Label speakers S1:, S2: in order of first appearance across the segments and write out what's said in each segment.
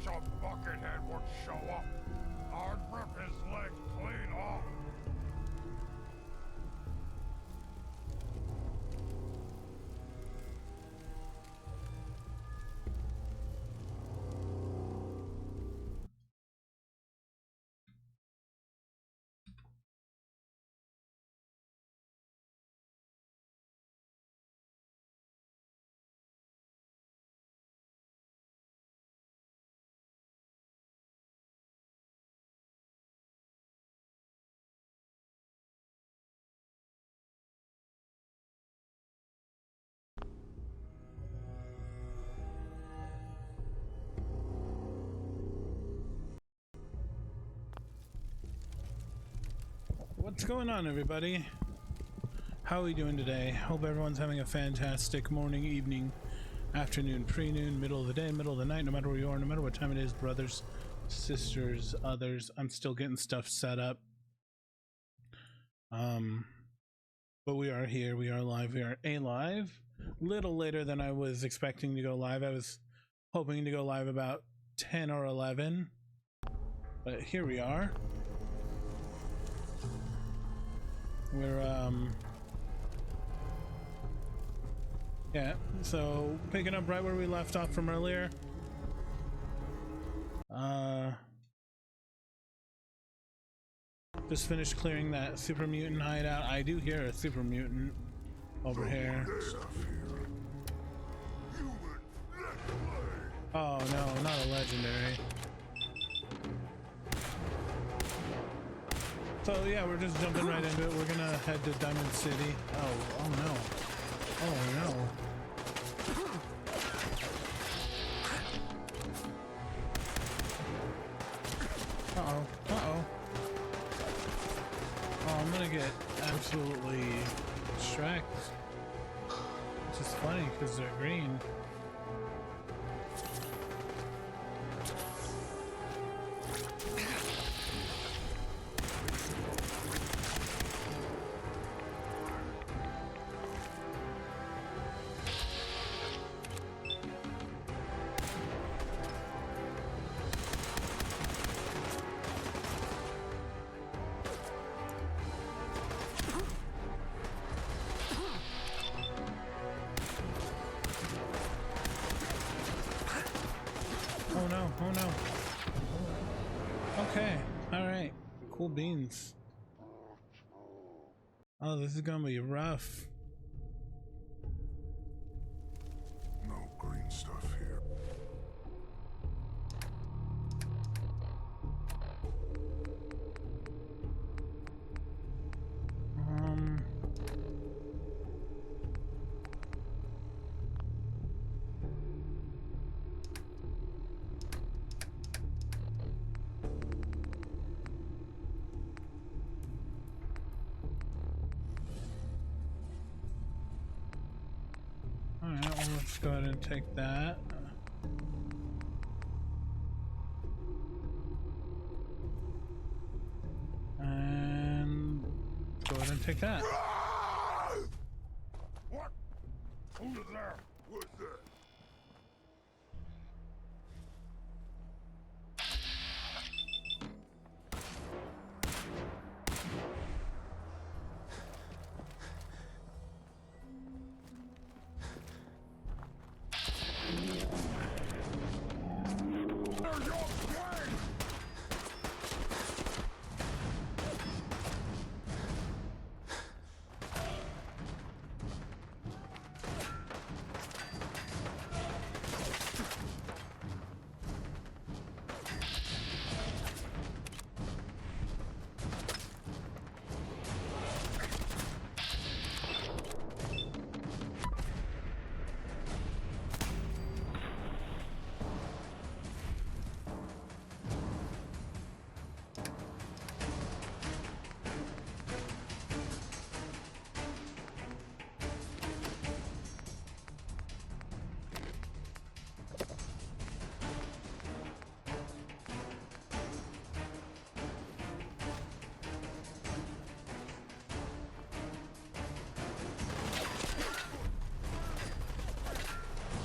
S1: wish a buckethead would show up. I'd rip his leg clean off.
S2: What's going on, everybody? How are we doing today? Hope everyone's having a fantastic morning, evening, afternoon, pre-noon, middle of the day, middle of the night, no matter where you are, no matter what time it is, brothers, sisters, others. I'm still getting stuff set up. But we are here, we are live, we are alive. Little later than I was expecting to go live. I was hoping to go live about 10 or 11. But here we are. We're yeah, so picking up right where we left off from earlier. Just finished clearing that super mutant hideout. I do hear a super mutant over here. Oh no, not a legendary. So yeah, we're just jumping right into it. We're gonna head to Diamond City. Oh no. Oh no. Uh-oh. Uh-oh. Oh, I'm gonna get absolutely distracted. Which is funny because they're green. Oh no, oh no. Okay, alright. Cool beans. Oh, this is gonna be rough.
S1: No green stuff here.
S2: Alright, well, let's go ahead and take that. And go ahead and take that.
S1: What? Who's there? What's that?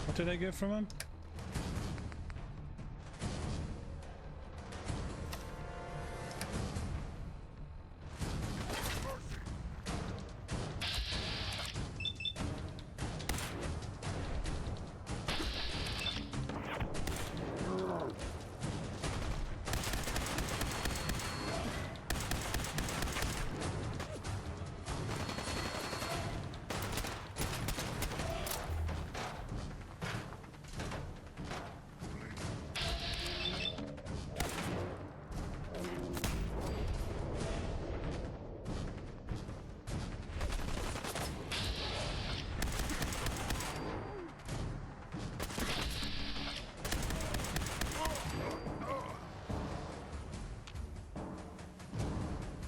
S2: What did I get from him?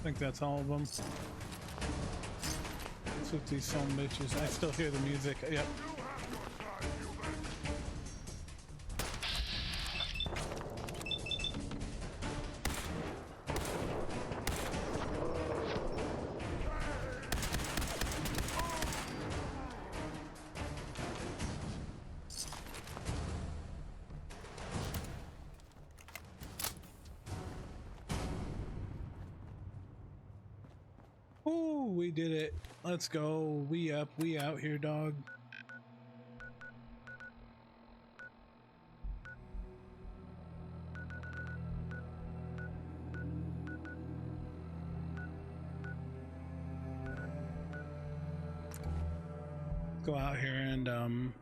S2: think that's all of them. Let's with these some bitches. I still hear the music. Yep. Ooh, we did it. Let's go. We up, we out here, dog. Go out here and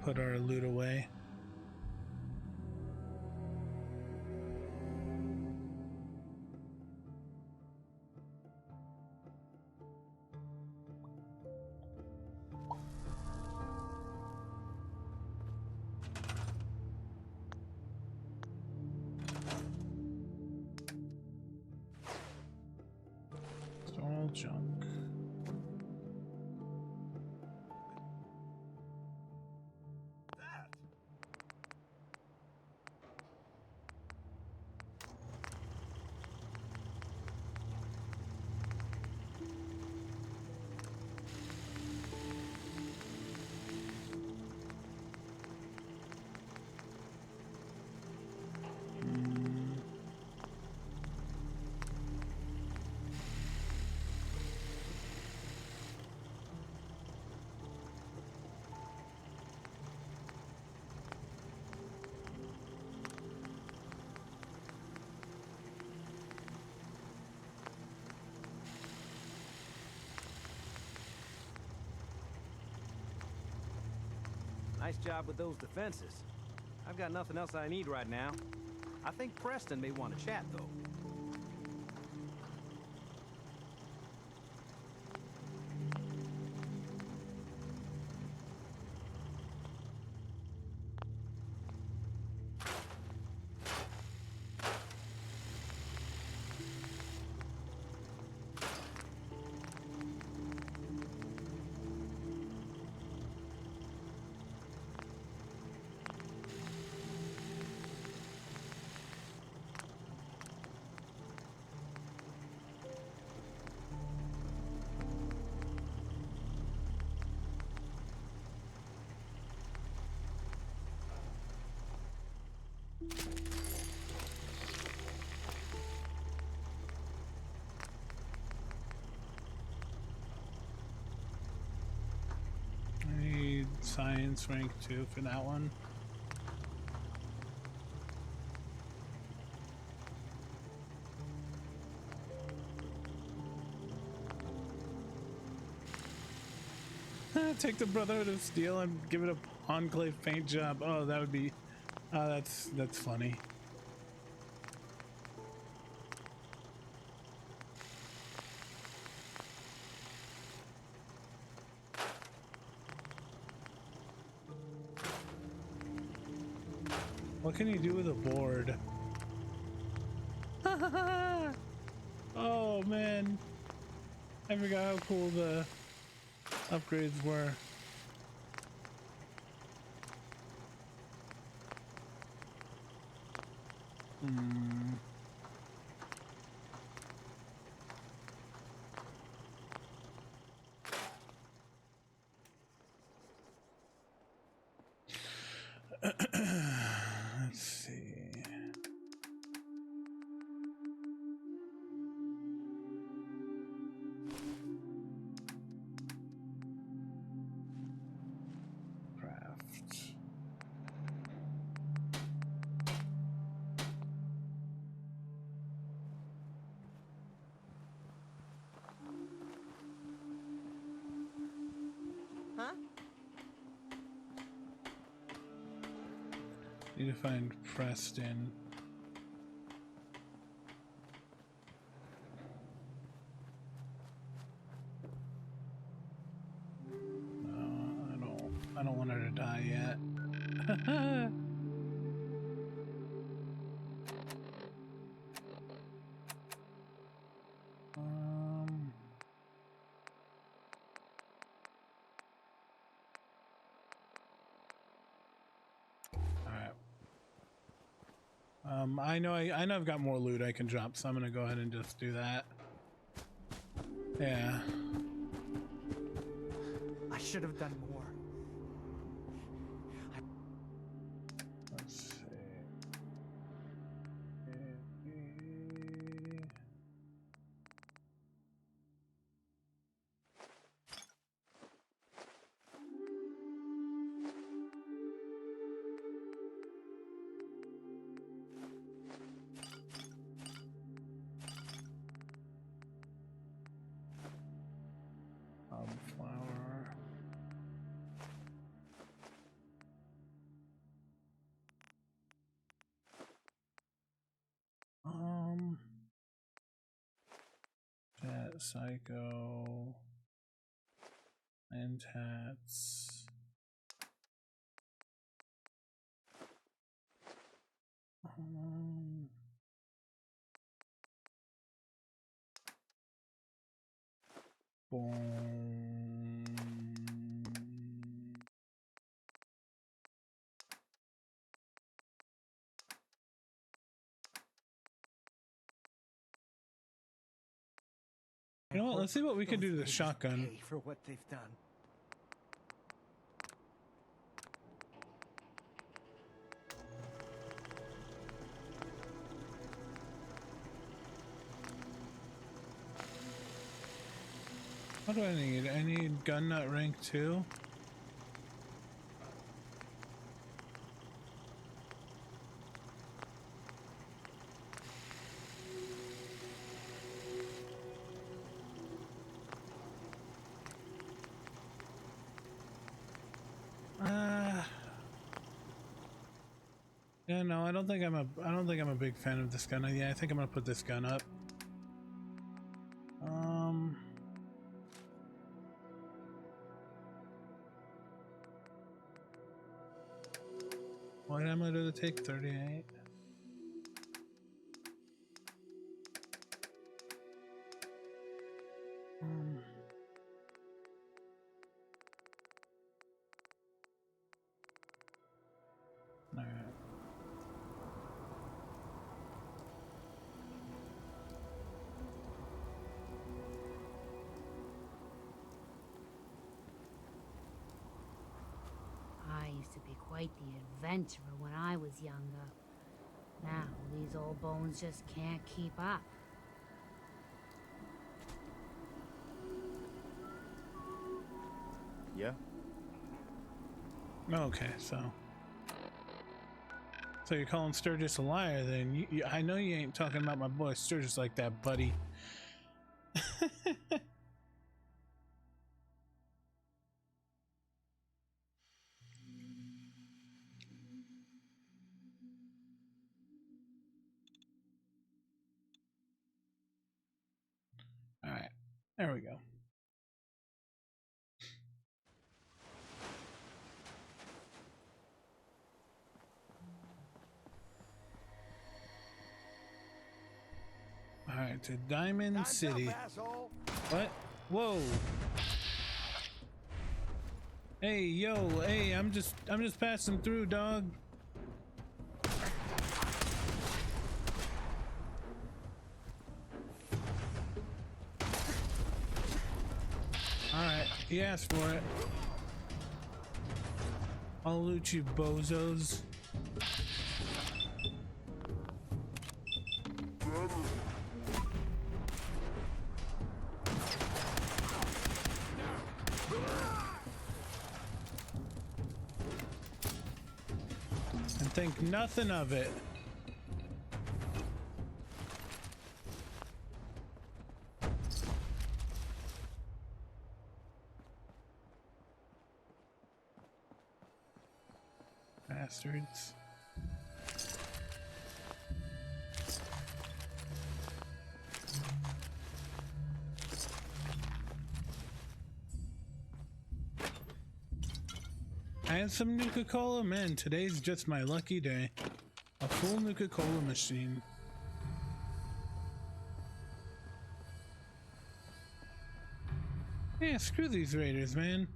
S2: put our loot away. It's all junk.
S3: Nice job with those defenses. I've got nothing else I need right now. I think Preston may want to chat, though.
S2: I need science rank 2 for that one. Take the Brotherhood of Steel and give it a Enclave paint job. Oh, that would be... that's funny. What can you do with a board? Oh man, I forgot how cool the upgrades were. Let's see. Craft.
S3: Huh?
S2: Need to find Preston. I don't want her to die yet. I know I've got more loot I can drop, so I'm gonna go ahead and just do that. Yeah.
S4: I should have done more.
S2: Let's see. Flower. Cat, Psycho, and hats. Boom. You know what? Let's see what we can do to the shotgun.
S4: Pay for what they've done.
S2: What do I need? I need gun nut rank 2. Yeah, no, I don't think I'm a big fan of this gun. Yeah, I think I'm gonna put this gun up. What ammo did it take? 38. Alright.
S5: I used to be quite the adventurer when I was younger. Now, these old bones just can't keep up.
S6: Yeah.
S2: Okay, so you're calling Sturgis a liar then? I know you ain't talking about my boy Sturgis like that, buddy. All right, there we go. All right, to Diamond City. What? Whoa. Hey, yo, hey, I'm just passing through, dog. All right, he asked for it. I'll loot you, bozos. And think nothing of it. Bastards. And some Nuka-Cola? Man, today's just my lucky day. A full Nuka-Cola machine. Yeah, screw these raiders, man.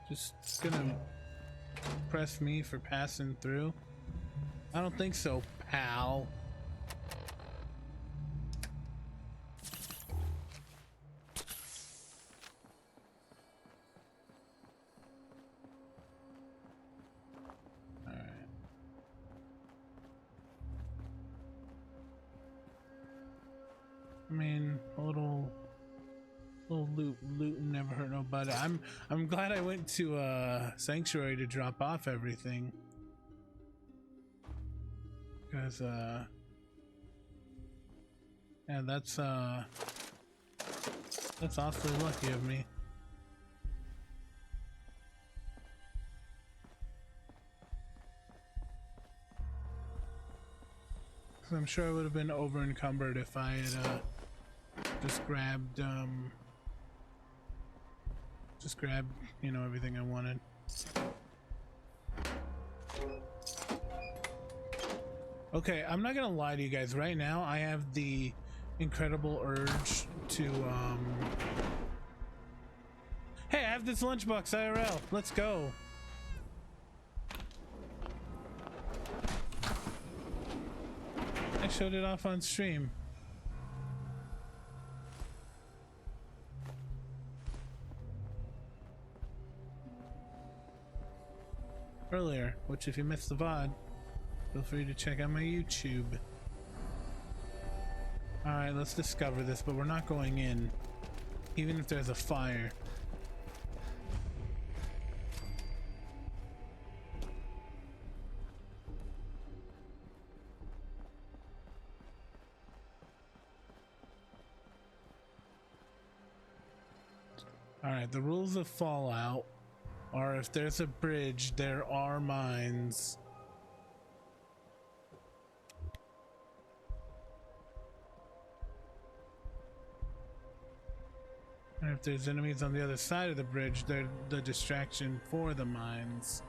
S2: Just gonna press me for passing through. I don't think so, pal. I mean, a little loot never hurt nobody. I'm glad I went to Sanctuary to drop off everything, because yeah, that's awfully lucky of me. 'Cause I'm sure I would have been over encumbered if I had just grabbed, you know, everything I wanted. Okay, I'm not gonna lie to you guys. Right now, I have the incredible urge to, hey, I have this lunchbox IRL. Let's go. I showed it off on stream. Earlier, which if you missed the VOD, feel free to check out my YouTube. Alright, let's discover this, but we're not going in, even if there's a fire. Alright, the rules of Fallout are if there's a bridge, there are mines. And if there's enemies on the other side of the bridge, they're the distraction for the mines.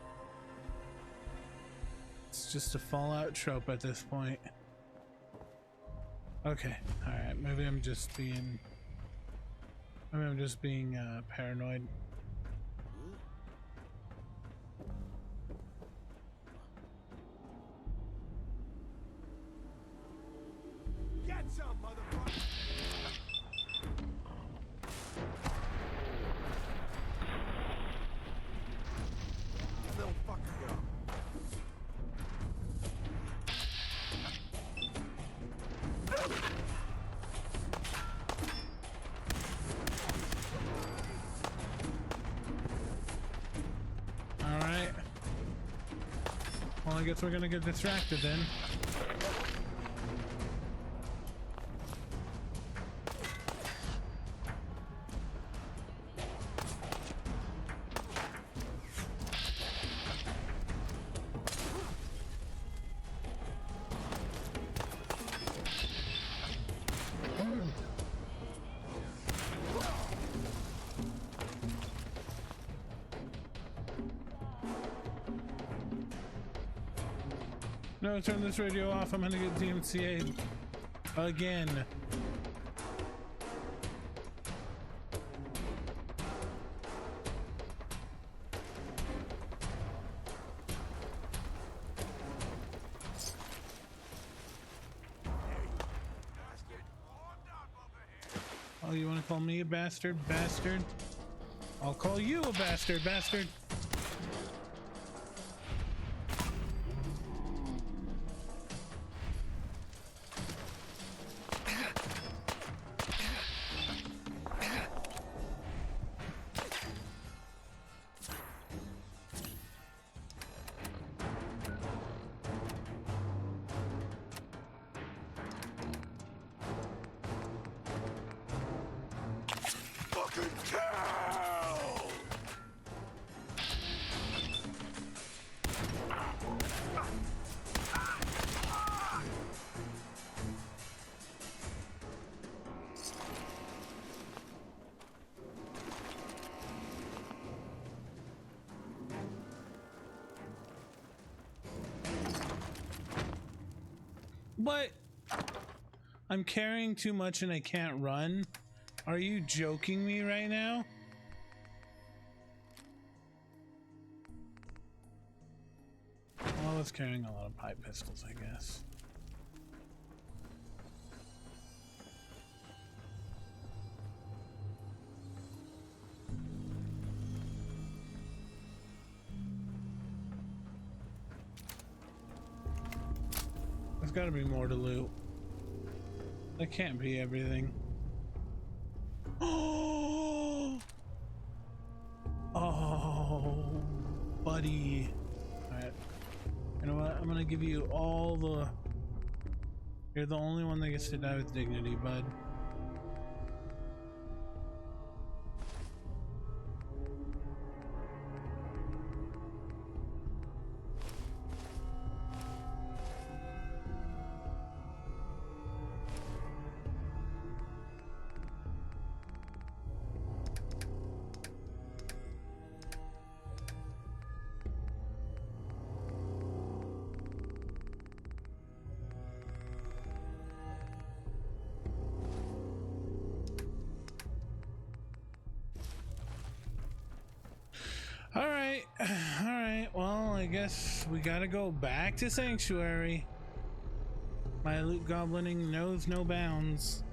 S2: It's just a Fallout trope at this point. Okay, alright, maybe I'm just being paranoid.
S1: Get some, motherfucker! Little fucker, go.
S2: Alright. Well, I guess we're gonna get distracted then. No, turn this radio off. I'm gonna get DMCA'd again. Oh, you wanna call me a bastard? Bastard? I'll call you a bastard, bastard. What? I'm carrying too much and I can't run? Are you joking me right now? Oh, was carrying a lot of pipe pistols, I guess. There's gotta be more to loot. That can't be everything. Oh, buddy. Alright. You know what? I'm gonna give you all the... You're the only one that gets to die with dignity, bud. Alright, alright, well, I guess we gotta go back to Sanctuary. My loot goblining knows no bounds.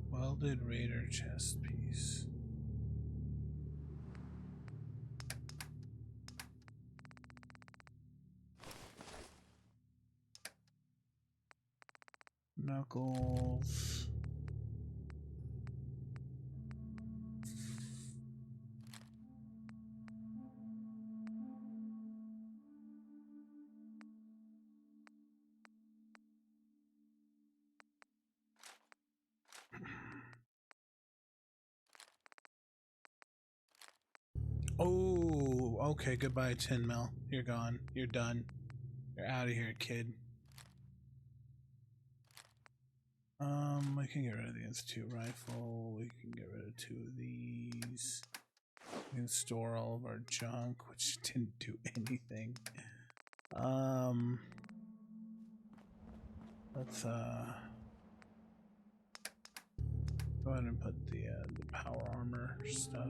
S2: Welded Raider chest piece. Knuckles. Oh, okay, goodbye 10 mil. You're gone. You're done. You're out of here, kid. We can get rid of the Institute rifle. We can get rid of 2 of these. We can store all of our junk, which didn't do anything. Let's go ahead and put the power armor stuff.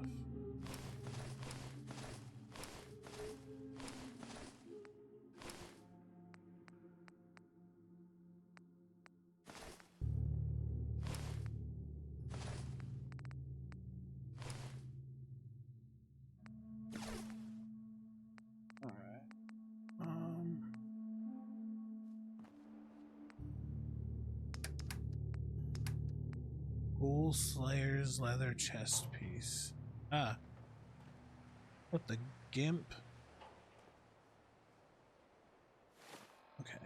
S2: Ghoul Slayer's leather chest piece. Ah. What the gimp? Okay.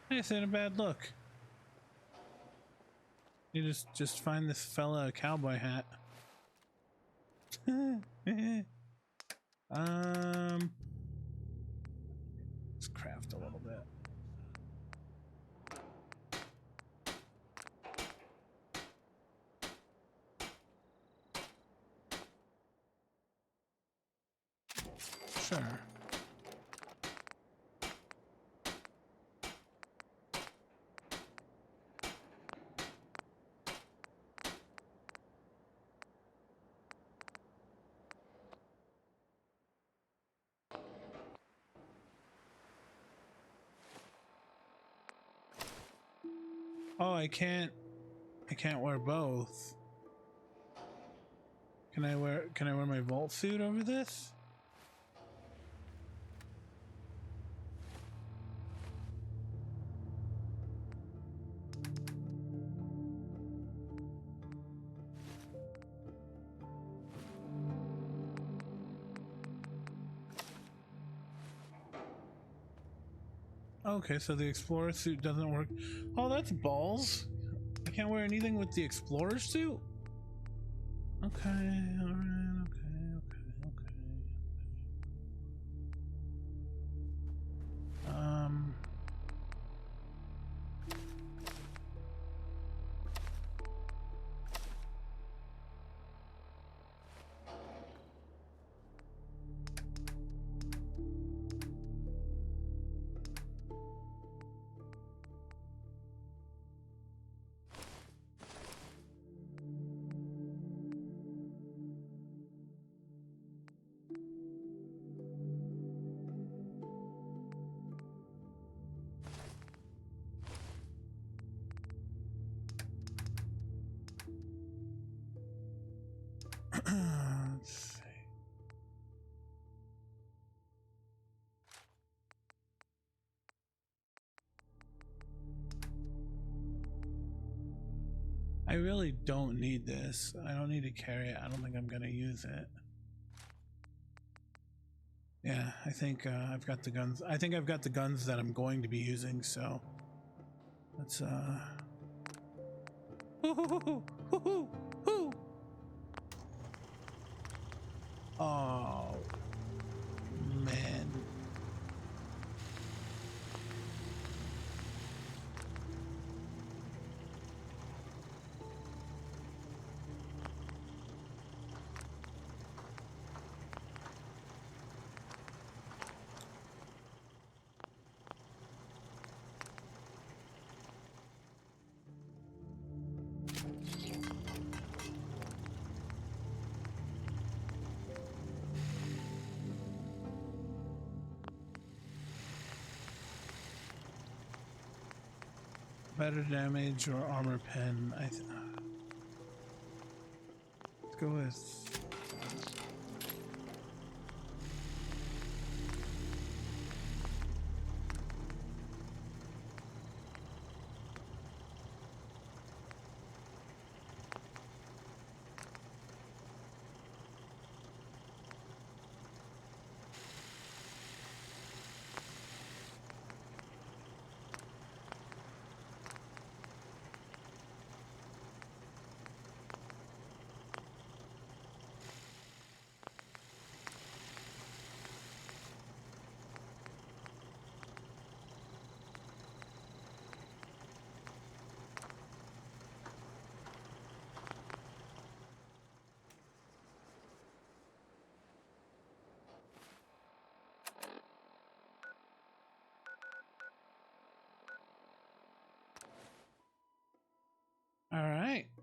S2: This ain't a bad look. You just find this fella a cowboy hat. Let's craft a little bit. Sure. Oh, I can't wear both. Can I wear my vault suit over this? Okay, so the explorer suit doesn't work. Oh, that's balls. I can't wear anything with the explorer suit? Okay, alright, okay. Let's see. I really don't need this. I don't need to carry it. I don't think I'm gonna use it. Yeah, I think I've got the guns. I think I've got the guns that I'm going to be using, so let's Oh man. Better damage or armor pen. Let's go with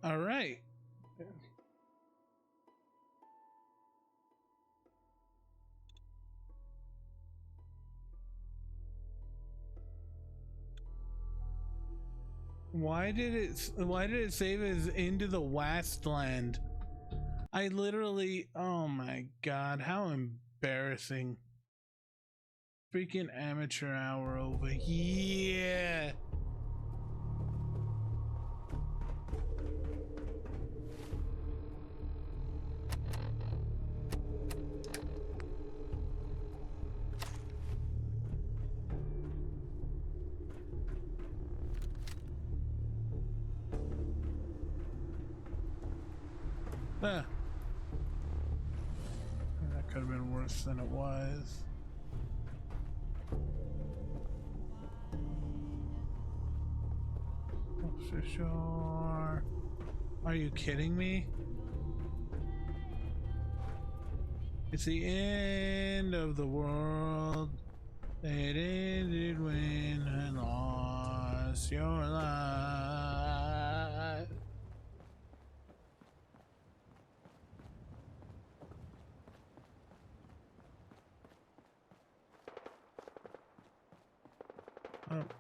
S2: all right. Why did it save as into the Wasteland? I literally, oh my god, how embarrassing. Freaking amateur hour over here. That could have been worse than it was. Oh, for sure. Are you kidding me? It's the end of the world. It ended when I lost your life. Up.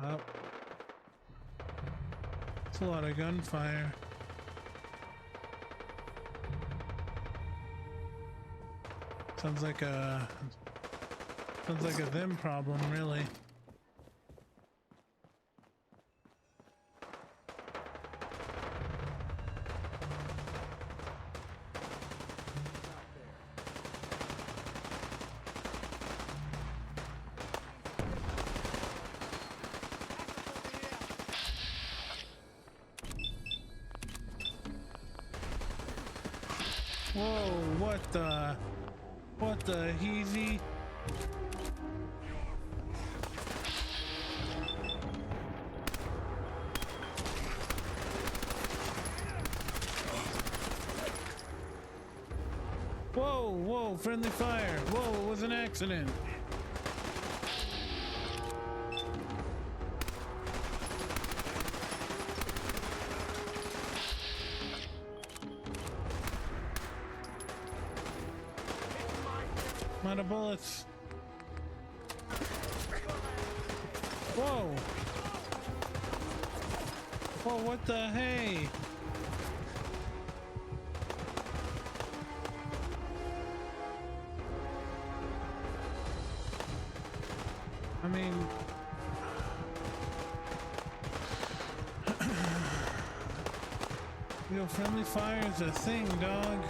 S2: Up. It's a lot of gunfire. Sounds like a them problem, really. Whoa, what the heezy? Whoa, friendly fire. Whoa, it was an accident. I'm out of bullets. Whoa. Whoa, what the hey? I mean, yo, friendly fire is a thing, dog.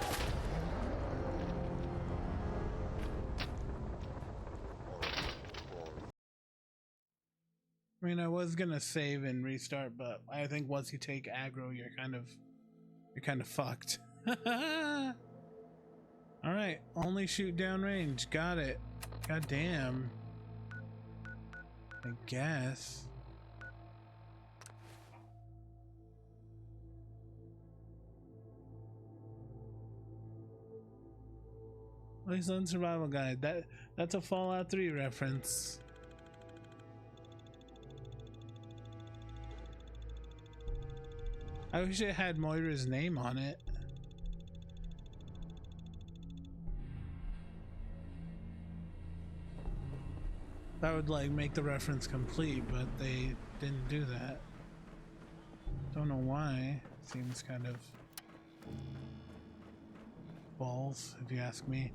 S2: I mean, I was gonna save and restart, but I think once you take aggro, you're kind of fucked. All right, only shoot downrange. Got it. God damn. I guess. Wasteland Survival Guide. That's a Fallout 3 reference. I wish it had Moira's name on it. That would like make the reference complete, but they didn't do that. Don't know why. Seems kind of balls, if you ask me.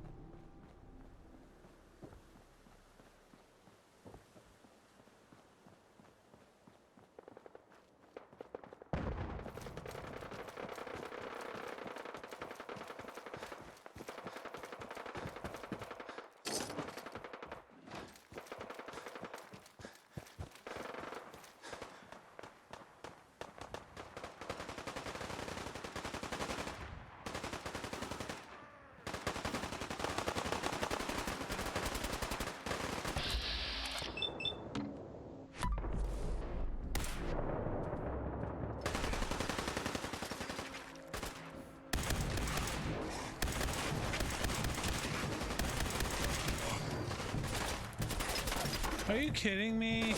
S2: Are you kidding me?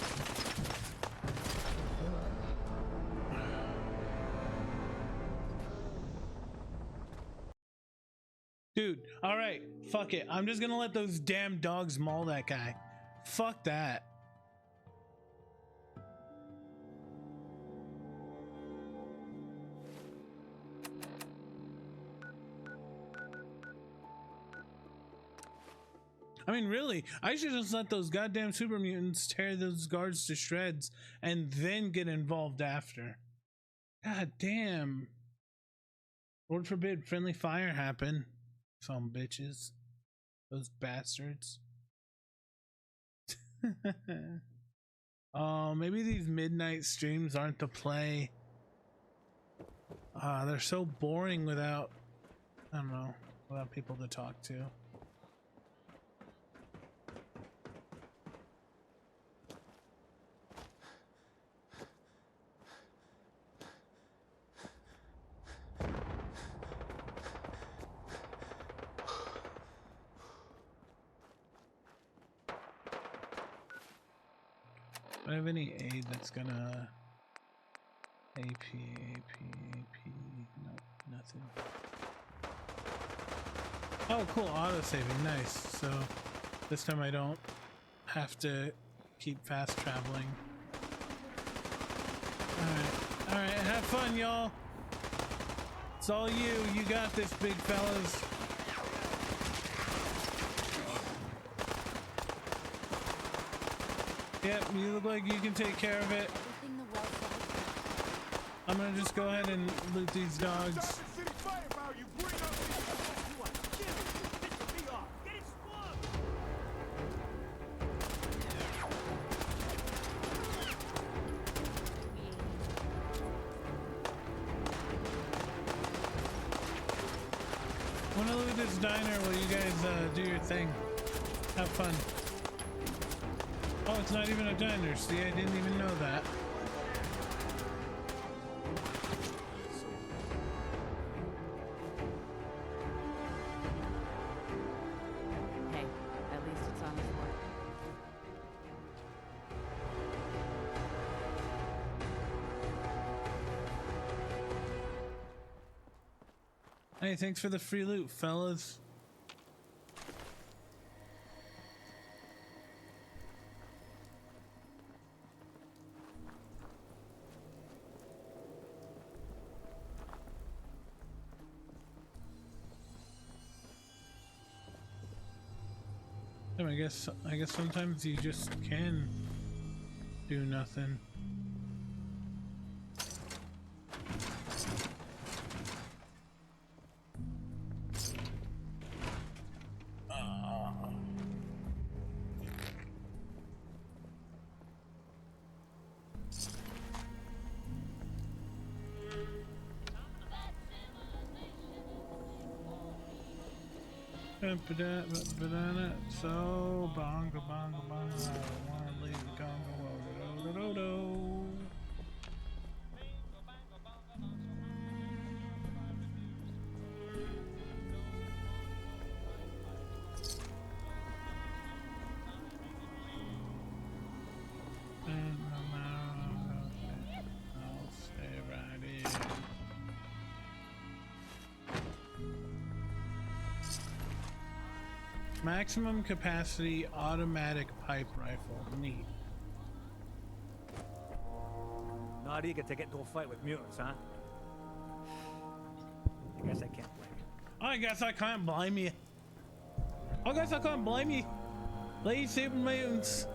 S2: Dude, all right, fuck it. I'm just gonna let those damn dogs maul that guy. Fuck that. I mean, really, I should just let those goddamn super mutants tear those guards to shreds and then get involved after. God damn. Lord forbid friendly fire happen. Some bitches. Those bastards. Oh, maybe these midnight streams aren't to play. They're so boring without, I don't know, without people to talk to. Do I have any aid that's gonna AP? No, nothing. Oh, cool, auto saving, nice. So this time I don't have to keep fast traveling. All right, have fun, y'all. It's all you. You got this, big fellas. Yep, you look like you can take care of it. I'm gonna just go ahead and loot these dogs. Diner while you guys do your thing. Have fun. Oh, it's not even a diner. See, I didn't even know that.
S6: Hey, at least it's on his way.
S2: Hey, thanks for the free loot, fellas. I guess sometimes you just can do nothing. So bongo bongo bongo, I wanna leave the Congo. Do do do do. I'll stay right here. Maximum capacity automatic pipe rifle. Neat.
S4: Not eager to get into a fight with mutants, huh? I guess I can't blame you.
S2: I guess I can't blame you. I guess I can't blame you. These super mutants.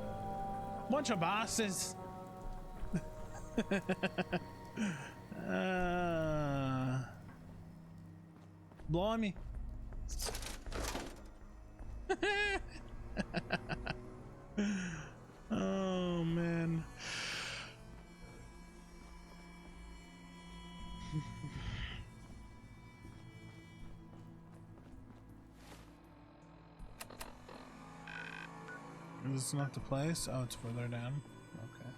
S2: Bunch of bastards. Blimey. Oh man. Is this not the place? Oh, it's further down. Okay.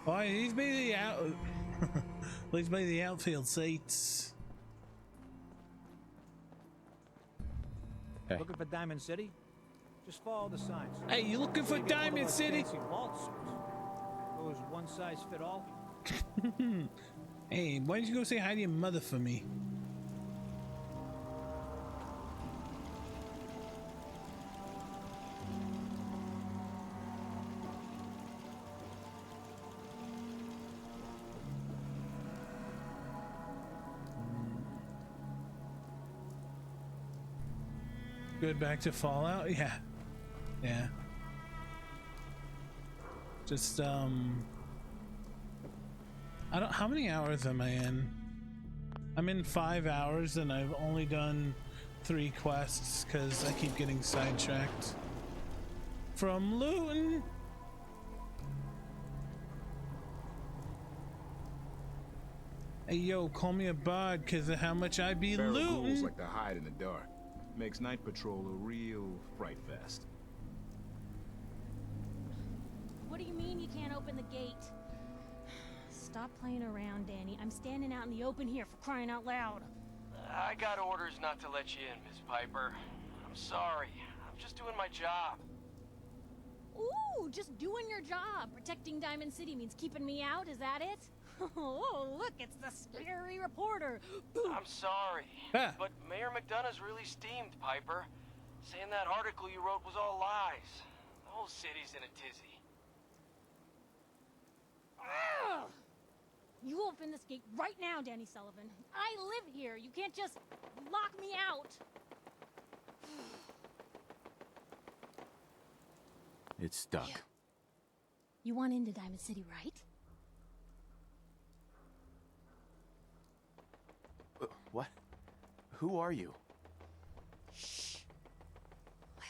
S2: Why these be the out these be the outfield seats.
S7: Hey.
S4: Looking for Diamond City? Just follow the signs.
S2: Hey, you looking for
S4: Before you get one of
S2: Diamond
S4: those
S2: City?
S4: fancy vault suits. Those one size fit all.
S2: Hey, why don't you go say hi to your mother for me? Good, back to Fallout? Yeah. Yeah. Just, I don't, how many hours am I in? I'm in 5 hours and I've only done 3 quests because I keep getting sidetracked from looting. Hey, yo, call me a bard because of how much I be
S7: Feral ghouls
S2: looting.
S7: like to hide in the dark. Makes night patrol a real fright fest.
S8: What do you mean you can't open the gate? Stop playing around, Danny. I'm standing out in the open here for crying out loud.
S3: I got orders not to let you in, Miss Piper. I'm sorry. I'm just doing my job.
S8: Ooh, just doing your job. Protecting Diamond City means keeping me out, is that it? Oh, look, it's the scary reporter.
S3: I'm sorry,
S2: Ah.
S3: but Mayor McDonough's really steamed, Piper. Saying that article you wrote was all lies. The whole city's in a tizzy.
S8: Ugh. You open this gate right now, Danny Sullivan. I live here. You can't just lock me out.
S9: It's stuck.
S8: Yeah. You want into Diamond City, right?
S9: What? Who are you?
S8: Shh. Play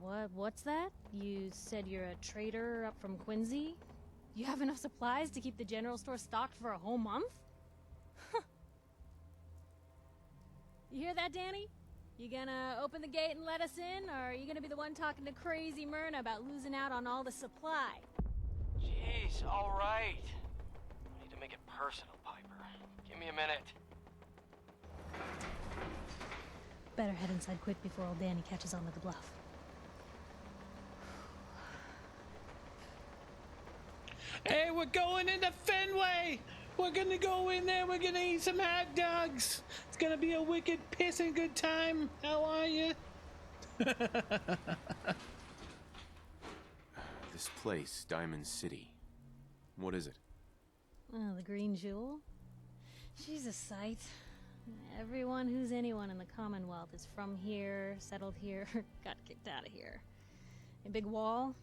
S8: along. What's that? You said you're a trader up from Quincy? You have enough supplies to keep the general store stocked for a whole month? You hear that, Danny? You gonna open the gate and let us in, or are you gonna be the one talking to crazy Myrna about losing out on all the supply?
S10: Jeez, all right. I need to make it personal, Piper. Give me a minute.
S8: Better head inside quick before old Danny catches on to the bluff.
S2: Hey, we're going into Fenway! We're gonna go in there, we're gonna eat some hot dogs! It's gonna be a wicked pissing good time! How are you?
S9: This place, Diamond City. What is it?
S8: Oh, the Green Jewel? She's a sight. Everyone who's anyone in the Commonwealth is from here, settled here, got kicked out of here. A big wall,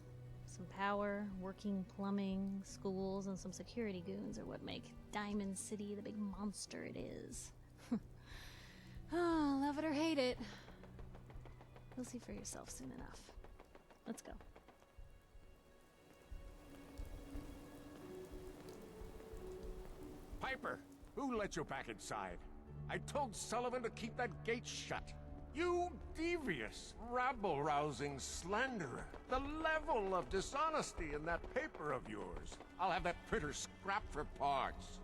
S8: some power, working plumbing, schools, and some security goons are what make Diamond City the big monster it is. Oh, love it or hate it. You'll see for yourself soon enough. Let's go.
S1: Piper, who let you back inside? I told Sullivan to keep that gate shut. You devious, rabble-rousing slanderer. The level of dishonesty in that paper of yours. I'll have that printer scrapped for parts.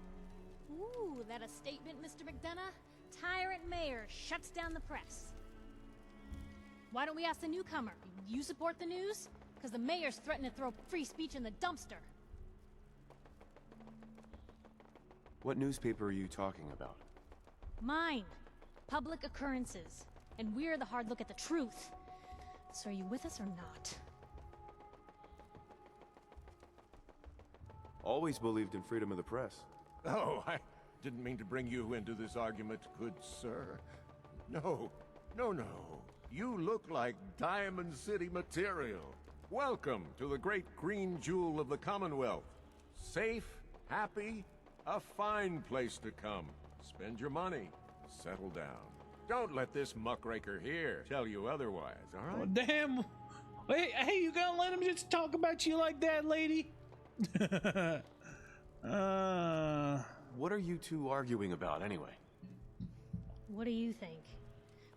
S8: Ooh, that a statement, Mr. McDonough? Tyrant mayor shuts down the press. Why don't we ask the newcomer? You support the news? Because the mayor's threatening to throw free speech in the dumpster.
S9: What newspaper are you talking about?
S8: Mine. Public Occurrences. And we're the hard look at the truth. So are you with us or not?
S9: Always believed in freedom of the press.
S1: Oh, I didn't mean to bring you into this argument, good sir. No. You look like Diamond City material. Welcome to the great green jewel of the Commonwealth. Safe, happy, a fine place to come. Spend your money. Settle down. Don't let this muckraker here tell you otherwise, all right?
S2: Oh, damn. Hey, you gonna let him just talk about you like that, lady?
S9: What are you two arguing about, anyway?
S8: What do you think?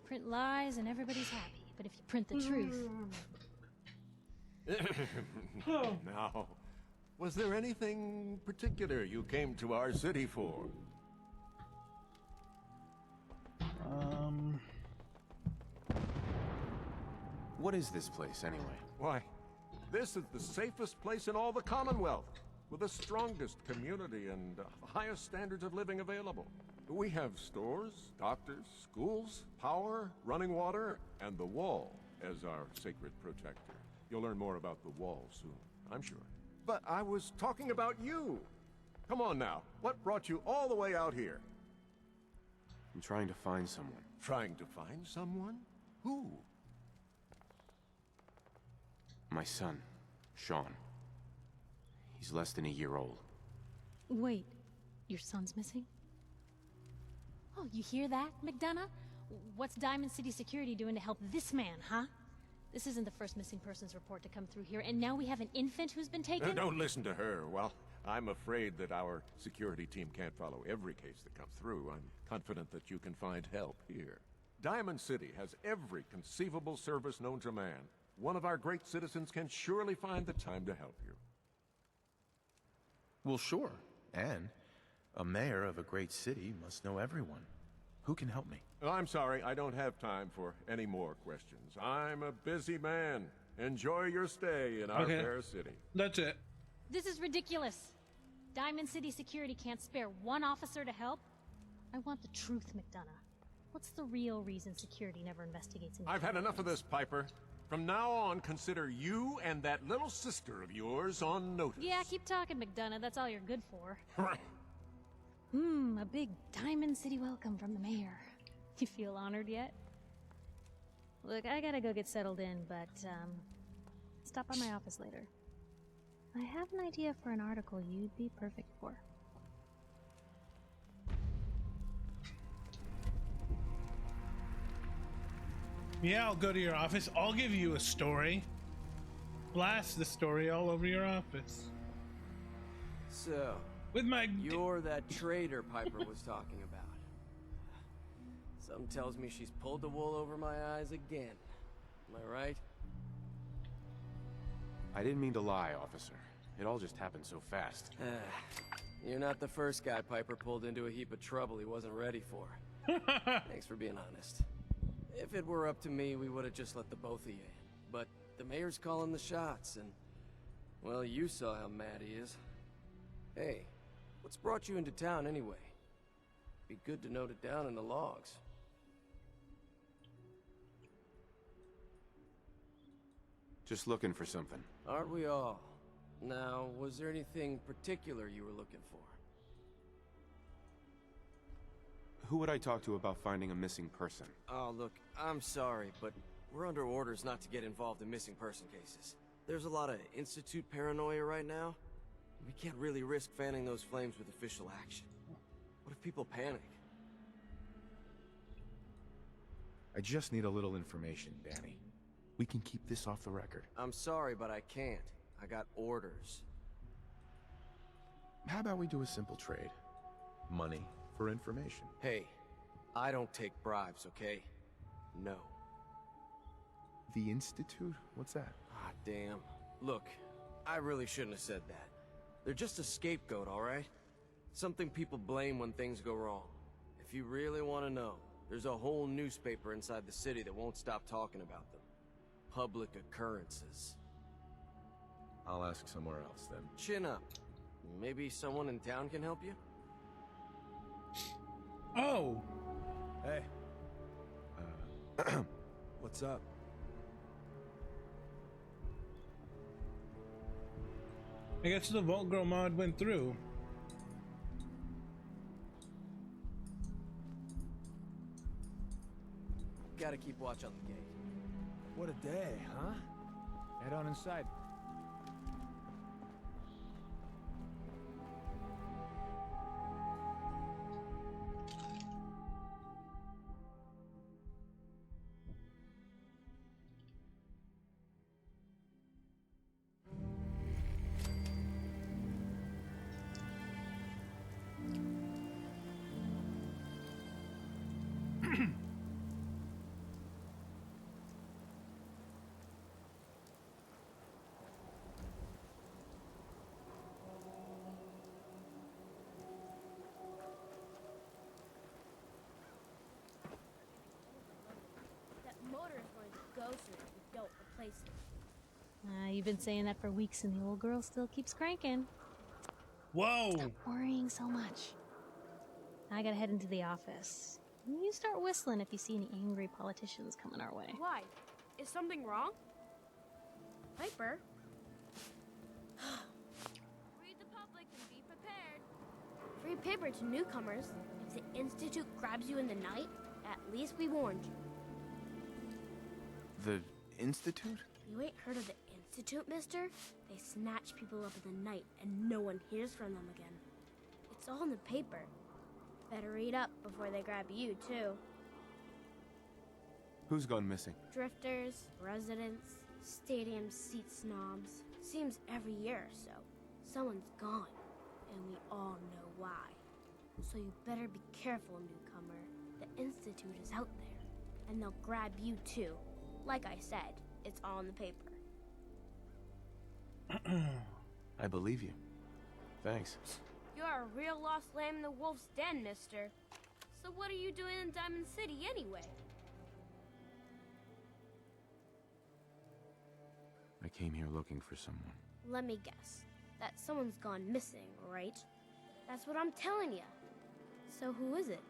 S8: Print lies and everybody's happy. But if you print the truth...
S1: Now, was there anything particular you came to our city for?
S9: What is this place, anyway?
S1: Why, this is the safest place in all the Commonwealth, with the strongest community and highest standards of living available. We have stores, doctors, schools, power, running water, and the wall as our sacred protector. You'll learn more about the wall soon, I'm sure. But I was talking about you. Come on now, what brought you all the way out here?
S9: I'm trying to find someone.
S1: Trying to find someone? Who?
S9: My son, Sean. He's less than a year old.
S8: Wait, your son's missing? Oh, you hear that, McDonough? What's Diamond City Security doing to help this man, huh? This isn't the first missing persons report to come through here, and now we have an infant who's been taken?
S1: Don't listen to her. Well, I'm afraid that our security team can't follow every case that comes through. I'm confident that you can find help here. Diamond City has every conceivable service known to man. One of our great citizens can surely find the time to help you.
S9: Well, sure. And a mayor of a great city must know everyone. Who can help me?
S1: I'm sorry, I don't have time for any more questions. I'm a busy man. Enjoy your stay in our fair city.
S2: That's it.
S8: This is ridiculous. Diamond City Security can't spare one officer to help. I want the truth, McDonough. What's the real reason security never investigates anything?
S1: I've had enough of this, Piper. From now on, consider you and that little sister of yours on notice.
S8: Yeah, keep talking, McDonough. That's all you're good for. A big Diamond City welcome from the mayor. You feel honored yet? Look, I gotta go get settled in, but, stop by my office later. I have an idea for an article you'd be perfect for.
S2: Yeah, I'll go to your office. I'll give you a story. Blast the story all over your office.
S10: So,
S2: With my...
S10: you're that traitor Piper was talking about.
S11: Something tells me she's pulled the wool over my eyes again. Am I right?
S9: I didn't mean to lie, officer. It all just happened so fast.
S11: You're not the first guy Piper pulled into a heap of trouble he wasn't ready for. Thanks for being honest. If it were up to me, we would have just let the both of you in. But the mayor's calling the shots, and... well, you saw how mad he is. Hey, what's brought you into town anyway? Be good to note it down in the logs.
S9: Just looking for something.
S11: Aren't we all? Now, was there anything particular you were looking for?
S9: Who would I talk to about finding a missing person?
S11: Oh, look, I'm sorry, but we're under orders not to get involved in missing person cases. There's a lot of Institute paranoia right now. We can't really risk fanning those flames with official action. What if people panic?
S9: I just need a little information, Danny. We can keep this off the record.
S11: I'm sorry, but I can't. I got orders.
S9: How about we do a simple trade? Money for information.
S11: Hey, I don't take bribes, okay? No.
S9: The Institute? What's that?
S11: Ah, damn. Look, I really shouldn't have said that. They're just a scapegoat, alright? Something people blame when things go wrong. If you really want to know, there's a whole newspaper inside the city that won't stop talking about them. Public occurrences.
S9: I'll ask somewhere else, then.
S11: Chin up. Maybe someone in town can help you?
S2: Oh!
S12: Hey. What's up?
S2: I guess the Vault Girl mod went through.
S11: Gotta keep watch on the gate.
S12: What a day, huh?
S4: Head on inside.
S13: Don't replace it.
S8: You've been saying that for weeks and the old girl still keeps cranking.
S2: Whoa!
S8: Stop worrying so much. I gotta head into the office. You start whistling if you see any angry politicians coming our way.
S13: Why? Is something wrong? Piper? Read the public and be prepared. Free paper to newcomers. If the Institute grabs you in the night, at least we warned you.
S9: The Institute?
S13: You ain't heard of the Institute, mister? They snatch people up in the night and no one hears from them again. It's all in the paper. Better read up before they grab you, too.
S9: Who's gone missing?
S13: Drifters, residents, stadium seat snobs. Seems every year or so. Someone's gone, and we all know why. So you better be careful, newcomer. The Institute is out there, and they'll grab you, too. Like I said, it's all in the paper.
S9: I believe you. Thanks.
S13: You're a real lost lamb in the wolf's den, mister. So what are you doing in Diamond City anyway?
S9: I came here looking for someone.
S13: Let me guess. That someone's gone missing, right? That's what I'm telling you. So who is it?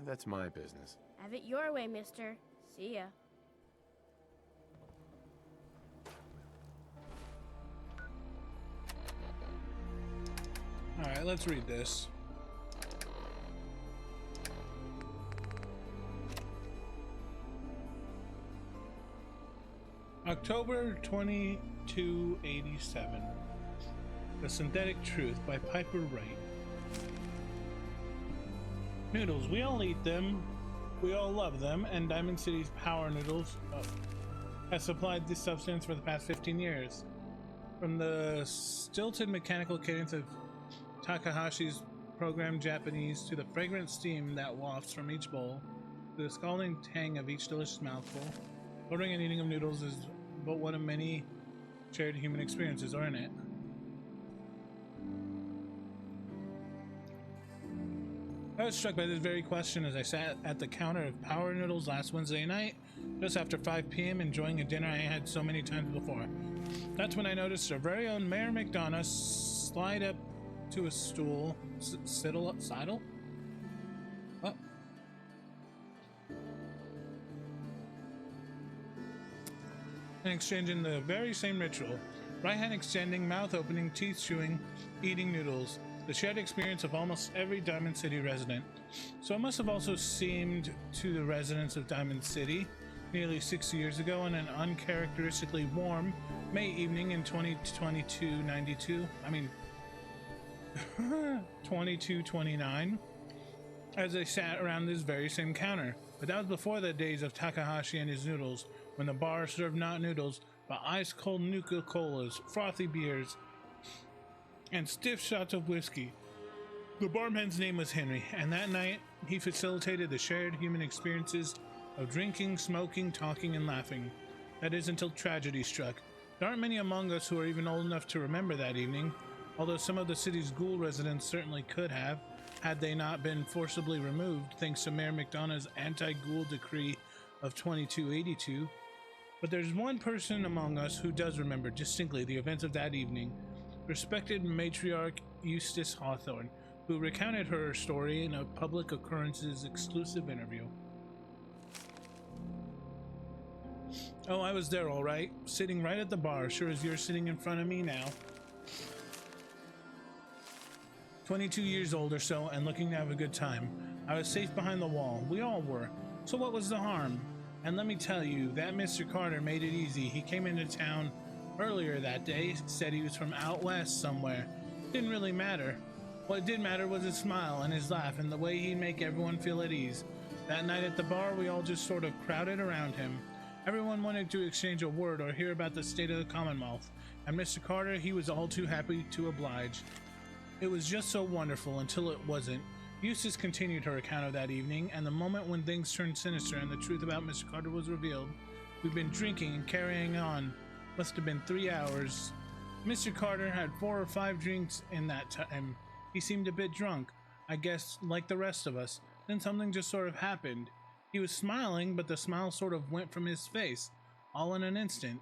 S9: That's my business.
S13: Have it your way, mister. See ya.
S2: Alright, let's read this. October 2287. The Synthetic Truth by Piper Wright. Noodles, we all eat them, we all love them, and Diamond City's Power Noodles has supplied this substance for the past 15 years. From the stilted mechanical cadence of Takahashi's programmed Japanese, to the fragrant steam that wafts from each bowl, to the scalding tang of each delicious mouthful. Ordering and eating of noodles is but one of many shared human experiences, aren't it? I was struck by this very question as I sat at the counter of Power Noodles last Wednesday night, just after 5 p.m., enjoying a dinner I had so many times before. That's when I noticed our very own Mayor McDonough slide up to a stool, sidle? What? And exchanging the very same ritual. Right hand extending, mouth opening, teeth chewing, eating noodles. The shared experience of almost every Diamond City resident. So it must have also seemed to the residents of Diamond City nearly 6 years ago on an uncharacteristically warm May evening in 2229, as they sat around this very same counter. But that was before the days of Takahashi and his noodles, when the bar served not noodles, but ice-cold Nuka-Colas, frothy beers, and stiff shots of whiskey. The barman's name was Henry, and that night he facilitated the shared human experiences of drinking, smoking, talking, and laughing. That is, until tragedy struck. There aren't many among us who are even old enough to remember that evening, although some of the city's ghoul residents certainly could have, had they not been forcibly removed thanks to Mayor McDonough's anti-ghoul decree of 2282. But there's one person among us who does remember distinctly the events of that evening. Respected matriarch Eustace Hawthorne, who recounted her story in a Public Occurrences exclusive interview. Oh, I was there all right, sitting right at the bar, sure as you're sitting in front of me now. 22 years old or so, and looking to have a good time. I was safe behind the wall. We all were. So what was the harm? And let me tell you, that Mr. Carter made it easy. He came into town earlier that day, said he was from out west somewhere. Didn't really matter. What did matter was his smile and his laugh and the way he'd make everyone feel at ease. That night at the bar, we all just sort of crowded around him. Everyone wanted to exchange a word or hear about the state of the Commonwealth, and Mr. Carter, he was all too happy to oblige. It was just so wonderful until it wasn't. Eustace continued her account of that evening, and the moment when things turned sinister and the truth about Mr. Carter was revealed. We'd been drinking and carrying on. Must have been 3 hours. Mr. Carter had 4 or 5 drinks in that time. He seemed a bit drunk, I guess, like the rest of us. Then something just sort of happened. He was smiling, but the smile sort of went from his face, all in an instant.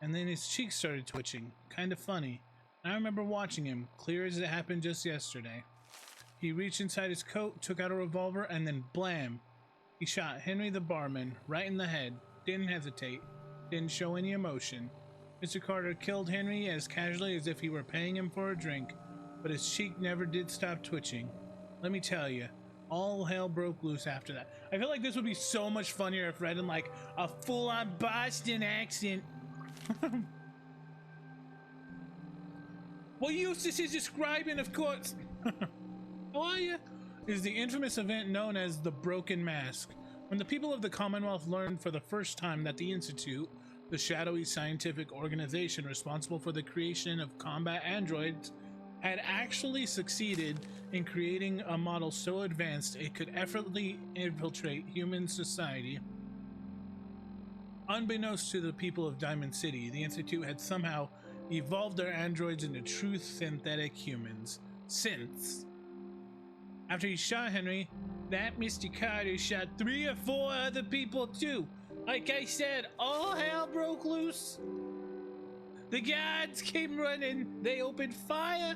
S2: And then his cheeks started twitching, kind of funny. I remember watching him, clear as it happened just yesterday. He reached inside his coat, took out a revolver, and then blam! He shot Henry the barman, right in the head. Didn't hesitate. Didn't show any emotion. Mr. Carter killed Henry as casually as if he were paying him for a drink, but his cheek never did stop twitching. Let me tell you, all hell broke loose after that. I feel like this would be so much funnier if read in like a full-on Boston accent. Well, Eustace is describing, of course. How are you? Is the infamous event known as the Broken Mask, when the people of the Commonwealth learned for the first time that the Institute, the shadowy scientific organization responsible for the creation of combat androids, had actually succeeded in creating a model so advanced it could effortlessly infiltrate human society. Unbeknownst to the people of Diamond City, the Institute had somehow evolved their androids into true synthetic humans. Synths. After he shot Henry, that Mr. Carter shot 3 or 4 other people too. Like I said, all hell broke loose. The guards came running, they opened fire,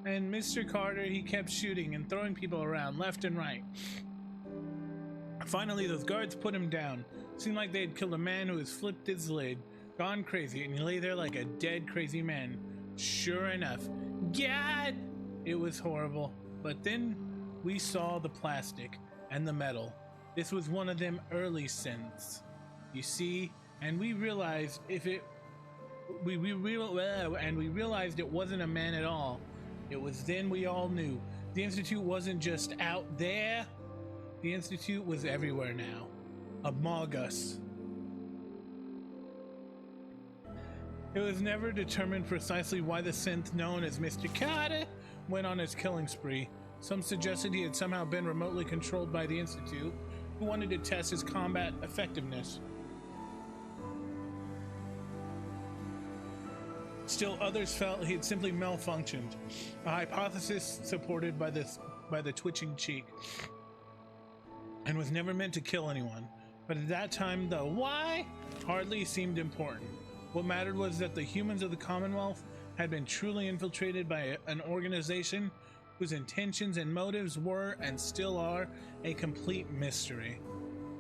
S2: and Mr. Carter, he kept shooting and throwing people around left and right. Finally, those guards put him down. Seemed like they had killed a man who has flipped his lid, gone crazy, and he lay there like a dead crazy man. Sure enough, God, it was horrible. But then we saw the plastic and the metal. This was one of them early synths, you see, and we realized we realized it wasn't a man at all. It was then we all knew the Institute wasn't just out there. The Institute was everywhere now, among us. It was never determined precisely why the synth known as Mr. Carter went on his killing spree, Some suggested he had somehow been remotely controlled by the Institute, who wanted to test his combat effectiveness. Still, others felt he had simply malfunctioned, a hypothesis supported by the twitching cheek, and was never meant to kill anyone. But at that time, the why hardly seemed important. What mattered was that the humans of the Commonwealth had been truly infiltrated by an organization whose intentions and motives were, and still are, a complete mystery.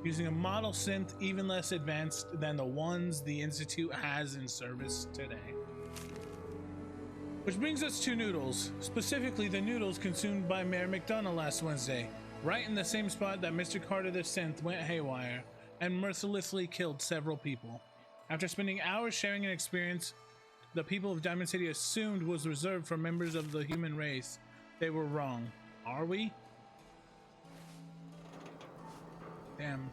S2: Using a model synth even less advanced than the ones the Institute has in service today. Which brings us to Noodles, specifically the noodles consumed by Mayor McDonough last Wednesday, right in the same spot that Mr. Carter the Synth went haywire and mercilessly killed several people. After spending hours sharing an experience the people of Diamond City assumed was reserved for members of the human race, they were wrong. Are we? Damn.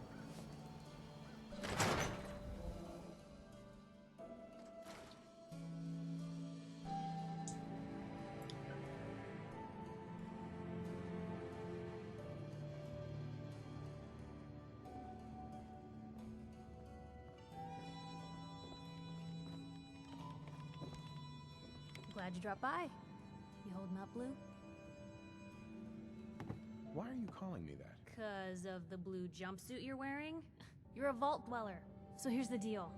S8: Glad you dropped by. You holding up, Blue?
S9: Why are you calling me that?
S8: 'Cause of the blue jumpsuit you're wearing? You're a vault dweller. So here's the deal.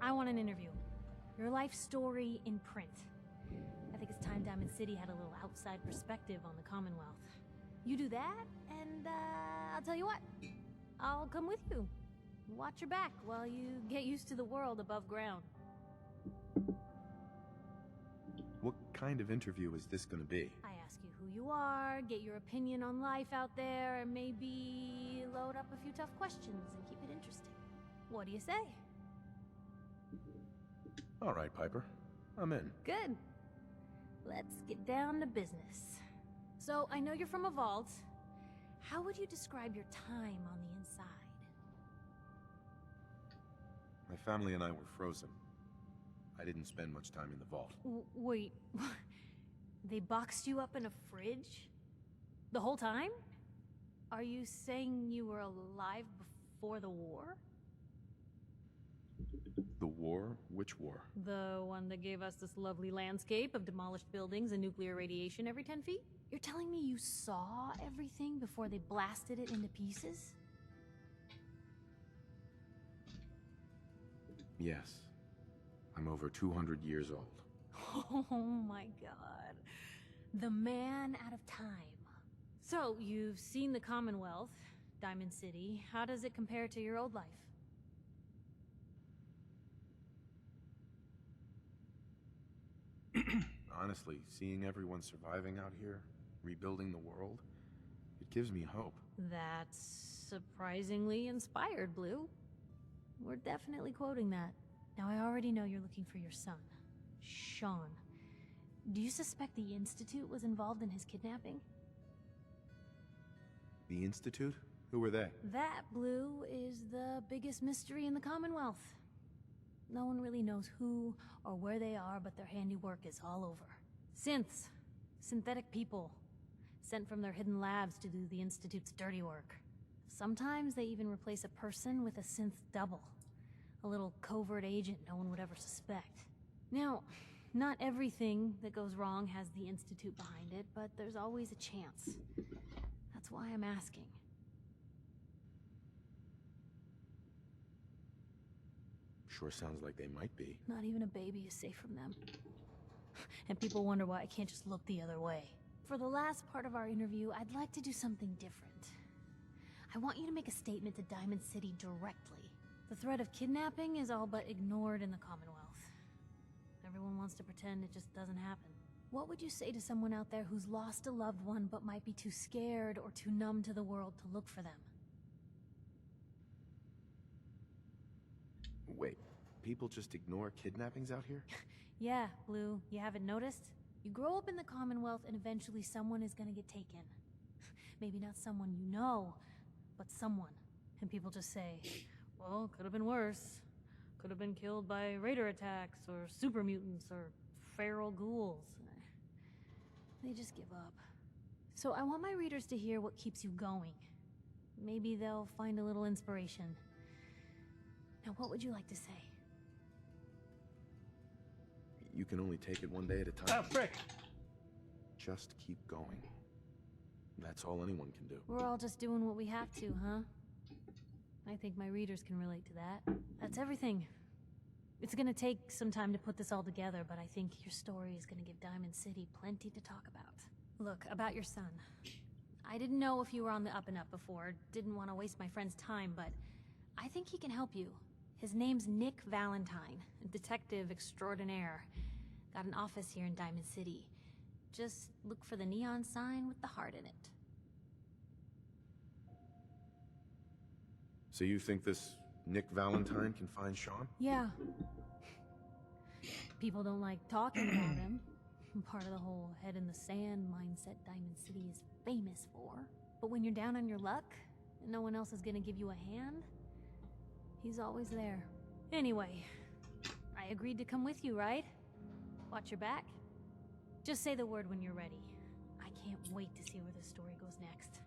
S8: I want an interview. Your life story in print. I think it's time Diamond City had a little outside perspective on the Commonwealth. You do that, and I'll tell you what. I'll come with you. Watch your back while you get used to the world above ground.
S9: What kind of interview is this going to be?
S8: I ask you who you are, get your opinion on life out there, and maybe load up a few tough questions and keep it interesting. What do you say?
S9: All right, Piper. I'm in.
S8: Good. Let's get down to business. So, I know you're from a vault. How would you describe your time on the inside?
S9: My family and I were frozen. I didn't spend much time in the vault.
S8: Wait, they boxed you up in a fridge? The whole time? Are you saying you were alive before the war?
S9: The war? Which war?
S8: The one that gave us this lovely landscape of demolished buildings and nuclear radiation every 10 feet? You're telling me you saw everything before they blasted it into pieces?
S9: Yes. I'm over 200 years old.
S8: Oh my god. The man out of time. So, you've seen the Commonwealth, Diamond City. How does it compare to your old life?
S9: Honestly, seeing everyone surviving out here, rebuilding the world, it gives me hope.
S8: That's surprisingly inspired, Blue. We're definitely quoting that. Now, I already know you're looking for your son, Sean. Do you suspect the Institute was involved in his kidnapping?
S9: The Institute? Who were they?
S8: That, Blue, is the biggest mystery in the Commonwealth. No one really knows who or where they are, but their handiwork is all over. Synths. Synthetic people. Sent from their hidden labs to do the Institute's dirty work. Sometimes they even replace a person with a synth double. A little covert agent no one would ever suspect. Now, not everything that goes wrong has the Institute behind it, but there's always a chance. That's why I'm asking.
S9: Sure sounds like they might be.
S8: Not even a baby is safe from them. And people wonder why I can't just look the other way. For the last part of our interview, I'd like to do something different. I want you to make a statement to Diamond City directly. The threat of kidnapping is all but ignored in the Commonwealth. Everyone wants to pretend it just doesn't happen. What would you say to someone out there who's lost a loved one but might be too scared or too numb to the world to look for them?
S9: Wait, people just ignore kidnappings out here?
S8: Yeah, Blue, you haven't noticed? You grow up in the Commonwealth and eventually someone is gonna get taken. Maybe not someone you know, but someone. And people just say, well, could have been worse. Could have been killed by raider attacks, or super mutants, or feral ghouls. They just give up. So I want my readers to hear what keeps you going. Maybe they'll find a little inspiration. Now, what would you like to say?
S9: You can only take it one day at a time.
S2: Oh, frick!
S9: Just keep going. That's all anyone can do.
S8: We're all just doing what we have to, huh? I think my readers can relate to that. That's everything. It's gonna take some time to put this all together, but I think your story is gonna give Diamond City plenty to talk about. Look, about your son. I didn't know if you were on the up and up before, didn't want to waste my friend's time, but I think he can help you. His name's Nick Valentine, a detective extraordinaire. Got an office here in Diamond City. Just look for the neon sign with the heart in it.
S9: So you think this Nick Valentine can find Sean?
S8: Yeah. People don't like talking about him. Part of the whole head in the sand mindset Diamond City is famous for. But when you're down on your luck, and no one else is gonna give you a hand, he's always there. Anyway, I agreed to come with you, right? Watch your back. Just say the word when you're ready. I can't wait to see where the story goes next.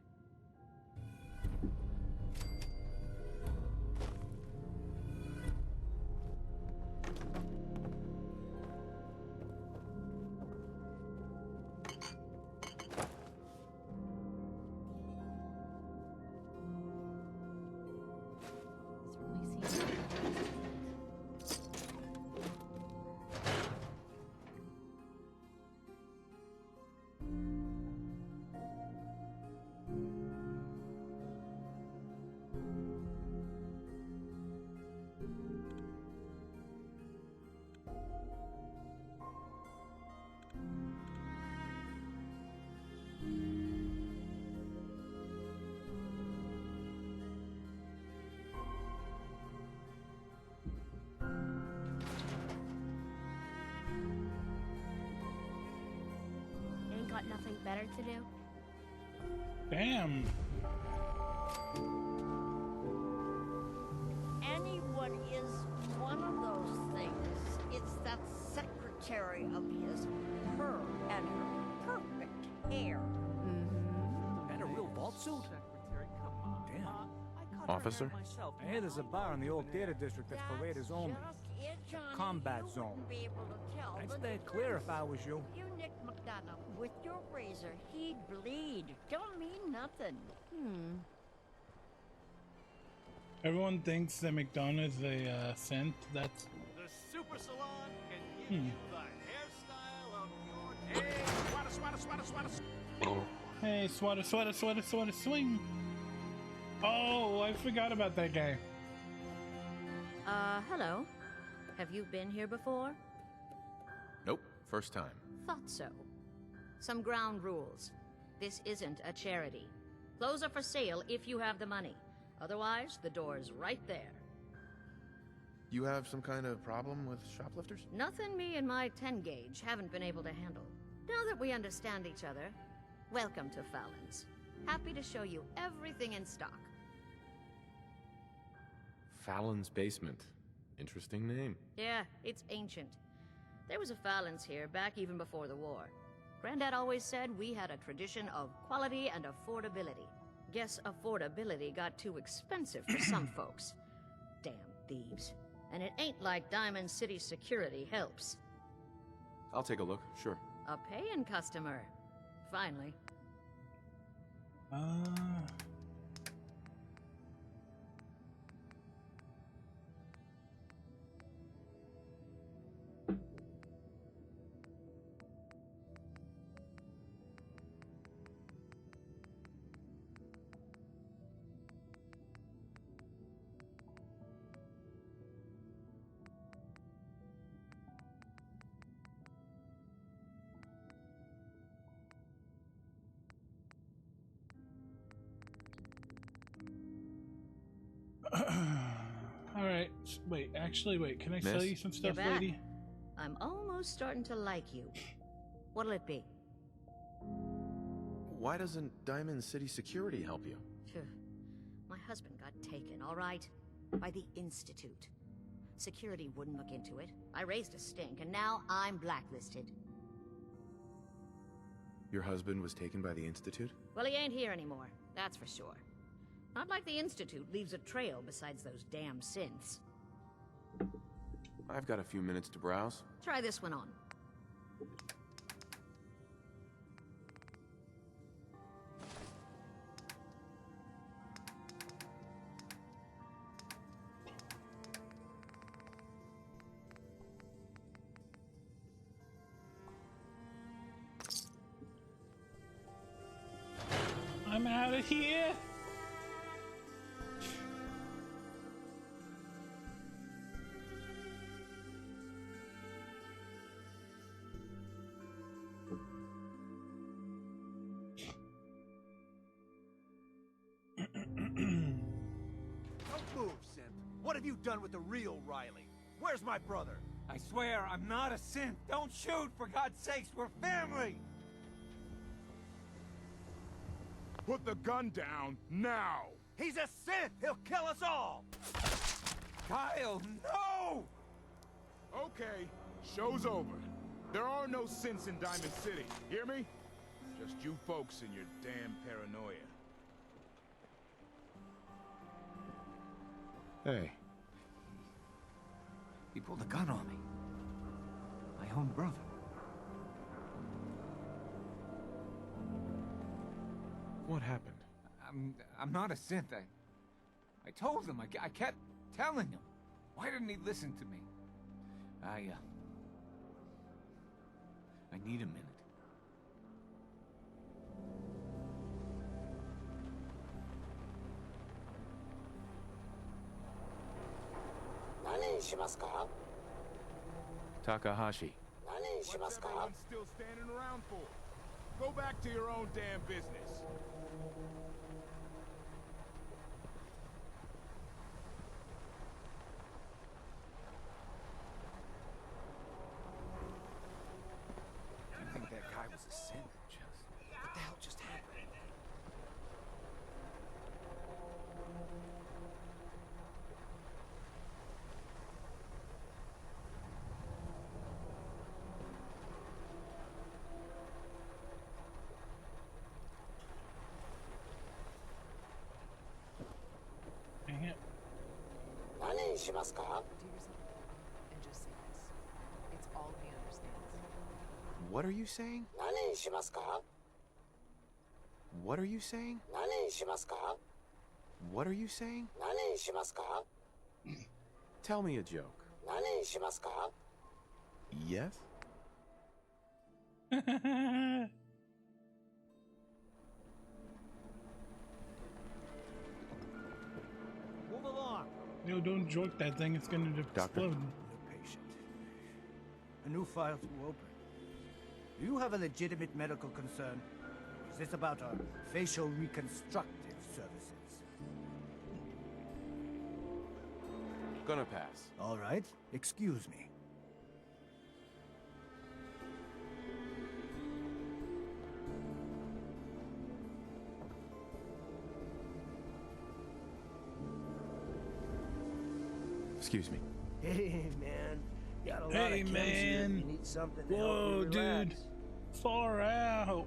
S13: Got nothing better to do?
S2: Damn.
S14: Anyone is one of those things. It's that secretary of his, her and her perfect hair.
S4: And a real vault suit?
S3: Secretary, come on.
S4: Damn.
S9: Officer?
S4: I hear there's a bar in the old theater district that's for raiders only. Combat zone. I'd stay clear if I was you.
S14: You, Nick McDonough, with your razor, he'd bleed. Don't mean nothing.
S2: Everyone thinks that McDonald's a scent. That's
S3: The super salon can give you the hairstyle of your day.
S2: Hey, swatter, swatter, swatter, swatter, swing. Oh, I forgot about that guy.
S15: Hello. Have you been here before?
S9: Nope, first time.
S15: Thought so. Some ground rules. This isn't a charity. Clothes are for sale if you have the money. Otherwise, the door's right there.
S9: You have some kind of problem with shoplifters?
S15: Nothing me and my 10 gauge haven't been able to handle. Now that we understand each other, welcome to Fallon's. Happy to show you everything in stock.
S9: Fallon's Basement. Interesting name.
S15: Yeah, it's ancient. There was a Fallon's here back even before the war. Granddad always said we had a tradition of quality and affordability. Guess affordability got too expensive for some folks. Damn thieves. And it ain't like Diamond City security helps.
S9: I'll take a look, sure.
S15: A paying customer. Finally.
S2: Alright, wait, actually, wait, can I sell you some stuff,
S15: You're back.
S2: lady?
S15: I'm almost starting to like you. What'll it be?
S9: Why doesn't Diamond City Security help you?
S15: Phew. My husband got taken, all right? By the Institute. Security wouldn't look into it. I raised a stink, and now I'm blacklisted.
S9: Your husband was taken by the Institute?
S15: Well, he ain't here anymore, that's for sure. Not like the Institute leaves a trail besides those damn synths.
S9: I've got a few minutes to browse.
S15: Try this one on.
S2: I'm out of here.
S16: Don't move, Synth. What have you done with the real Riley? Where's my brother?
S4: I swear, I'm not a synth. Don't shoot, for God's sakes, we're family!
S17: Put the gun down, now!
S16: He's a Synth! He'll kill us all!
S4: Kyle, no!
S17: Okay, show's over. There are no synths in Diamond City, hear me? Just you folks and your damn paranoia.
S9: Hey.
S4: He pulled a gun on me. My own brother.
S9: What happened?
S4: I'm not a synth. I told him. I kept telling him. Why didn't he listen to me? I need a minute.
S9: Takahashi.
S17: What's everyone still standing around for? Go back to your own damn business.
S16: I think that guy was a Synth. What the hell just happened?
S2: Dang it.
S6: Do yourself and just say this. It's all he understands.
S9: What are you saying? What are you saying? What are you saying? Tell me a joke. Yes?
S16: Move along.
S2: Yo, don't joke that thing. It's gonna explode.
S16: Patient. A new file to open. Do you have a legitimate medical concern? Is this about our facial reconstructive services?
S9: Gonna pass.
S16: All right. Excuse me.
S9: Excuse me.
S16: Hey, man. Got a lot
S2: Hey,
S16: of chems here.
S2: man.
S16: You need something to
S2: Whoa,
S16: help you relax.
S2: dude. Far out.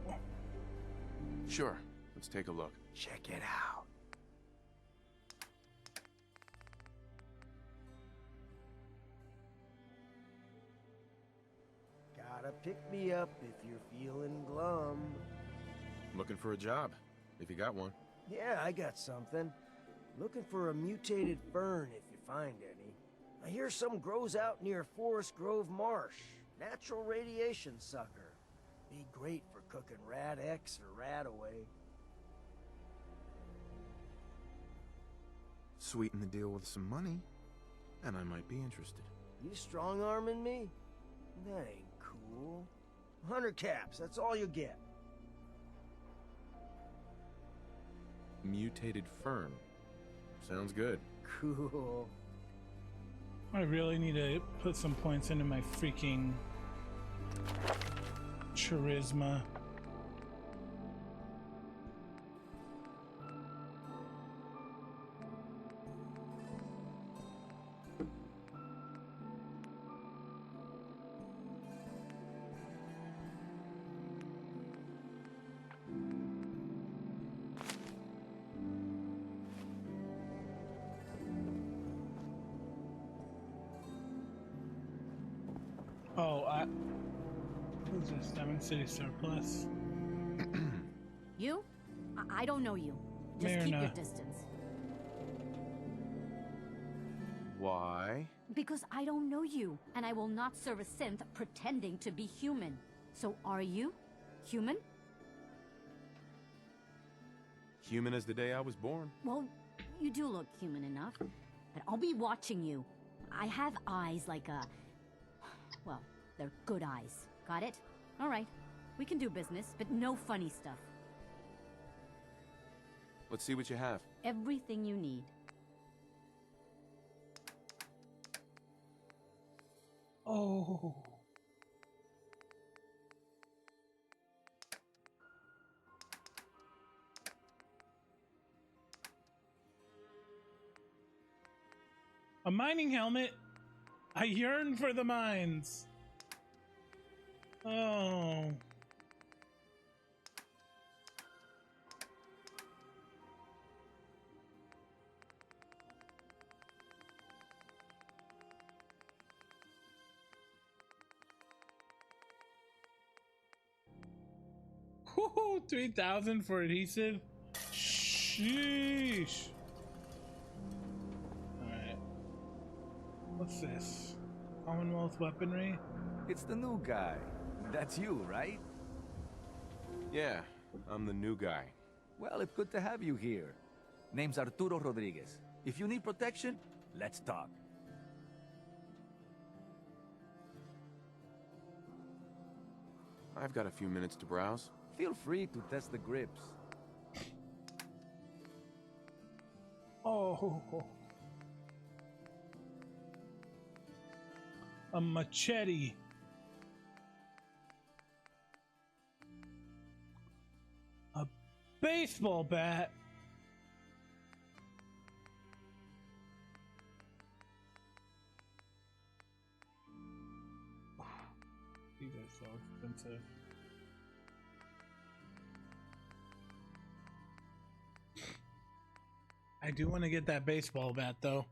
S9: Sure. Let's take a look.
S16: Check it out. Gotta pick me up if you're feeling glum.
S9: Looking for a job, if you got one.
S16: Yeah, I got something. Looking for a mutated fern if you find any. I hear some grows out near Forest Grove Marsh. Natural radiation sucker. Be great for cooking rat X or rat away.
S9: Sweeten the deal with some money, and I might be interested.
S16: You strong-arming me? That ain't cool. 100 caps, that's all you get.
S9: Mutated fern. Sounds good.
S16: Cool.
S2: I really need to put some points into my freaking charisma. got? Who's this? Diamond City Surplus.
S18: You? I don't know you. Just keep your distance.
S9: Why?
S18: Because I don't know you, and I will not serve a synth pretending to be human. So are you human?
S9: Human as the day I was born.
S18: Well, you do look human enough, but I'll be watching you. I have eyes like a... Well, they're good eyes. Got it? All right. We can do business, but no funny stuff.
S9: Let's see what you have.
S18: Everything you need.
S2: Oh. A mining helmet? I yearn for the mines. Oh. Woohoo! 3,000 for adhesive? Sheesh. Alright. What's this? Commonwealth weaponry?
S19: It's the new guy. That's you, right?
S9: Yeah, I'm the new guy.
S19: Well, it's good to have you here. Name's Arturo Rodriguez. If you need protection, let's talk.
S9: I've got a few minutes to browse.
S19: Feel free to test the grips.
S2: Oh. A machete. A baseball bat. These are so expensive. I do want to get that baseball bat though.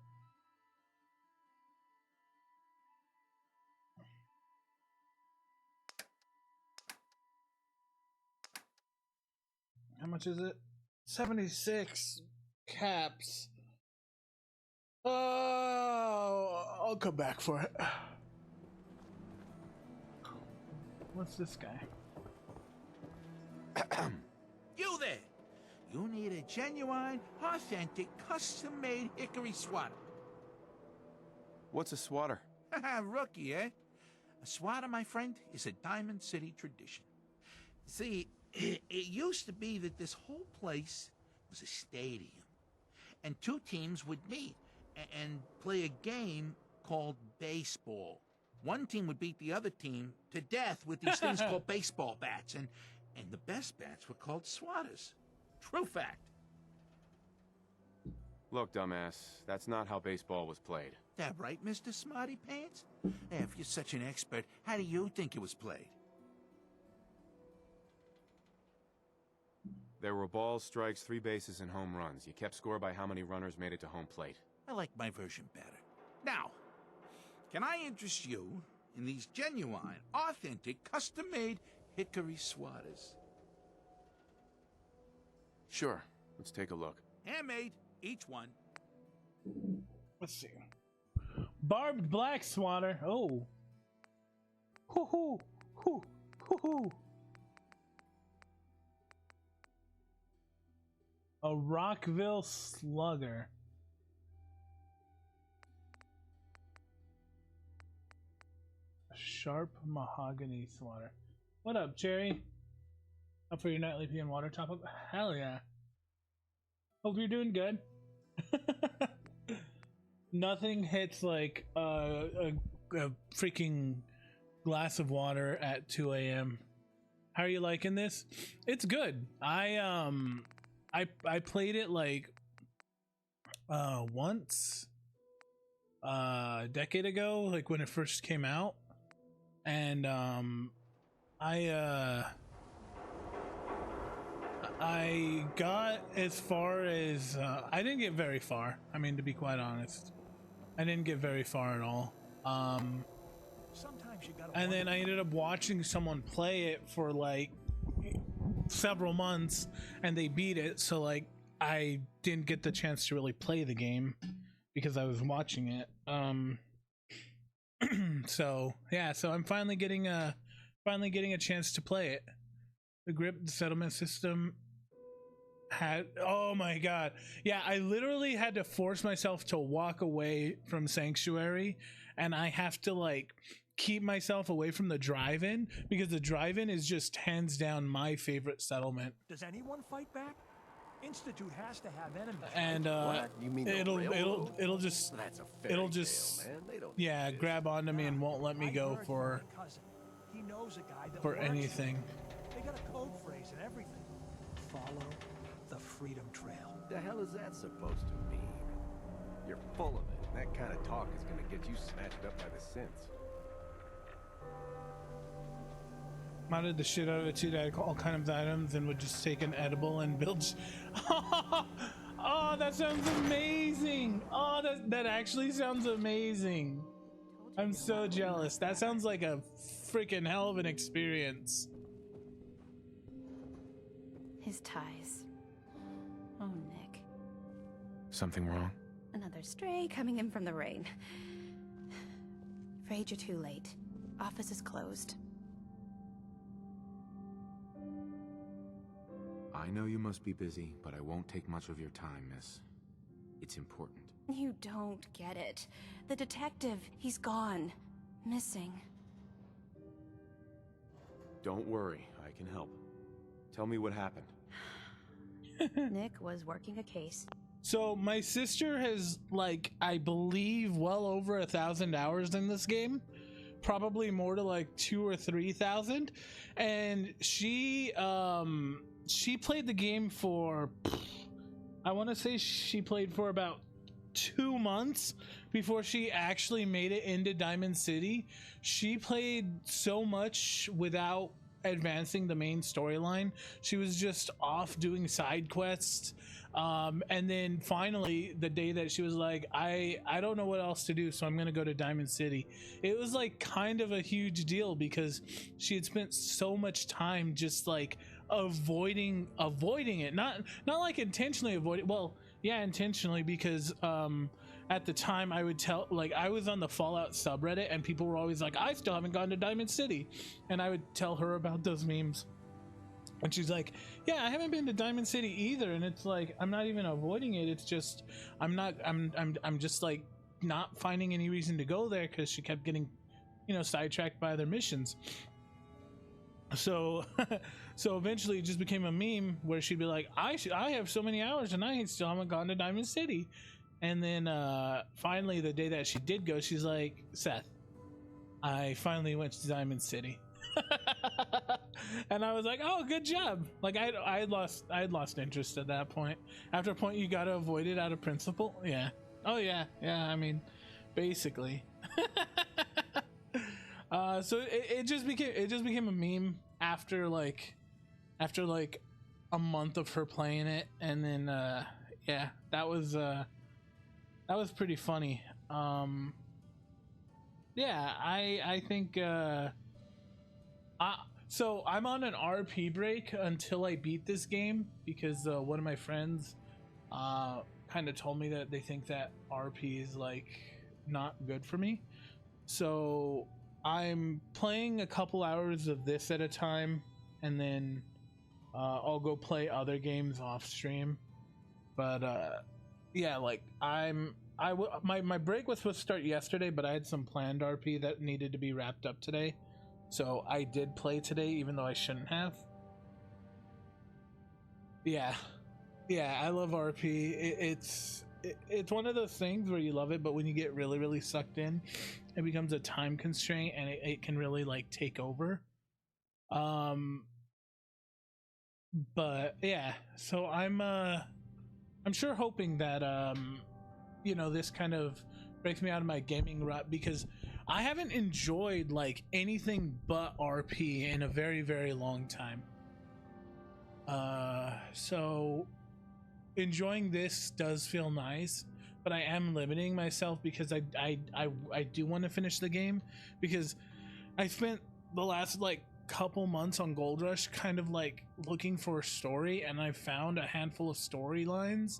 S2: How much is it? 76 caps. Oh, I'll come back for it. What's this guy?
S20: You there! You need a genuine, authentic, custom-made hickory swatter.
S9: What's a swatter?
S20: Rookie, eh? A swatter, my friend, is a Diamond City tradition. See, it used to be that this whole place was a stadium, and two teams would meet and play a game called baseball. One team would beat the other team to death with these things called baseball bats, and the best bats were called swatters. True fact.
S9: Look, dumbass, that's not how baseball was played.
S20: That right, Mr. Smarty Pants? If you're such an expert, how do you think it was played?
S9: There were balls, strikes, 3 bases, and home runs. You kept score by how many runners made it to home plate.
S20: I like my version better. Now, can I interest you in these genuine, authentic, custom-made hickory swatters?
S9: Sure, let's take a look.
S20: Handmade, each one.
S2: Let's see. Barbed black swatter. Oh. Hoo hoo hoo hoo hoo. A Rockville slugger. A sharp mahogany swatter. What up, Cherry? Up for your nightly pee and water top up? Hell yeah. Hope you're doing good. Nothing hits like a freaking glass of water at 2 a.m. How are you liking this? It's good. I played it like once a decade ago, like when it first came out, and I got as far as I didn't get very far. I mean, to be quite honest, I didn't get very far at all.
S20: Sometimes
S2: and then I ended up watching someone play it for like several months, and they beat it. So like I didn't get the chance to really play the game because I was watching it. So yeah, so I'm finally getting a chance to play it. The grip, the settlement system had, oh my god, yeah, I literally had to force myself to walk away from Sanctuary, and I have to like keep myself away from the drive-in because the drive-in is just hands down my favorite settlement.
S21: Does anyone fight back? Institute has to have enemies.
S2: And
S1: What? You mean the railroad?
S2: it'll just
S1: That's a fairy
S2: it'll
S1: tale,
S2: just
S1: man. They don't
S2: yeah, grab onto me and won't let me go for
S21: He knows a guy that
S2: for
S21: works
S2: anything.
S21: there. They got a code phrase and everything. Follow the Freedom Trail.
S1: The hell is that supposed to mean? You're full of it. That kind of talk is gonna get you snatched up by the synths.
S2: Modded the shit out of it too. That all kind of items and would just take an edible and build. Oh, that sounds amazing. Oh, that actually sounds amazing. I'm so jealous. That sounds like a freaking hell of an experience.
S22: His ties. Oh, Nick.
S9: Something wrong?
S22: Another stray coming in from the rain. Afraid you're too late. Office is closed.
S9: I know you must be busy, but I won't take much of your time, miss. It's important.
S22: You don't get it. The detective, he's gone. Missing.
S9: Don't worry, I can help. Tell me what happened.
S22: Nick was working a case.
S2: So my sister has, like, I believe well over 1,000 hours in this game, probably more to like 2,000 or 3,000, and she played the game for, I want to say she played for about 2 months before she actually made it into Diamond City. She played so much without advancing the main storyline. She was just off doing side quests, and then finally the day that she was like, I don't know what else to do, so I'm gonna go to Diamond City. It was like kind of a huge deal because she had spent so much time just like avoiding it, not like intentionally avoiding, well, yeah, intentionally, because at the time I would tell, like, I was on the Fallout subreddit and people were always like, I still haven't gone to Diamond City, and I would tell her about those memes, and she's like, yeah, I haven't been to Diamond City either. And it's like, I'm not even avoiding it, it's just I'm just like not finding any reason to go there because she kept getting, you know, sidetracked by other missions. So so eventually it just became a meme where she'd be like, I have so many hours and I still haven't gone to Diamond City. And then finally the day that she did go, she's like, Seth, I finally went to Diamond City. And I was like, oh, good job. Like I had lost interest at that point. After a point, you gotta avoid it out of principle. Yeah. Oh yeah, I mean, basically. So it just became a meme after like a month of her playing it, and then yeah, that was pretty funny. Yeah, I think so I'm on an RP break until I beat this game because one of my friends kind of told me that they think that RP is like not good for me. So I'm playing a couple hours of this at a time, and then I'll go play other games off stream. But yeah, like my break was supposed to start yesterday, but I had some planned RP that needed to be wrapped up today, so I did play today even though I shouldn't have. Yeah, I love RP. It's one of those things where you love it, but when you get really sucked in, it becomes a time constraint, and it can really like take over. But yeah, so I'm sure hoping that you know, this kind of breaks me out of my gaming rut, because I haven't enjoyed like anything but RP in a very long time. So enjoying this does feel nice, but I am limiting myself because I do want to finish the game, because I spent the last like couple months on Gold Rush kind of like looking for a story, and I found a handful of storylines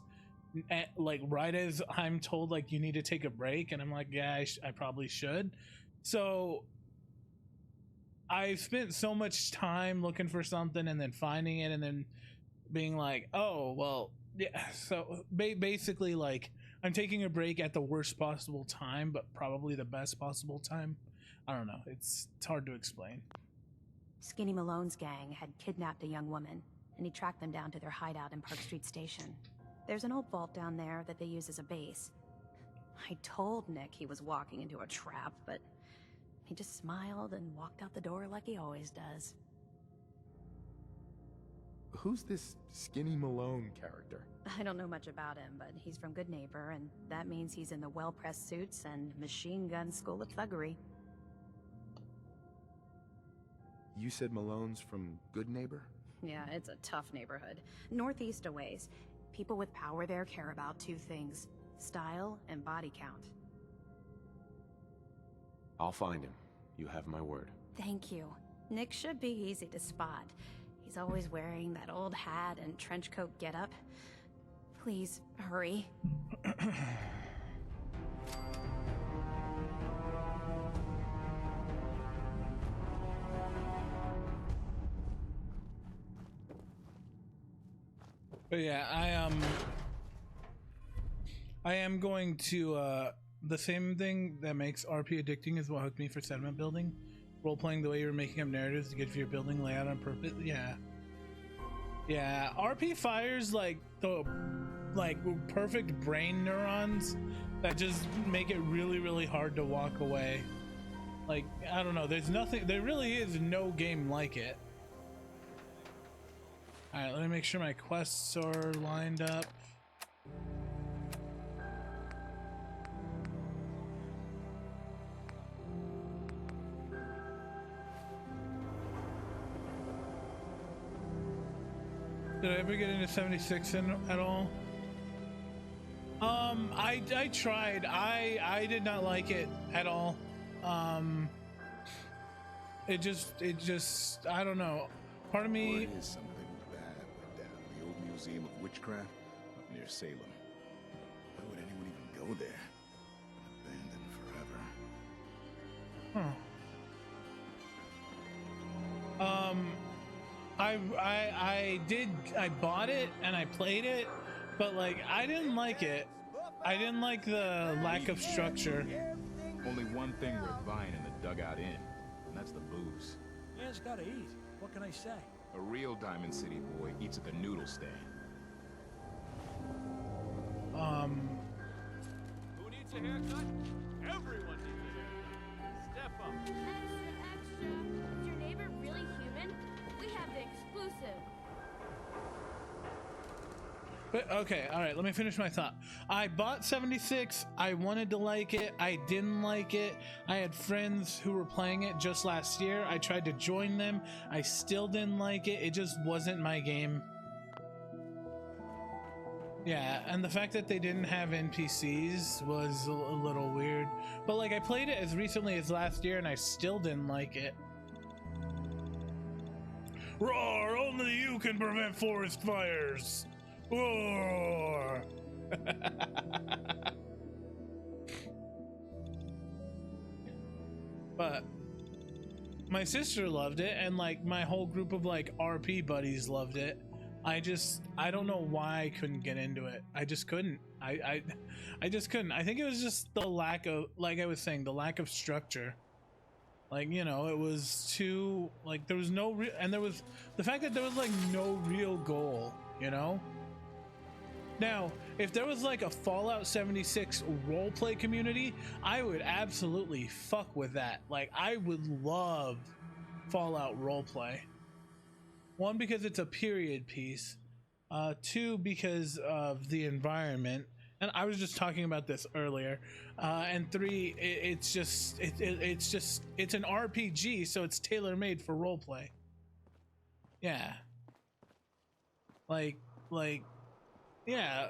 S2: like right as I'm told like you need to take a break, and I'm like, yeah, I probably should. So I spent so much time looking for something and then finding it and then being like, oh well, yeah. So basically like I'm taking a break at the worst possible time, but probably the best possible time. I don't know, it's hard to explain.
S22: Skinny Malone's gang had kidnapped a young woman, and he tracked them down to their hideout in Park Street Station. There's an old vault down there that they use as a base. I told Nick he was walking into a trap, but he just smiled and walked out the door like he always does.
S5: Who's this Skinny Malone character?
S22: I don't know much about him, but he's from Good Neighbor, and that means he's in the well-pressed suits and machine gun school of thuggery.
S5: You said Malone's from Good Neighbor?
S22: Yeah, it's a tough neighborhood. Northeast a ways. People with power there care about two things: style and body count.
S5: I'll find him. You have my word.
S22: Thank you. Nick should be easy to spot. He's always wearing that old hat and trench coat getup. Please, hurry.
S2: But yeah, I am going to the same thing that makes RP addicting is what hooked me for settlement building. Role playing the way you're making up narratives to get for your building layout on purpose. Yeah. Yeah, RP fires like the perfect brain neurons that just make it really, really hard to walk away. Like, I don't know, there really is no game like it. Alright, let me make sure my quests are lined up. Did I ever get into 76 at all? I tried. I did not like it at all. It just I don't know. Part of me.
S17: Word is something bad went down in the old Museum of Witchcraft up near Salem. Why would anyone even go there? Abandoned forever.
S2: Huh. I bought it and I played it, but like I didn't like it. I didn't like the lack of structure.
S17: Only one thing worth buying in the Dugout Inn, and that's the booze.
S21: Man's gotta eat. What can I say?
S17: A real Diamond City boy eats at the noodle stand.
S7: Who needs a haircut? Everyone needs a haircut. Step up.
S13: Extra. Is your neighbor really human? We have the exclusive.
S2: But okay, all right, let me finish my thought. I bought 76. I wanted to like it. I didn't like it. I had friends who were playing it just last year. I tried to join them. I still didn't like it. It just wasn't my game. Yeah, and the fact that they didn't have NPCs was a little weird. But like I played it as recently as last year and I still didn't like it. Roar, only you can prevent forest fires. Roar. But my sister loved it, and like my whole group of like RP buddies loved it. I don't know why I couldn't get into it. I just couldn't. I just couldn't. I think it was just the lack of, like I was saying, the lack of structure. Like, you know, it was too, like, there was no real, and there was the fact that there was like no real goal, you know? Now, if there was like a Fallout 76 roleplay community, I would absolutely fuck with that. Like, I would love Fallout roleplay. One, because it's a period piece. Two, because of the environment. And I was just talking about this earlier. And three, it's an RPG, so it's tailor-made for roleplay. Yeah. Yeah.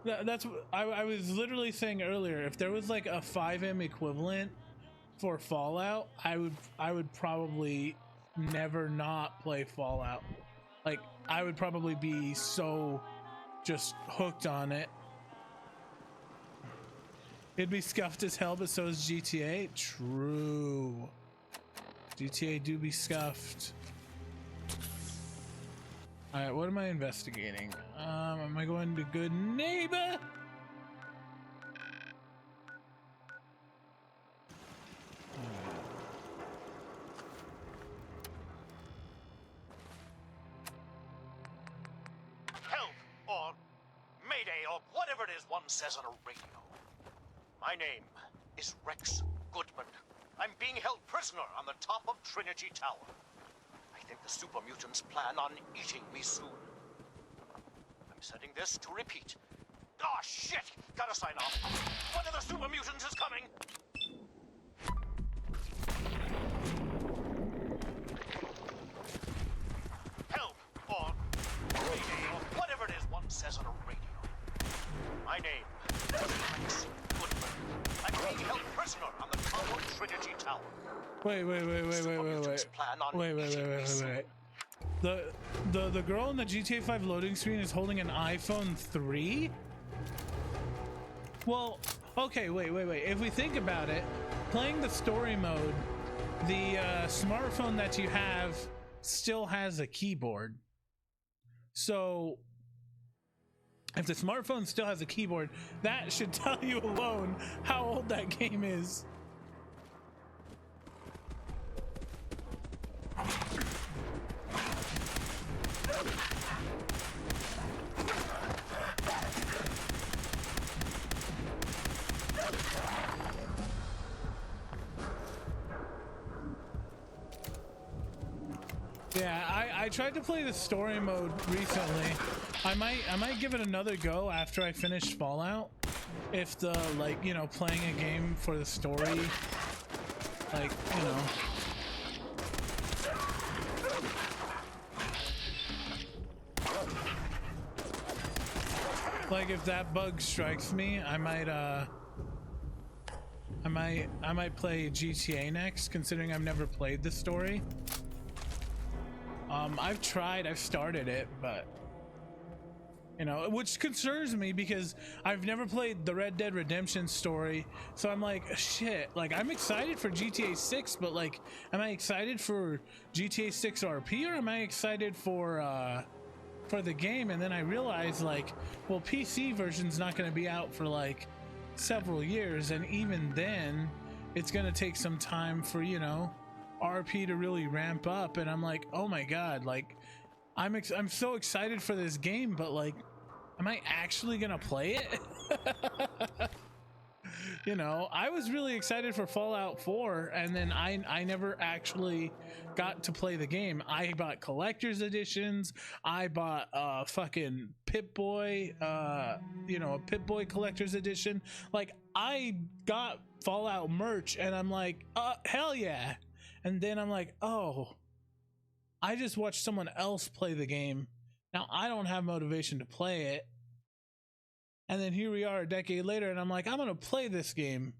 S2: That's what I was literally saying earlier. If there was like a 5M equivalent for Fallout, I would probably never not play Fallout. Like, I would probably be so just hooked on it. It'd be scuffed as hell, but so is GTA. True. GTA do be scuffed. Alright, what am I investigating? Am I going to Good Neighbor?
S10: Help, or Mayday, or whatever it is one says on a radio. My name is Rex Goodman. I'm being held prisoner on the top of Trinity Tower. I think the super mutants plan on eating me soon. I'm setting this to repeat. Ah, shit! Gotta sign off. One of the super mutants is coming! Help, or Mayday, or whatever it is one says on a radio. My name is Rex Goodman. I'm being held prisoner on the top of Trinity Tower.
S2: Wait. The girl in the GTA 5 loading screen is holding an iPhone 3? Well, okay, wait. If we think about it, playing the story mode, the smartphone that you have still has a keyboard. So if the smartphone still has a keyboard, that should tell you alone how old that game is. Yeah, I tried to play the story mode recently. I might give it another go after I finish Fallout. If the, like, you know, playing a game for the story, like, you know. Like, if that bug strikes me, I might play GTA next, considering I've never played the story. I've started it, but you know, which concerns me because I've never played the Red Dead Redemption story, so I'm like, shit, like, I'm excited for GTA 6, but like, am I excited for GTA 6 RP, or am I excited for the game? And then I realized, like, well, PC version's not going to be out for like several years, and even then it's going to take some time for, you know, RP to really ramp up. And I'm like, oh my god, like, I'm so excited for this game, but like, am I actually gonna play it? You know, I was really excited for Fallout 4, and then I never actually got to play the game. I bought collector's editions. I bought fucking Pip-Boy, you know, a Pip-Boy collector's edition. Like, I got Fallout merch, and I'm like, hell yeah. And then I'm like, oh, I just watched someone else play the game. Now I don't have motivation to play it. And then here we are a decade later, and I'm like, I'm gonna play this game.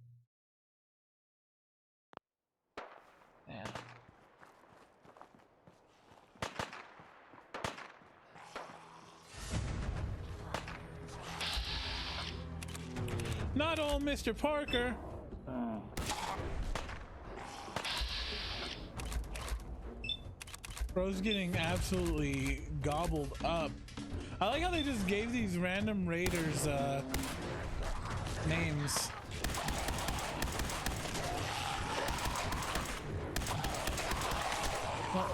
S2: Yeah. Not old Mr. Parker. Bro's getting absolutely gobbled up. I like how they just gave these random raiders names. Well,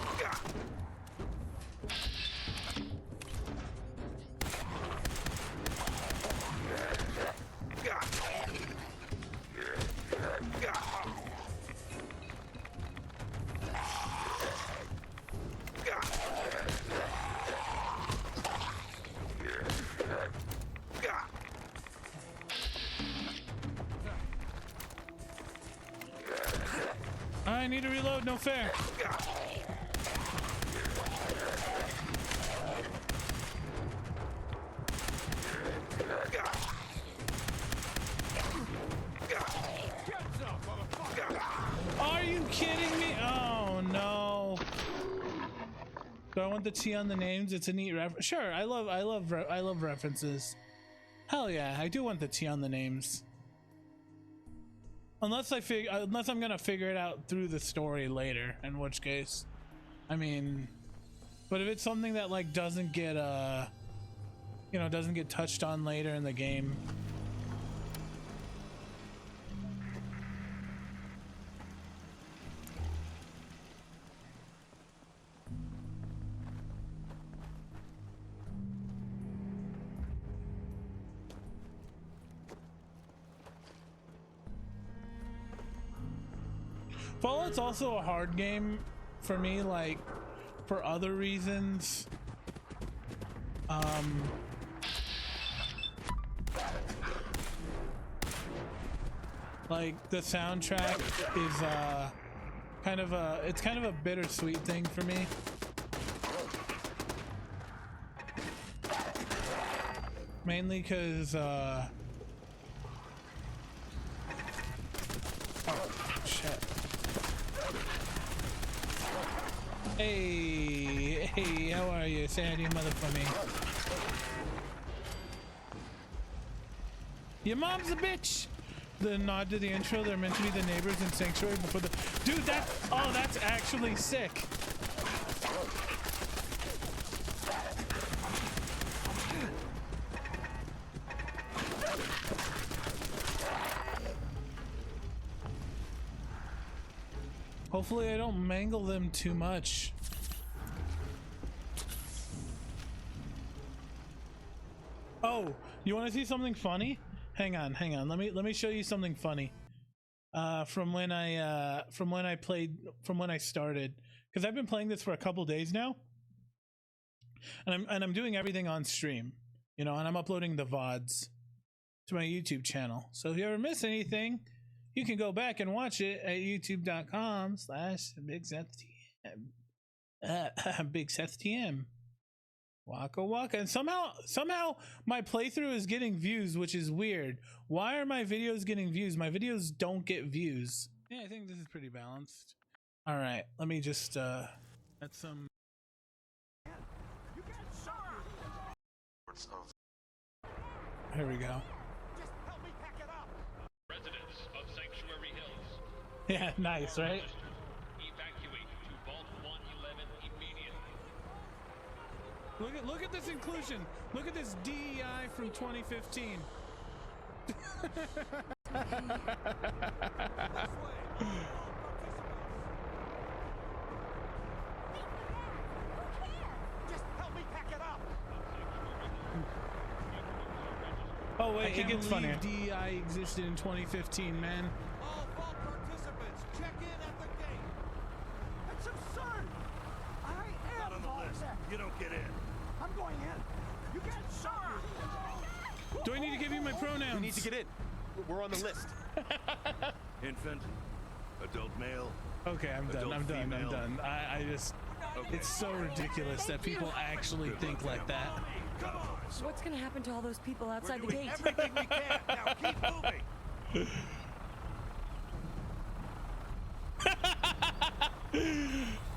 S2: I need to reload, no fair. I want the T on the names? It's a neat reference. Sure, I love references. Hell yeah, I do want the T on the names. Unless I'm gonna figure it out through the story later, in which case, I mean, but if it's something that like doesn't get you know, doesn't get touched on later in the game. Fallout's also a hard game for me, like for other reasons. Like the soundtrack is kind of a bittersweet thing for me. Mainly because oh shit. Hey, how are you? Say hi to your mother for me. Your mom's a bitch! The nod to the intro, they're meant to be the neighbors in Sanctuary before the... Dude, that's actually sick. Hopefully I don't mangle them too much. Oh, you want to see something funny? Hang on. Let me show you something funny. From when I started, because I've been playing this for a couple days now, and I'm doing everything on stream, you know, and I'm uploading the VODs to my YouTube channel. So if you ever miss anything, you can go back and watch it at youtube.com/BigSethTM. Waka waka. And somehow my playthrough is getting views, which is weird. Why are my videos getting views? My videos don't get views. Yeah, I think this is pretty balanced. All right, let me just that's some. Here we go.
S7: Residents of Sanctuary Hills.
S2: Yeah, nice, right?
S7: Evacuate to Vault 111 immediately.
S2: Look at this inclusion. Look at this DEI from 2015. Oh wait, it gets funnier. DEI existed in 2015, man.
S11: All vault participants, check in at the gate. That's absurd. I am on the list. You don't get in. I'm going in. You get shot.
S2: Do I need to give you my pronouns?
S11: You need to get in. We're on the list. Infant, adult male.
S2: Okay, I'm done. I'm done. I just, it's so ridiculous that people actually think like that.
S11: Come on.
S12: What's gonna happen to all those people outside the gate?
S11: Everything we can. Now keep moving.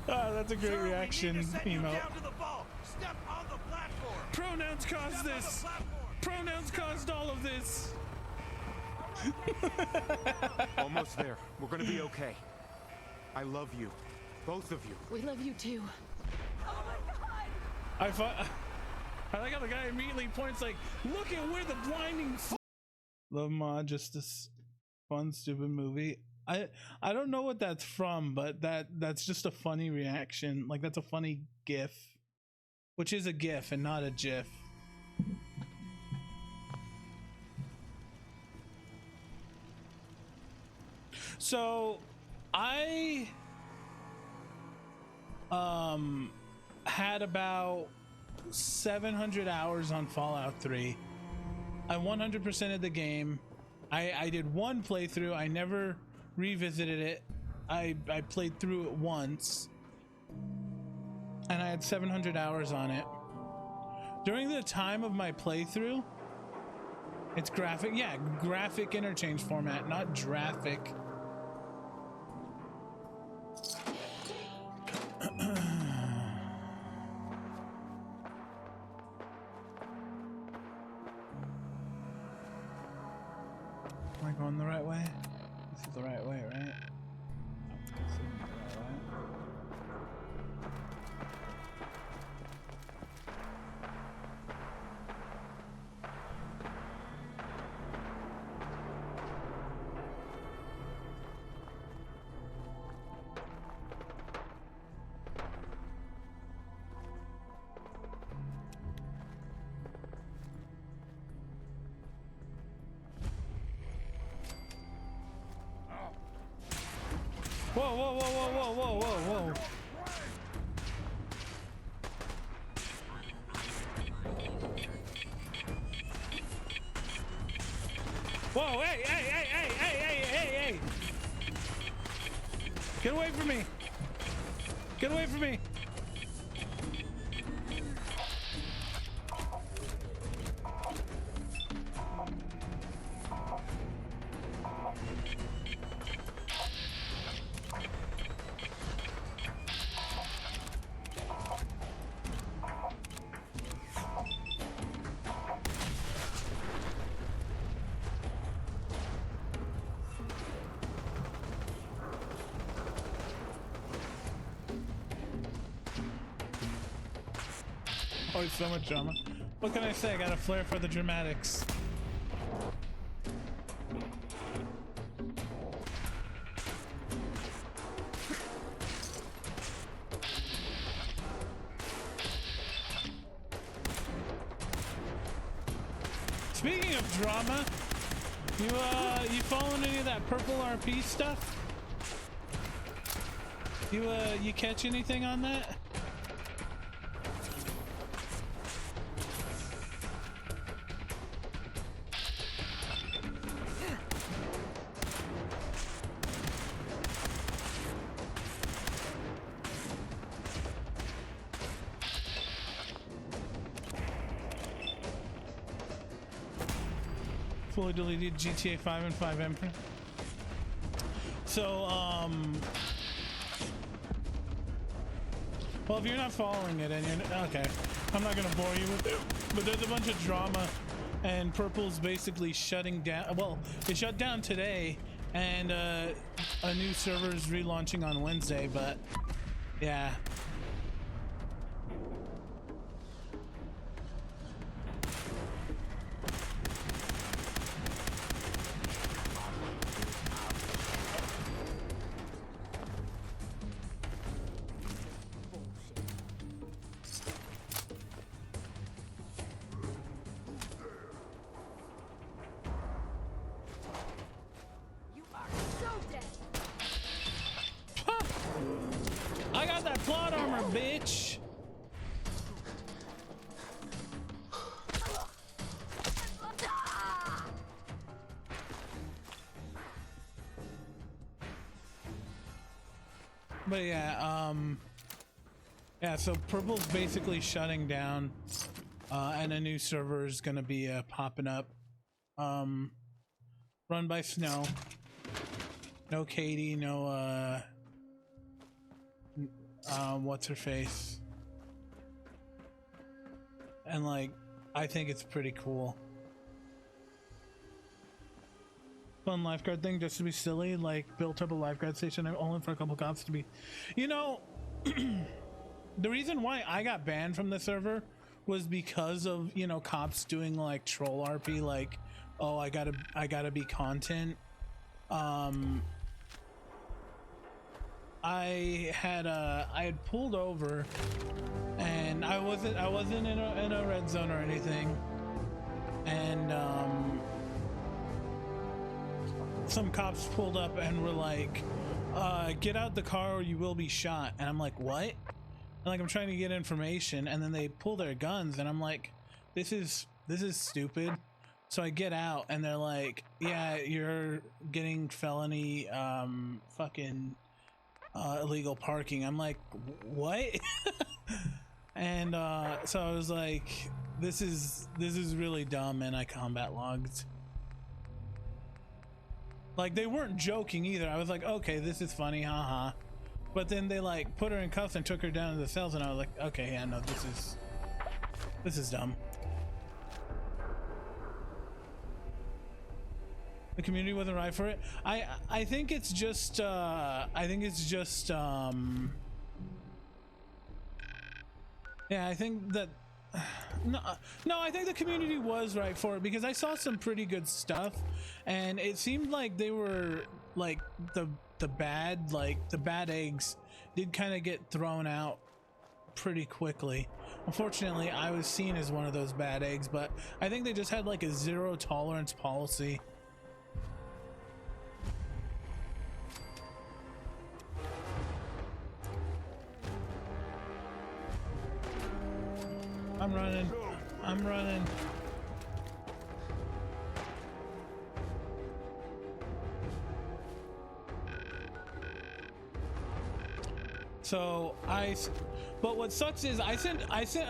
S2: Oh, that's a great reaction, emo.
S11: Step on the platform.
S2: Pronouns caused this. Pronouns caused all of this.
S23: Almost there. We're gonna be okay. I love you. Both of you.
S12: We love you too.
S2: I like how the guy immediately points like, look at where the blinding Love mod, just this fun, stupid movie. I don't know what that's from, but that's just a funny reaction. Like, that's a funny GIF. Which is a GIF and not a GIF. So I had about 700 hours on Fallout 3. I 100%ed the game. I did one playthrough. I never revisited it. I played through it once, and I had 700 hours on it. During the time of my playthrough, it's graphic, yeah, graphic interchange format, not graphic. Am I going the right way? This is the right way, right? Oh, this isn't the right way. Whoa, whoa, whoa, whoa, whoa, whoa, whoa, whoa. Whoa, hey, hey, hey, hey, hey, hey, hey, hey. Get away from me. Get away from me. Always so much drama. What can I say? I got a flair for the dramatics. Speaking of drama, you following any of that purple RP stuff? You catch anything on that? Fully deleted GTA 5 and 5 Emperor. So, well, if you're not following it and you're okay, I'm not gonna bore you with it, but there's a bunch of drama, and Purple's basically shutting down. Well, it shut down today, and a new server is relaunching on Wednesday, but yeah. I got that plot armor, bitch. But yeah, yeah, so Purple's basically shutting down, and a new server is gonna be popping up, run by Snow. No Katie, no what's her face, and like I think it's pretty cool. Fun lifeguard thing just to be silly, like built up a lifeguard station only for a couple cops to be, you know. The reason why I got banned from the server was because of, you know, cops doing like troll RP, like, oh, I gotta be content. I had pulled over, and I wasn't in a red zone or anything, and some cops pulled up and were like, get out the car or you will be shot. And I'm like, what? And like, I'm trying to get information, and then they pull their guns, and I'm like, this is stupid. So I get out, and they're like, yeah, you're getting felony fucking illegal parking. I'm like, what? And so I was like, this is really dumb, and I combat logged. Like, they weren't joking either. I was like, okay, this is funny, haha. But then they like put her in cuffs and took her down to the cells, and I was like, okay, yeah, no, this is dumb. The community wasn't right for it. I think it's just yeah, I think that no, I think the community was right for it because I saw some pretty good stuff, and it seemed like they were like the bad eggs did kind of get thrown out pretty quickly. Unfortunately, I was seen as one of those bad eggs, but I think they just had like a zero tolerance policy. I'm running. I'm running. So but what sucks is I sent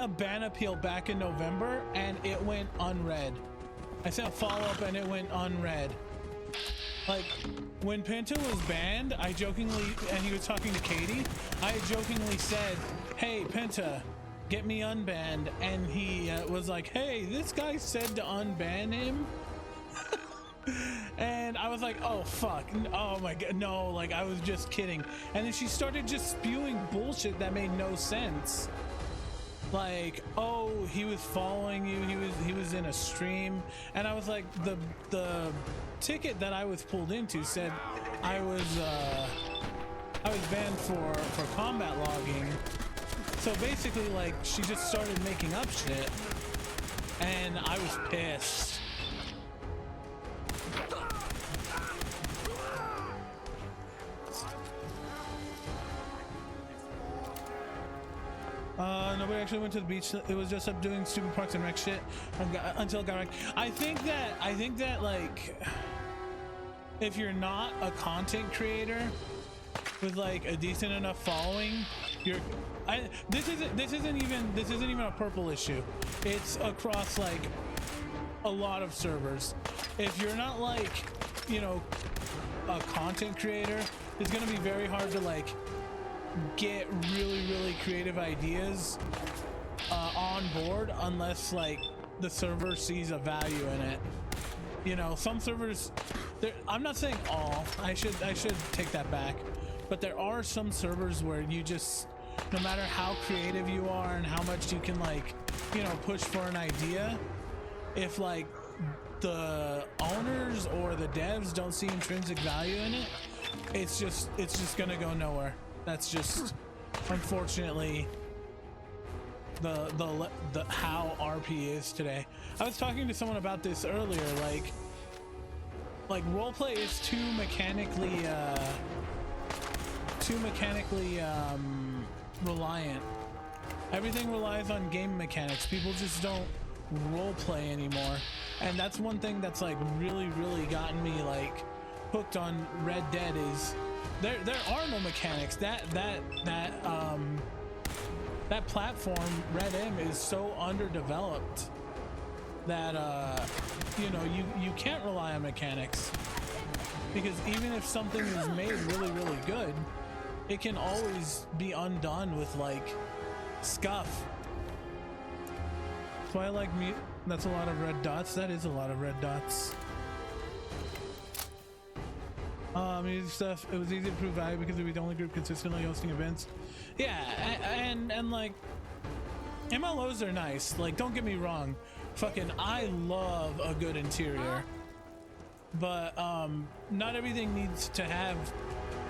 S2: a ban appeal back in November and it went unread. I sent a follow-up and it went unread. Like when Pinto was banned, I jokingly, and he was talking to Katie, I jokingly said, "Hey Penta, get me unbanned," and he was like, "Hey, this guy said to unban him." And I was like, oh fuck, oh my god, no, like I was just kidding. And then she started just spewing bullshit that made no sense. Like, oh, he was following you, he was in a stream, and I was like, the ticket that I was pulled into said I was banned for combat logging. So basically, like, she just started making up shit, and I was pissed. Nobody actually went to the beach. It was just up doing stupid Parks and Rec shit until it got wrecked. I think that like, if you're not a content creator with like a decent enough following, this isn't even a purple issue. It's across like a lot of servers. If you're not like, you know, a content creator, it's gonna be very hard to like get really creative ideas on board unless like the server sees a value in it. You know, some servers, I'm not saying all, I should take that back, but there are some servers where you just, no matter how creative you are and how much you can like, you know, push for an idea, if like the owners or the devs don't see intrinsic value in it, it's just gonna go nowhere. That's just unfortunately the how RP is today. I was talking to someone about this earlier, like roleplay is too mechanically reliant. Everything relies on game mechanics. People just don't roleplay anymore, and that's one thing that's like really gotten me like hooked on Red Dead is there are no mechanics. That platform, Red M, is so underdeveloped that you know, you can't rely on mechanics, because even if something is made really good, it can always be undone with like scuff. So I like me. That's a lot of red dots. That is a lot of red dots. Music stuff. It was easy to prove value because we were the only group consistently hosting events. Yeah, and like MLOs are nice. Like, don't get me wrong. Fucking, I love a good interior, but not everything needs to have.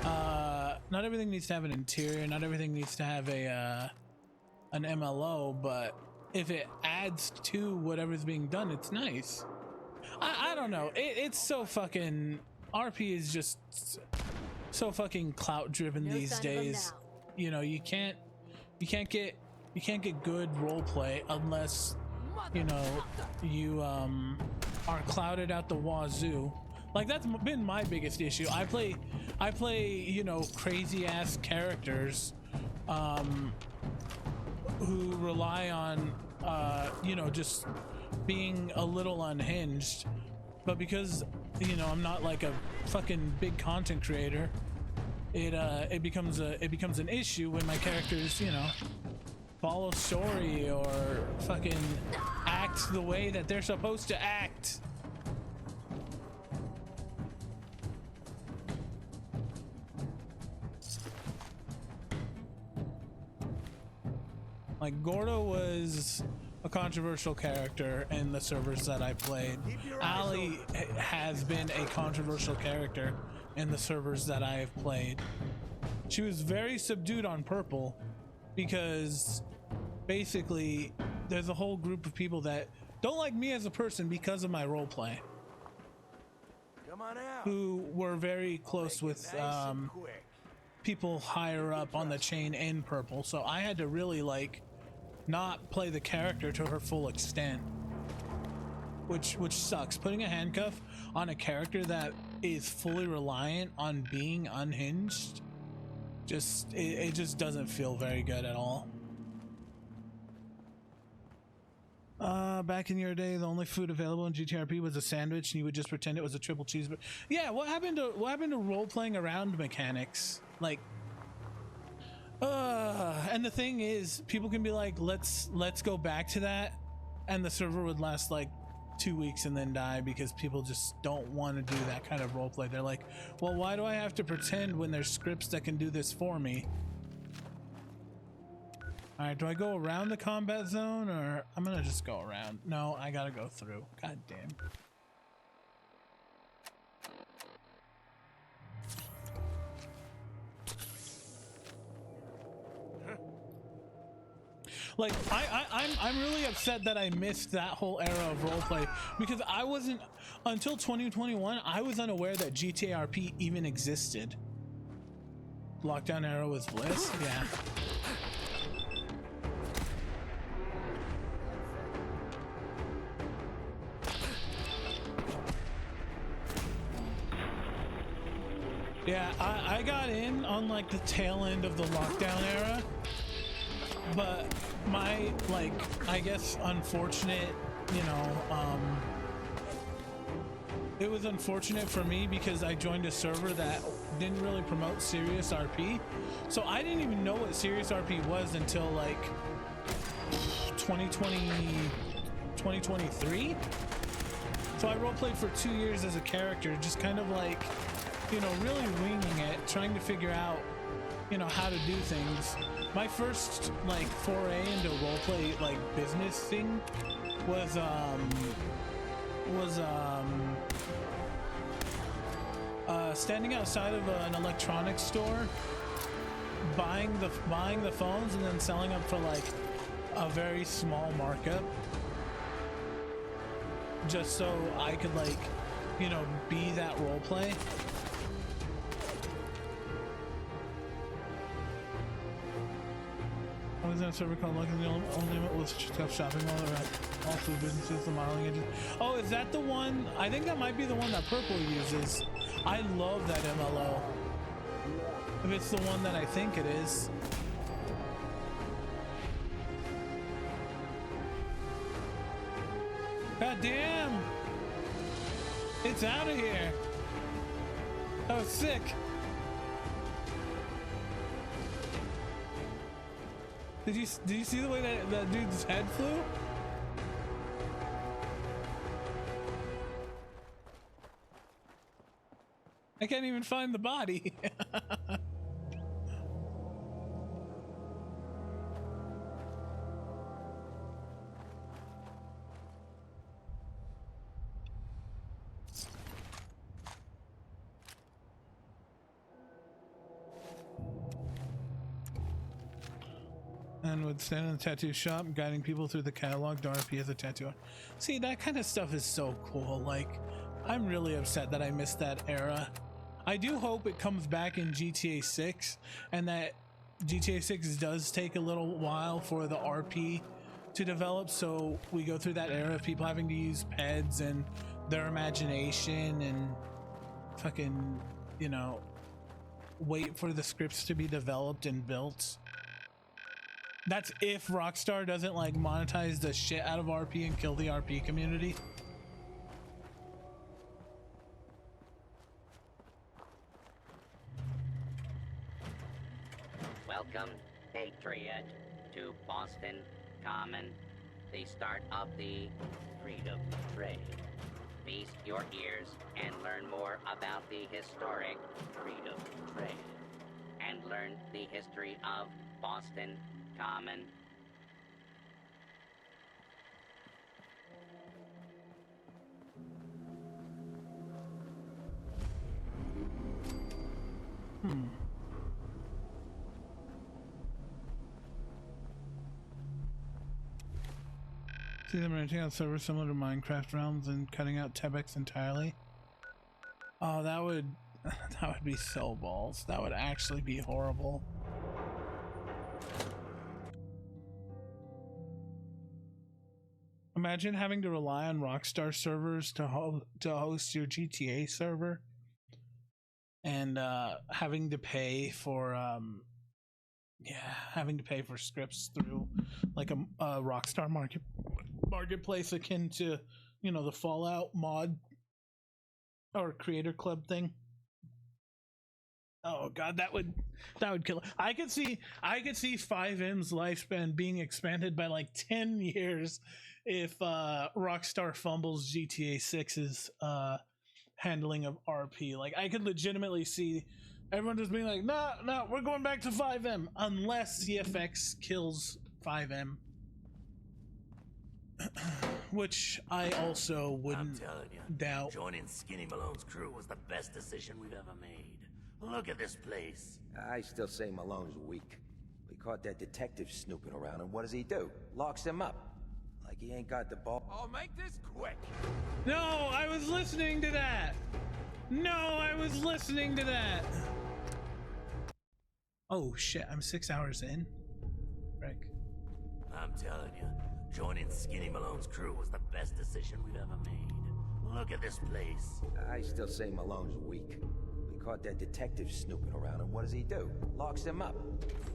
S2: Not everything needs to have an interior. Not everything needs to have a an MLO. But if it adds to whatever's being done, it's nice. I don't know. It's so fucking. RP is just so fucking clout driven these days. You know, you can't get good role play unless, you know, you are clouded out the wazoo. Like, that's been my biggest issue. I play, you know, crazy ass characters who rely on you know, just being a little unhinged. But because, you know, I'm not like a fucking big content creator, it becomes an issue when my characters, you know, follow story or fucking act the way that they're supposed to act. Like, Gordo was a controversial character in the servers that I played. Ali has been a controversial character in the servers that I have played. She was very subdued on Purple because basically there's a whole group of people that don't like me as a person because of my roleplay.
S16: Come on out.
S2: Who were very close with people higher up on the chain in Purple. So I had to really like not play the character to her full extent, which sucks. Putting a handcuff on a character that is fully reliant on being unhinged, it just doesn't feel very good at all. Back in your day, the only food available in GTRP was a sandwich, and you would just pretend it was a triple cheeseburger. Yeah, what happened to role playing around mechanics? Like, and the thing is, people can be like, let's go back to that, and the server would last like 2 weeks and then die because people just don't want to do that kind of roleplay. They're like, well, why do I have to pretend when there's scripts that can do this for me? All right, do I go around the combat zone, or I'm gonna just go around? No, I gotta go through. God damn. Like, I'm really upset that I missed that whole era of roleplay because I wasn't, until 2021, I was unaware that GTA RP even existed. Lockdown era was bliss? Yeah. Yeah, I got in on like the tail end of the lockdown era, but my, like, I guess unfortunate, you know, it was unfortunate for me because I joined a server that didn't really promote serious RP, so I didn't even know what serious RP was until like 2023. So I roleplayed for 2 years as a character, just kind of like, you know, really winging it, trying to figure out, you know, how to do things. My first like foray into roleplay like business thing was standing outside of an electronics store, buying the phones and then selling them for like a very small markup, just so I could, like, you know, be that roleplay. I was in a server called Lucky, the only limit was tough shopping mall around all food businesses, the modeling engine. Oh, is that the one? I think that might be the one that Purple uses. I love that MLO. If it's the one that I think it is. God damn! It's out of here! That was sick! Did you see the way that dude's head flew? I can't even find the body. And would stand in the tattoo shop, guiding people through the catalog to RP as a tattoo. See, that kind of stuff is so cool. Like, I'm really upset that I missed that era. I do hope it comes back in GTA 6, and that GTA 6 does take a little while for the RP to develop, so we go through that era of people having to use PEDs and their imagination and fucking, you know, wait for the scripts to be developed and built. That's if Rockstar doesn't like monetize the shit out of RP and kill the RP community.
S3: Welcome, Patriot, to Boston Common, the start of the freedom trade. Feast your ears and learn more about the historic freedom trade. And learn the history of Boston Common.
S2: See them renting out servers similar to Minecraft realms and cutting out Tebex entirely. Oh, that would be so balls. That would actually be horrible. Imagine having to rely on Rockstar servers to host your GTA server, and having to pay for scripts through like a Rockstar marketplace akin to, you know, the Fallout mod or Creator Club thing. Oh god, that would kill it. I could see 5M's lifespan being expanded by like 10 years if Rockstar fumbles GTA 6's handling of RP. Like, I could legitimately see everyone just being like, no, we're going back to 5M unless CFX kills 5M. Which I also wouldn't doubt.
S8: Joining Skinny Malone's crew was the best decision we've ever made. Look at this place.
S14: I still say Malone's weak. We caught that detective snooping around, and what does he do? Locks him up. Like he ain't got the ball.
S11: I'll make this quick.
S2: No, I was listening to that. Oh shit, I'm 6 hours in. Frick.
S8: I'm telling you, joining Skinny Malone's crew was the best decision we've ever made. Look at this place.
S14: I still say Malone's weak. We caught that detective snooping around, and what does he do? Locks him up.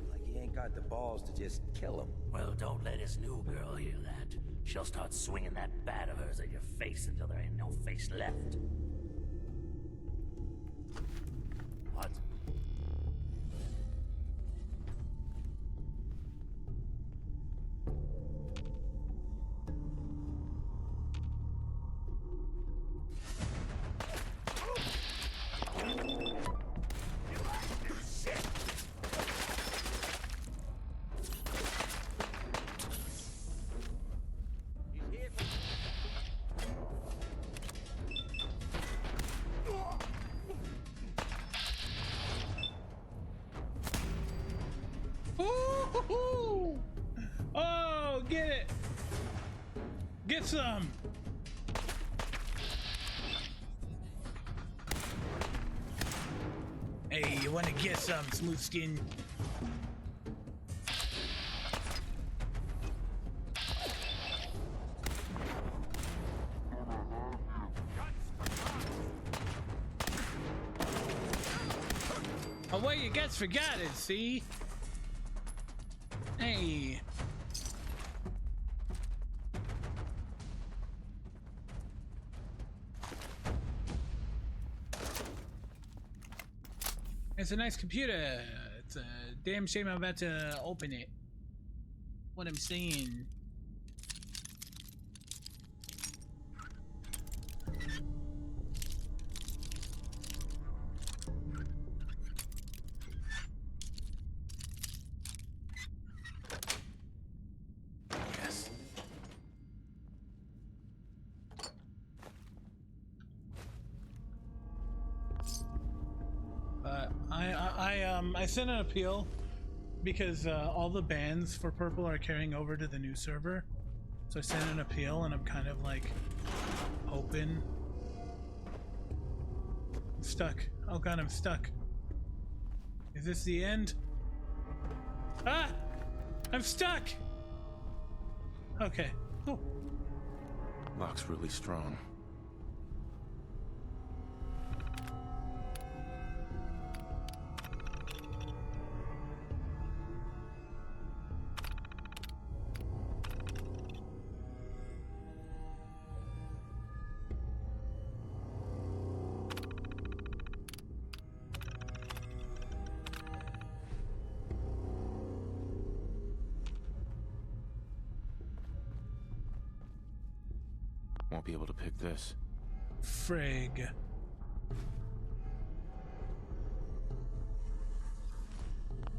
S14: Like he ain't got the balls to just kill him.
S8: Well, don't let his new girl hear that. She'll start swinging that bat of hers at your face until there ain't no face left. What?
S2: Oh, get it! Get some! Hey, you wanna get some, smooth skin? Oh, what you got's forgotten, see? Hey. It's a nice computer. It's a damn shame I'm about to open it. What I'm saying.
S8: Yes.
S2: I sent an appeal because all the bans for Purple are carrying over to the new server. So I sent an appeal and I'm kind of like hoping. I'm stuck. Oh god, I'm stuck. Is this the end? Ah! I'm stuck! Okay, cool.
S9: Lock's really strong. Won't be able to pick this.
S2: Frig.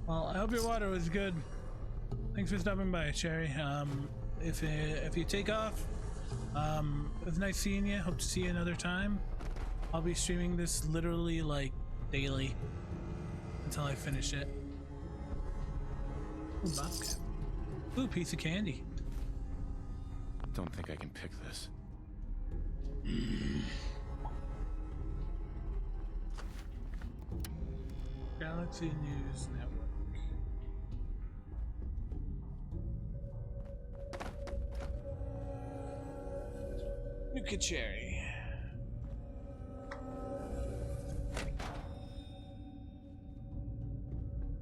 S2: Well, I hope your water was good. Thanks for stopping by, Cherry. If you take off, it was nice seeing you. Hope to see you another time. I'll be streaming this literally like daily. until I finish it. Ooh, bobcat. Ooh, piece of candy.
S9: Don't think I can pick this.
S2: Galaxy News Network. Nuka Cherry.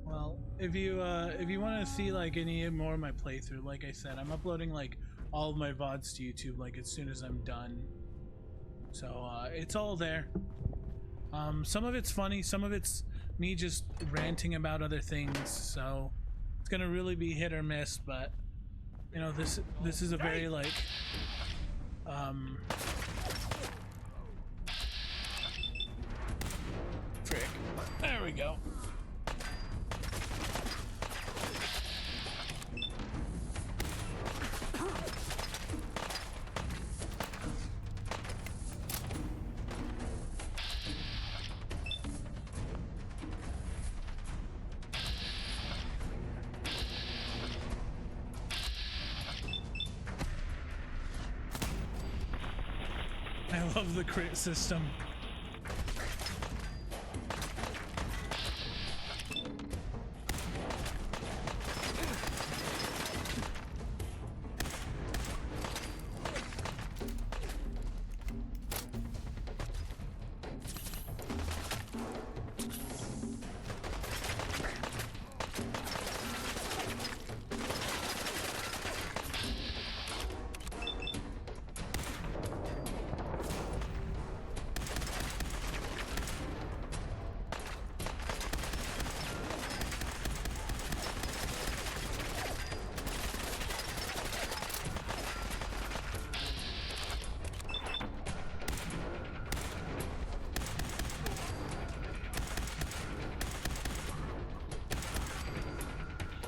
S2: Well, if you want to see like any more of my playthrough, like I said, I'm uploading like all of my VODs to YouTube like as soon as I'm done. So it's all there. Some of it's funny, some of it's me just ranting about other things. So it's gonna really be hit or miss. But you know, this is a very like frick. There we go. I love the crit system.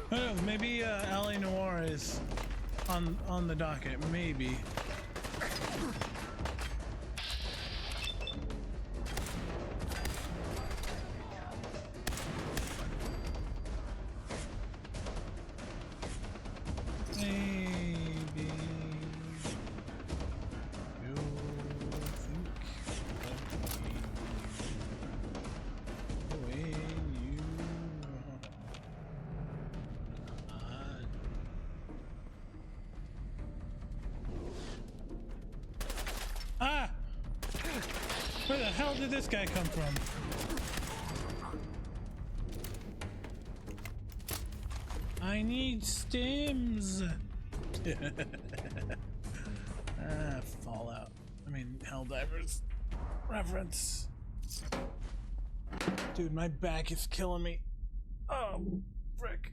S2: I don't know, maybe LA Noire is on the docket, maybe. Where the hell did this guy come from? I need stims. Fallout. I mean, Helldivers reference. Dude, my back is killing me. Oh, frick.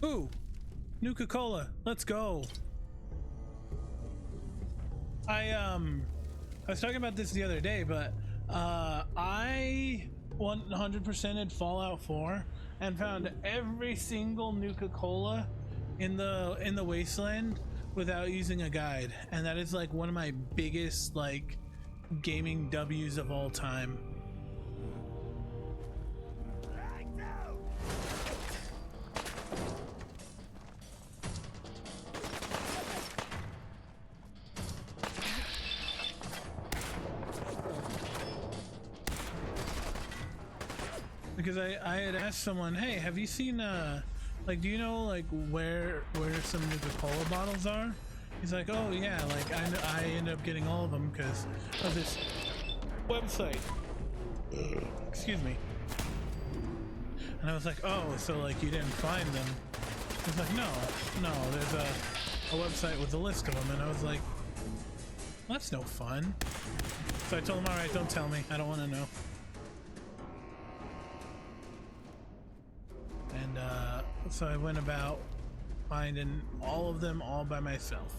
S2: Ooh, Nuka-Cola, let's go. I was talking about this the other day, but I 100%ed Fallout 4 and found every single Nuka-Cola in the Wasteland without using a guide, and that is like one of my biggest like gaming W's of all time. Because I had asked someone, hey, have you seen like, do you know like where some Nuka-Cola bottles are? He's like, oh yeah, like I end up getting all of them because of this website. Excuse me. And I was like, oh, so like you didn't find them. He's like, no, there's a website with a list of them. And I was like, well, that's no fun. So I told him, all right, don't tell me. I don't want to know. And so I went about finding all of them all by myself.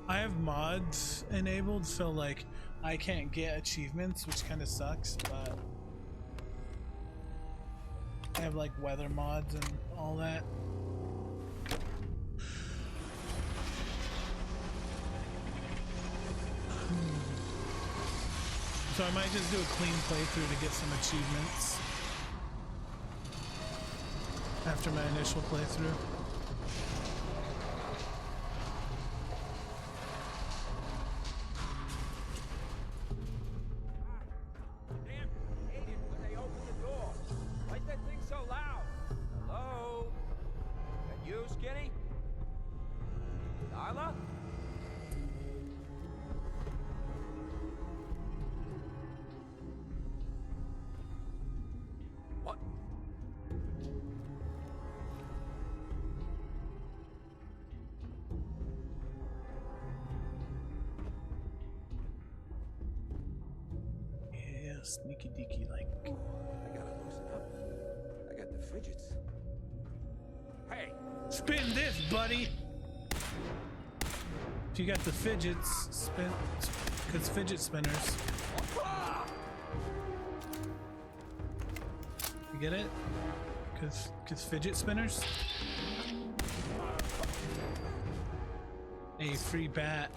S2: I have mods enabled, so like I can't get achievements, which kind of sucks, but I have like weather mods and all that. So I might just do a clean playthrough to get some achievements after my initial playthrough. Sneaky deaky like.
S14: I gotta loosen up. I got the fidgets.
S2: Hey! Spin this, buddy! If you got the fidgets, spin. Because fidget spinners. You get it? Because fidget spinners? A free bat.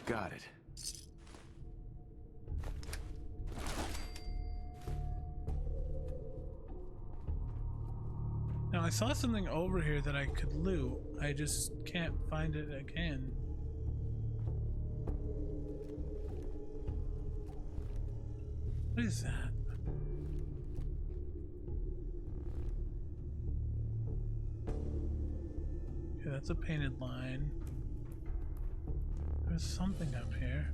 S9: Got it.
S2: Now I saw something over here that I could loot. I just can't find it again. What is that? Okay, that's a painted line. There's something up here.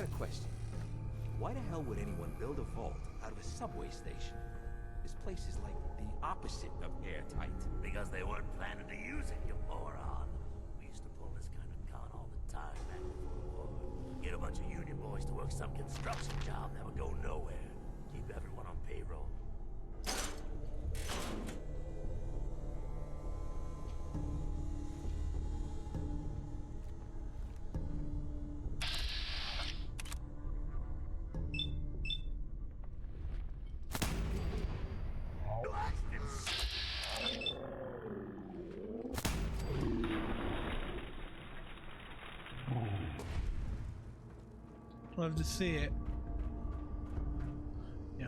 S14: got a question. Why the hell would anyone build a vault out of a subway station? This place is like the opposite of airtight.
S8: Because they weren't planning to use it, you moron. We used to pull this kind of con all the time back before the war. Get a bunch of union boys to work some construction job that would go nowhere. Keep everyone on payroll.
S2: Love to see it.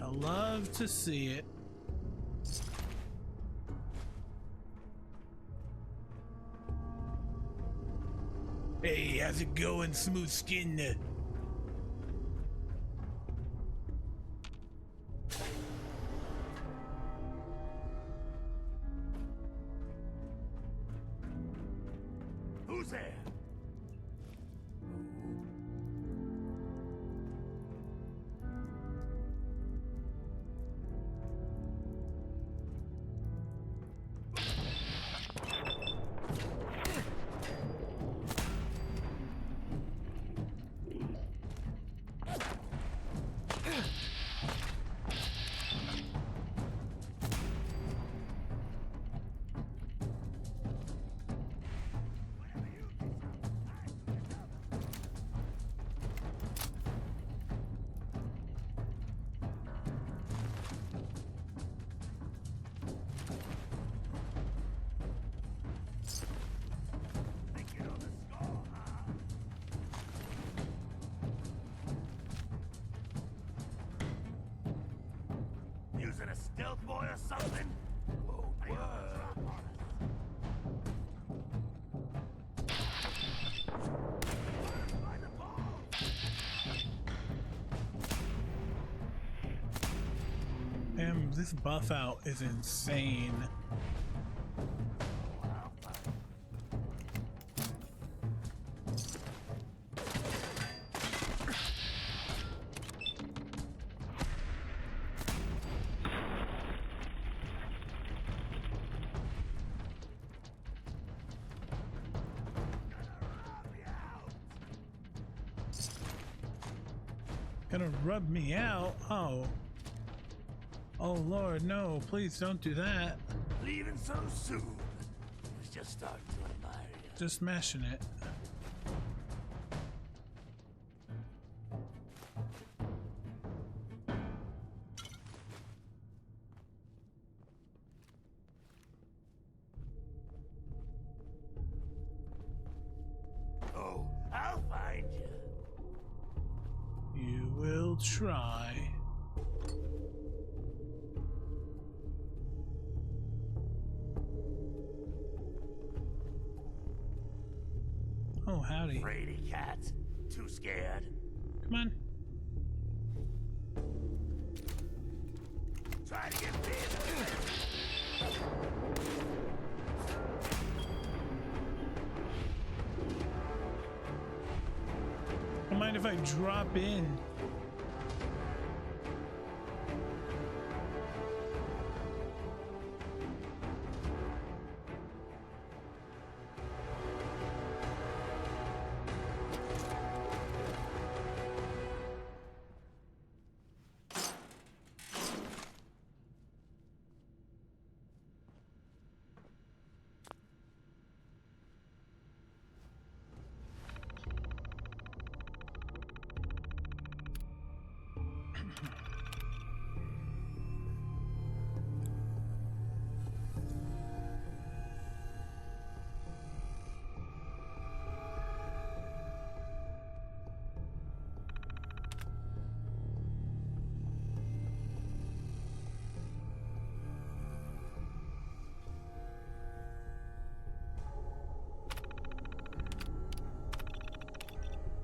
S2: I love to see it. Hey, how's it going, smooth skin?
S8: Who's there? Using a stealth boy or something? Whoa,
S2: Damn, this buff out is insane. Gonna rub me out? Oh. Oh Lord, no, please don't do that.
S8: Leaving so soon. I was just starting to admire you.
S2: Just mashing it.
S8: Oh, I'll find you.
S2: You will try. Oh, howdy.
S8: Fraidy cat. Too scared.
S2: Come on.
S8: Try to get bit.
S2: Don't mind if I drop in.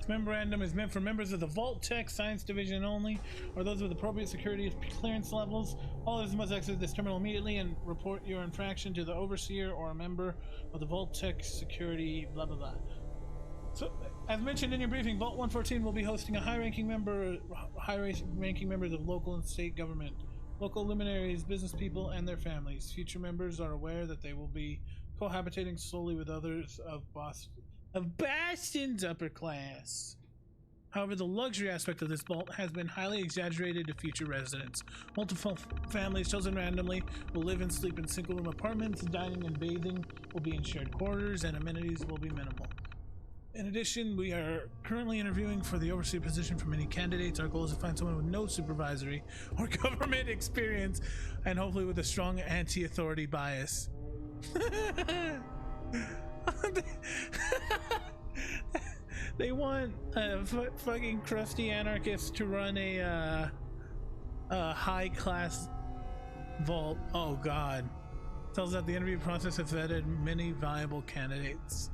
S2: Memorandum is meant for members of the Vault Tech Science Division only, or those with appropriate security clearance levels. All others must exit this terminal immediately and report your infraction to the Overseer or a member of the Vault Tech Security, blah blah blah. So, as mentioned in your briefing, Vault 114 will be hosting a high-ranking members of local and state government, local luminaries, business people, and their families. Future members are aware that they will be cohabitating solely with others of Bastion's upper class. However, the luxury aspect of this vault has been highly exaggerated to future residents. Multiple families chosen randomly will live and sleep in single-room apartments. Dining and bathing will be in shared quarters, and amenities will be minimal. In addition, we are currently interviewing for the overseer position for many candidates. Our goal is to find someone with no supervisory or government experience, and hopefully with a strong anti-authority bias. They want fucking crusty anarchists to run a high class vault. Oh God. Tells that the interview process has vetted many viable candidates.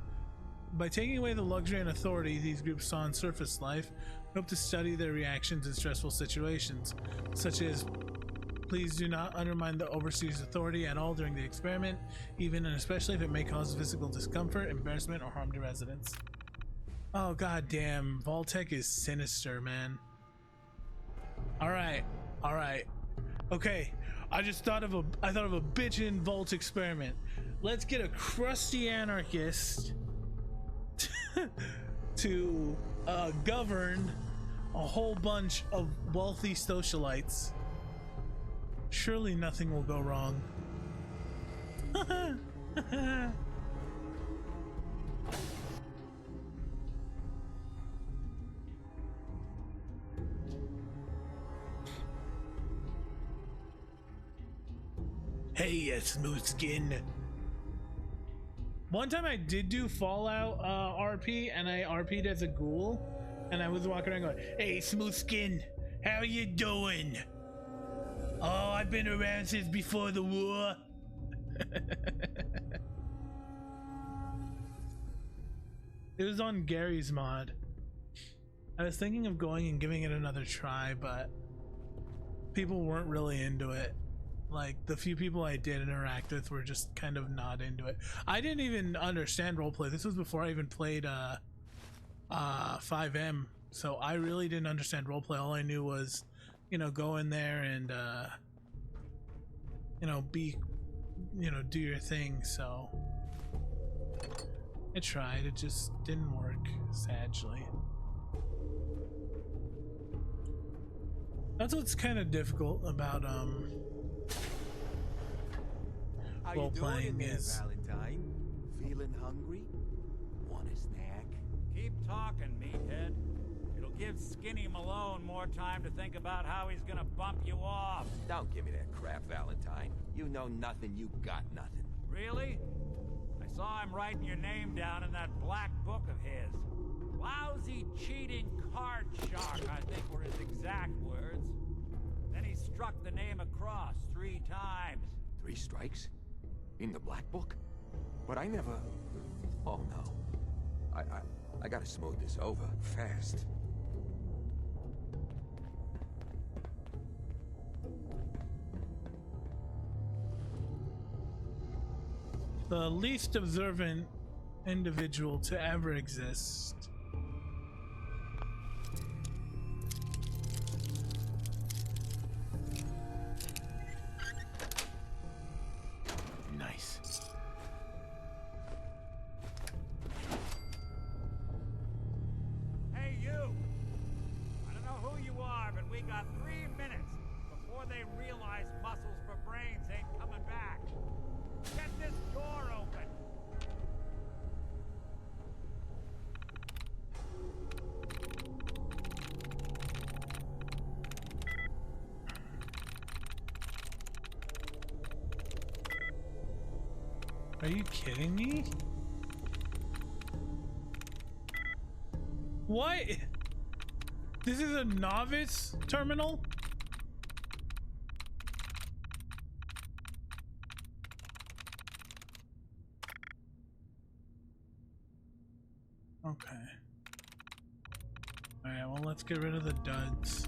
S2: By taking away the luxury and authority these groups saw in surface life, we hope to study their reactions in stressful situations, such as please do not undermine the overseer's authority at all during the experiment, even and especially if it may cause physical discomfort, embarrassment, or harm to residents. Oh God damn, Vault-Tec is sinister, man. Alright, alright. Okay, I thought of a bitchin' Vault experiment. Let's get a crusty anarchist to govern a whole bunch of wealthy socialites. Surely nothing will go wrong. Hey, smooth skin. One time I did do Fallout RP, and I RP'd as a ghoul, and I was walking around going, "Hey, smooth skin, how you doing? Oh, I've been around since before the war." It was on Gary's mod. I was thinking of going and giving it another try, but people weren't really into it. Like, the few people I did interact with were just kind of not into it. I didn't even understand roleplay. This was before I even played 5M, so I really didn't understand roleplay. All I knew was, you know, go in there and you know, do your thing. So I tried, it just didn't work, sadly. That's what's kind of difficult about role playing is
S14: Valentine? Feeling hungry? Want a snack?
S11: Keep talking, meathead. It'll give Skinny Malone more time to think about how he's gonna bump you off.
S14: Don't give me that crap, Valentine. You know nothing, you got nothing.
S11: Really? I saw him writing your name down in that black book of his. Lousy, cheating card shark, I think were his exact words. Then he struck the name across 3 times.
S14: 3 strikes? In the black book? But I never... Oh no. I gotta smooth this over, fast.
S2: the least observant individual to ever exist.
S9: Nice.
S11: Hey, you! I don't know who you are, but we got 3 minutes before they realize muscles for brains ain't coming back. Get this door open!
S2: Are you kidding me? What? This is a novice terminal? Okay. Alright, well, let's get rid of the duds.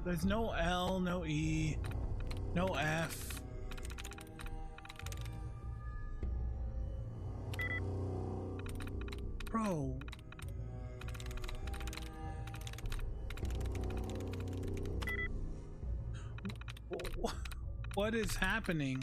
S2: There's no L, no E, no F. Bro. What is happening?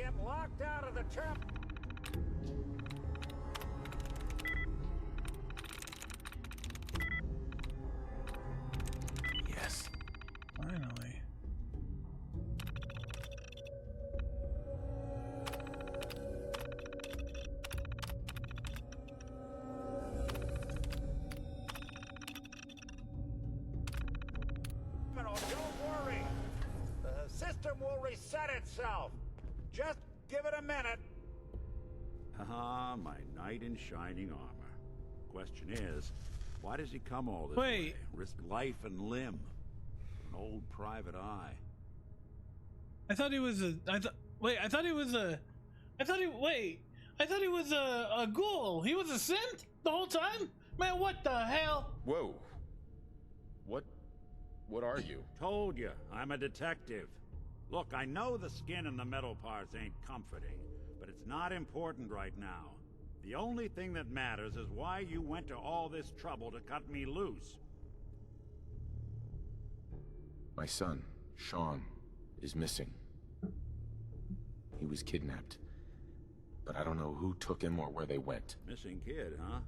S11: get locked out of the terminal.
S9: Yes.
S2: Finally.
S11: Don't worry. The system will reset itself. Just give it a minute.
S4: Ah, my knight in shining armor. Question is, why does he come all this
S2: Wait.
S4: way? Risk life and limb. An old private eye.
S2: I thought he was a. Wait. I thought he was a. I thought he was a ghoul. He was a synth the whole time. Man, what the hell?
S9: Whoa. What are you?
S4: Told you, I'm a detective. Look, I know the skin and the metal parts ain't comforting, but it's not important right now. The only thing that matters is why you went to all this trouble to cut me loose.
S9: My son, Sean, is missing. He was kidnapped. But I don't know who took him or where they went.
S4: Missing kid, huh?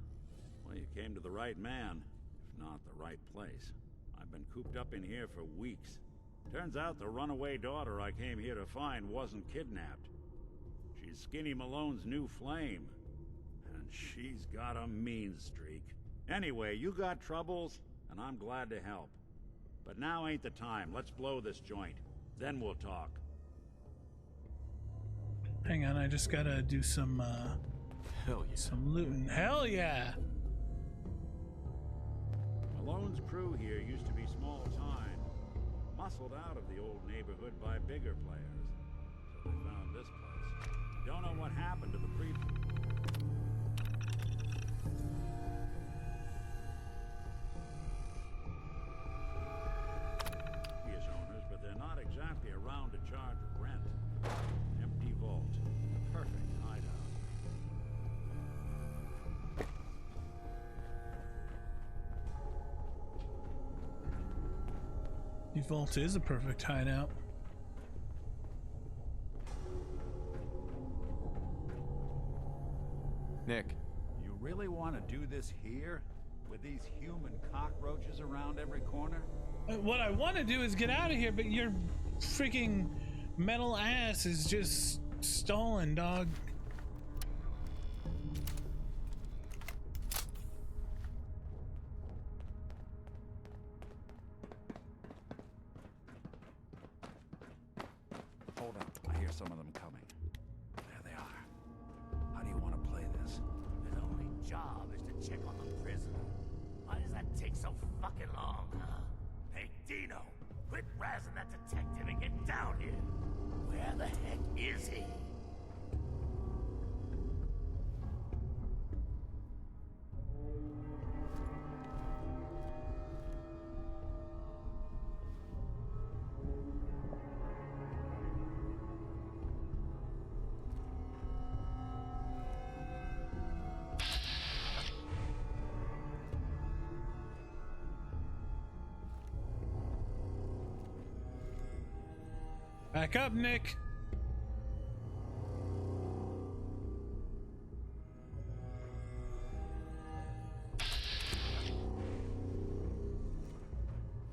S4: Well, you came to the right man, if not the right place. I've been cooped up in here for weeks. Turns out the runaway daughter I came here to find wasn't kidnapped. She's Skinny Malone's new flame. And she's got a mean streak. Anyway, you got troubles, and I'm glad to help. But now ain't the time. Let's blow this joint. Then we'll talk.
S2: Hang on, I just gotta do some
S9: Hell yeah.
S2: some looting. Hell yeah!
S4: Malone's crew here used to be small time, muscled out of the old neighborhood by bigger players. So they found this place. Don't know what happened to the previous. Owners, but they're not exactly around to charge rent. Empty vault. Perfect hideout.
S2: The vault is a perfect hideout.
S9: Nick.
S4: You really want to do this here? With these human cockroaches around every corner?
S2: What I want to do is get out of here, but your freaking metal ass is just stalling, dog.
S11: Hold on. I hear some of them coming. There they are. How do you want to play this?
S8: His only job is to check on the prisoner. Why does that take so fucking long, huh? Hey, Dino, quit razzing that detective and get down here. Where the heck is he?
S2: Back up, Nick.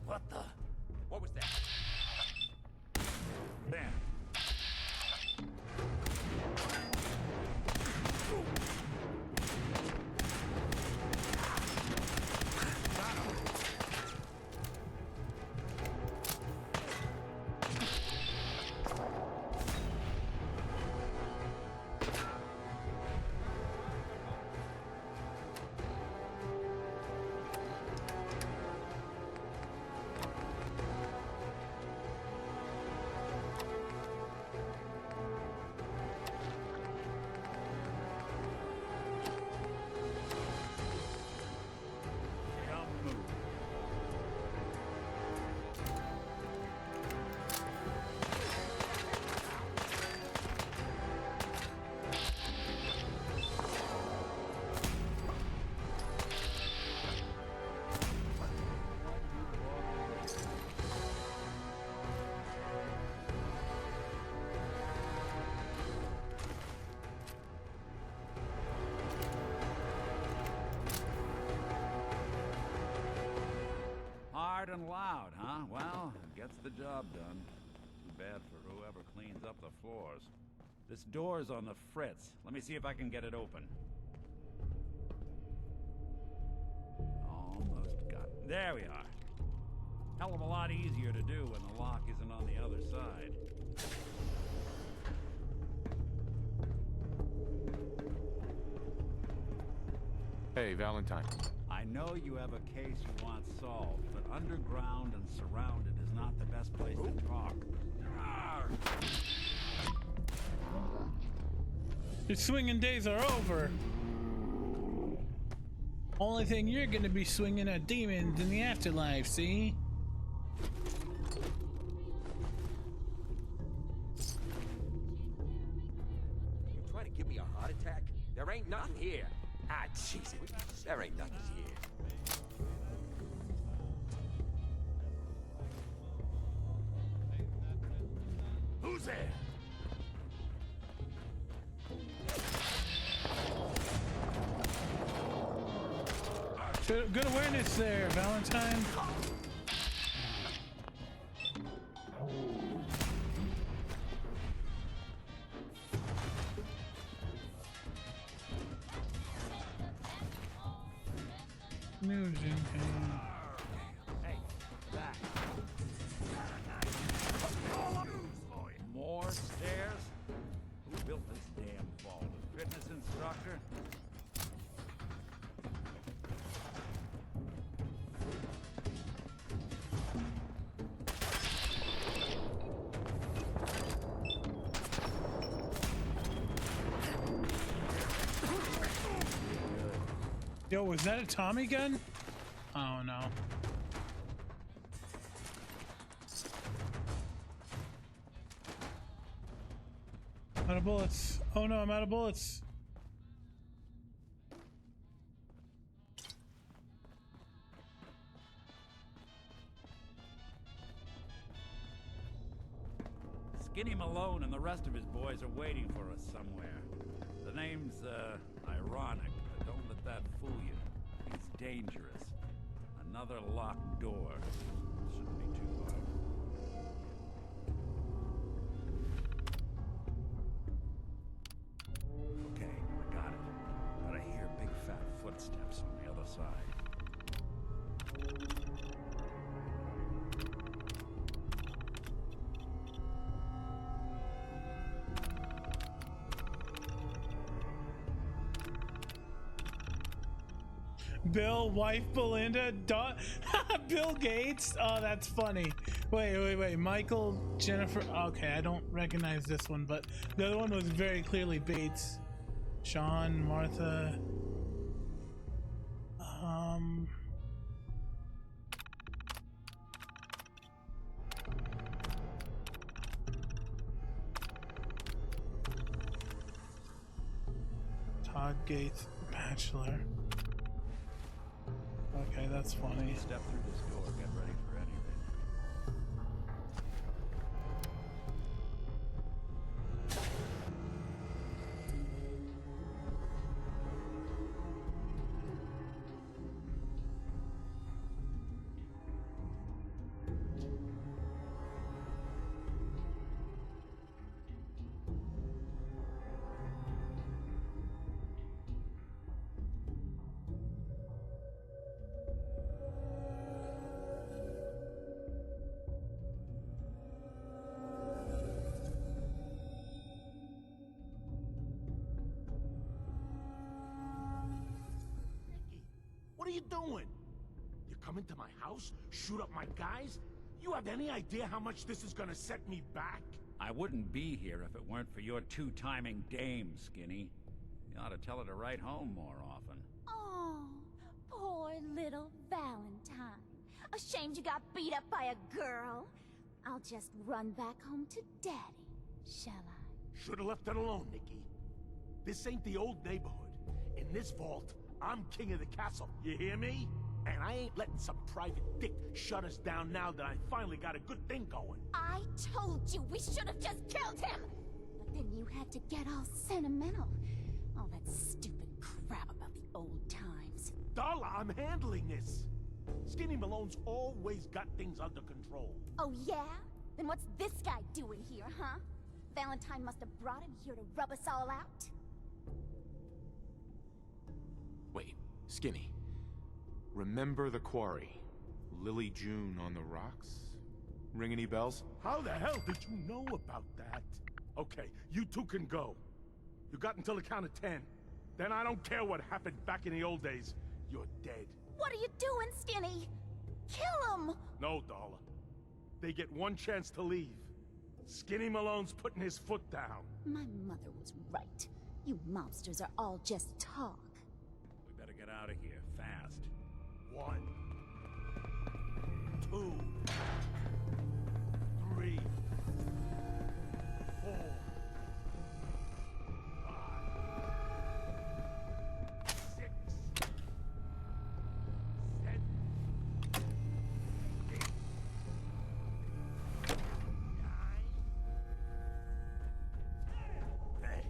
S11: What the? What was that? There. and loud, huh? Well, it gets the job done. Too bad for whoever cleans up the floors. This door's on the fritz. Let me see if I can get it open. Almost got it. There we are. Hell of a lot easier to do when the lock isn't on the other side.
S9: Hey, Valentine.
S11: I know you have a case you want solved, but underground and surrounded is not the best place to talk.
S2: Your swinging days are over. Only thing you're gonna be swinging are demons in the afterlife, see?
S14: You trying to give me a heart attack? There ain't nothing here. Ah, jeez, there ain't nothing here.
S8: Who's there?
S2: Good awareness there, Valentine. Music.
S11: Hey, back. More stairs? Who built this damn vault? A fitness instructor?
S2: Yo, was that a Tommy gun? Oh no. Out of bullets. Oh no, I'm out of bullets.
S11: Skinny Malone and the rest of his boys are waiting for us somewhere. The name's, ironic, but don't let that fool you. He's dangerous. Another locked door. Shouldn't be too loud. Okay, I got it. But I hear big fat footsteps on the other side.
S2: Bill, wife Belinda, Bill Gates. Oh, that's funny. Wait. Michael, Jennifer. Okay, I don't recognize this one, but the other one was very clearly Bates. Sean, Martha. Todd Gates, Bachelor. Okay, that's funny.
S11: Step through this door, get ready for anything.
S10: What are you doing? You come into my house, shoot up my guys? You have any idea how much this is gonna set me back?
S11: I wouldn't be here if it weren't for your two-timing dame, Skinny. You ought to tell her to write home more often.
S6: Oh, poor little Valentine. Ashamed you got beat up by a girl? I'll just run back home to Daddy, shall I?
S10: Should've left it alone, Nikki. This ain't the old neighborhood. In this vault, I'm king of the castle, you hear me? And I ain't letting some private dick shut us down now that I finally got a good thing going.
S6: I told you we should have just killed him! But then you had to get all sentimental. All that stupid crap about the old times.
S10: Darla, I'm handling this. Skinny Malone's always got things under control.
S6: Oh, yeah? Then what's this guy doing here, huh? Valentine must have brought him here to rub us all out?
S9: Wait, Skinny. Remember the quarry? Lily June on the rocks? Ring any bells?
S10: How the hell did you know about that? Okay, you two can go. You got until the count of 10. Then I don't care what happened back in the old days. You're dead.
S6: What are you doing, Skinny? Kill him!
S10: No, Dollar. They get one chance to leave. Skinny Malone's putting his foot down.
S6: My mother was right. You mobsters are all just talk.
S4: We better get out of here, fast.
S10: 1, 2, 3, 4, 5, 6, 7, 8, 9, 10.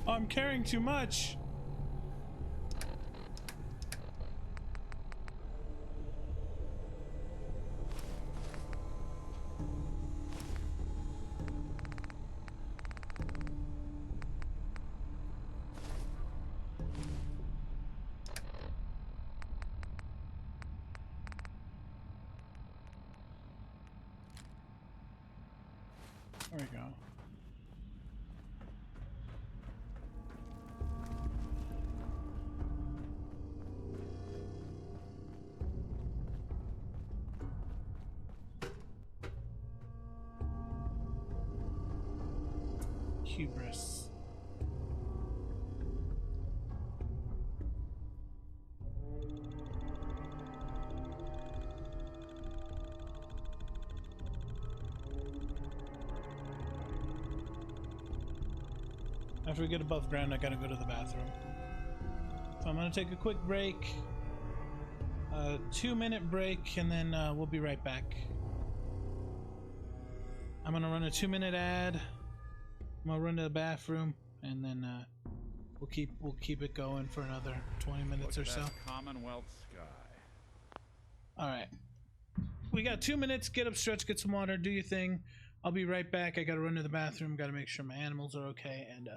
S2: I'm carrying too much. There we go. Hubris. After we get above ground, I gotta go to the bathroom. So I'm gonna take a quick break. A 2-minute break, and then we'll be right back. I'm gonna run a 2-minute ad. I'm gonna run to the bathroom, and then we'll keep it going for another 20 minutes or so.
S4: Commonwealth sky.
S2: All right, we got 2 minutes. Get up, stretch, get some water, do your thing. I'll be right back. I gotta run to the bathroom. Gotta make sure my animals are okay, and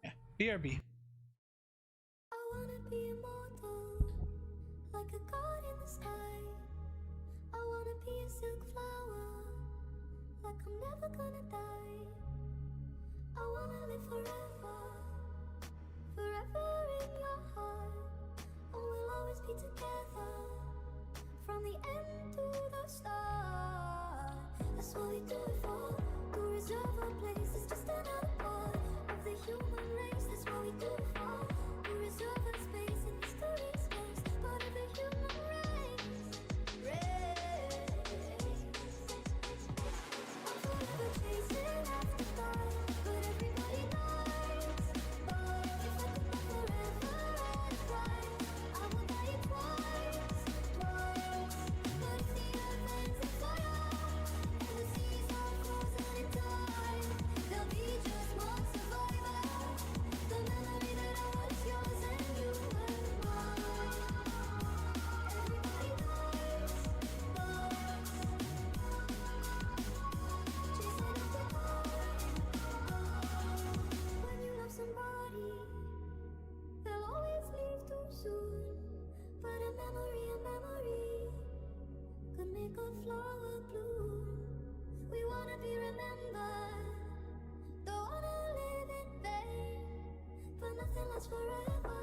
S2: yeah, BRB.
S15: I wanna be immortal, like a god in the sky. I wanna be a silk flower, like I'm never gonna die. I wanna live forever, forever in your heart. And we'll always be together, from the end to the start. That's what we do it for, to reserve our place. It's just another part of the human race. That's what we do it for, to reserve our space in history's most part of the human race. I'm forever chasing after time, but everybody dies. But if I could live forever and right, I would die twice. But if the earth ends in fire, and the seas are frozen in time, there'll be just one survivor. The memory that I was yours and you were mine. Everybody dies, chasing after time. When you love somebody, they'll always leave too soon. But a memory could make a flower bloom. We wanna be remembered, don't wanna live in vain. But nothing lasts forever.